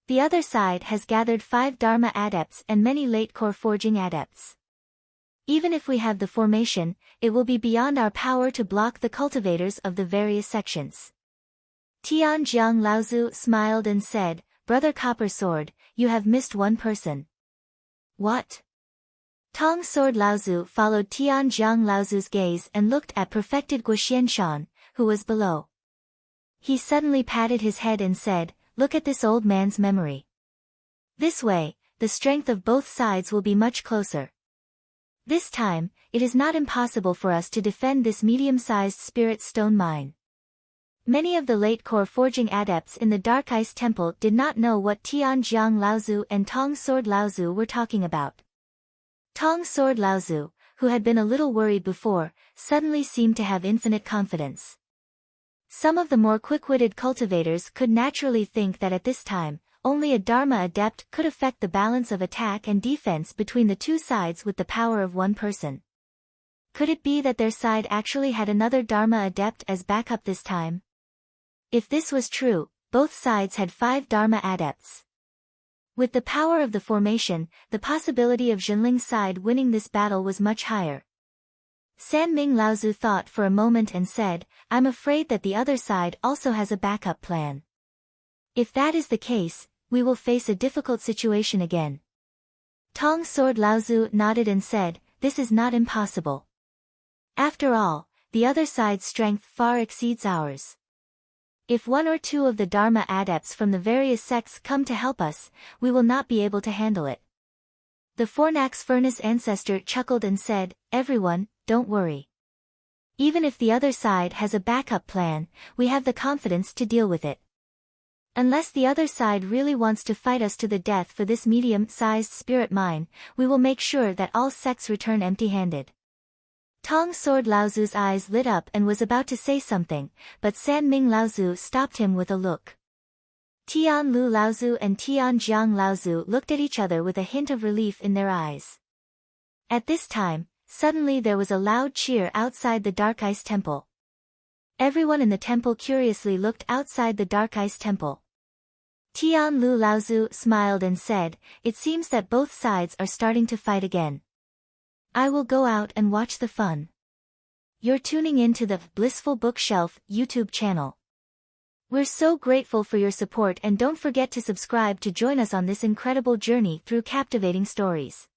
The other side has gathered 5 Dharma adepts and many late core forging adepts. Even if we have the formation, it will be beyond our power to block the cultivators of the various sections." Tianjiang Laozu smiled and said, "Brother Copper Sword, you have missed one person." "What?" Tong Sword Laozu followed Tianjiang Laozu's gaze and looked at perfected Guoxianshan, who was below. He suddenly patted his head and said, "Look at this old man's memory. This way, the strength of both sides will be much closer. This time, it is not impossible for us to defend this medium-sized spirit stone mine." Many of the late core forging adepts in the Dark Ice Temple did not know what Tianjiang Laozu and Tong Sword Laozu were talking about. Tong Sword Laozu, who had been a little worried before, suddenly seemed to have infinite confidence. Some of the more quick-witted cultivators could naturally think that at this time, only a Dharma adept could affect the balance of attack and defense between the 2 sides with the power of one person. Could it be that their side actually had another Dharma adept as backup this time? If this was true, both sides had 5 Dharma adepts. With the power of the formation, the possibility of Jinling's side winning this battle was much higher. San Ming Laozu thought for a moment and said, I'm afraid that the other side also has a backup plan. If that is the case, we will face a difficult situation again. Tong Sword Laozu nodded and said, this is not impossible. After all, the other side's strength far exceeds ours. If one or two of the Dharma adepts from the various sects come to help us, we will not be able to handle it. The Fornax Furnace ancestor chuckled and said, everyone, don't worry. Even if the other side has a backup plan, we have the confidence to deal with it. Unless the other side really wants to fight us to the death for this medium-sized spirit mine, we will make sure that all sects return empty-handed. Tong Sword Laozu's eyes lit up and was about to say something, but San Ming Laozu stopped him with a look. Tian Lu Laozu and Tian Jiang Laozu looked at each other with a hint of relief in their eyes. At this time, suddenly there was a loud cheer outside the Dark Ice Temple. Everyone in the temple curiously looked outside the Dark Ice Temple. Tian Lu Laozu smiled and said, it seems that both sides are starting to fight again. I will go out and watch the fun. You're tuning in to the Blissful Bookshelf YouTube channel. We're so grateful for your support, and don't forget to subscribe to join us on this incredible journey through captivating stories.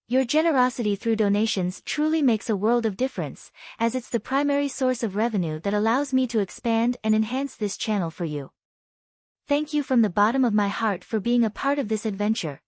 Your generosity through donations truly makes a world of difference, as it's the primary source of revenue that allows me to expand and enhance this channel for you. Thank you from the bottom of my heart for being a part of this adventure.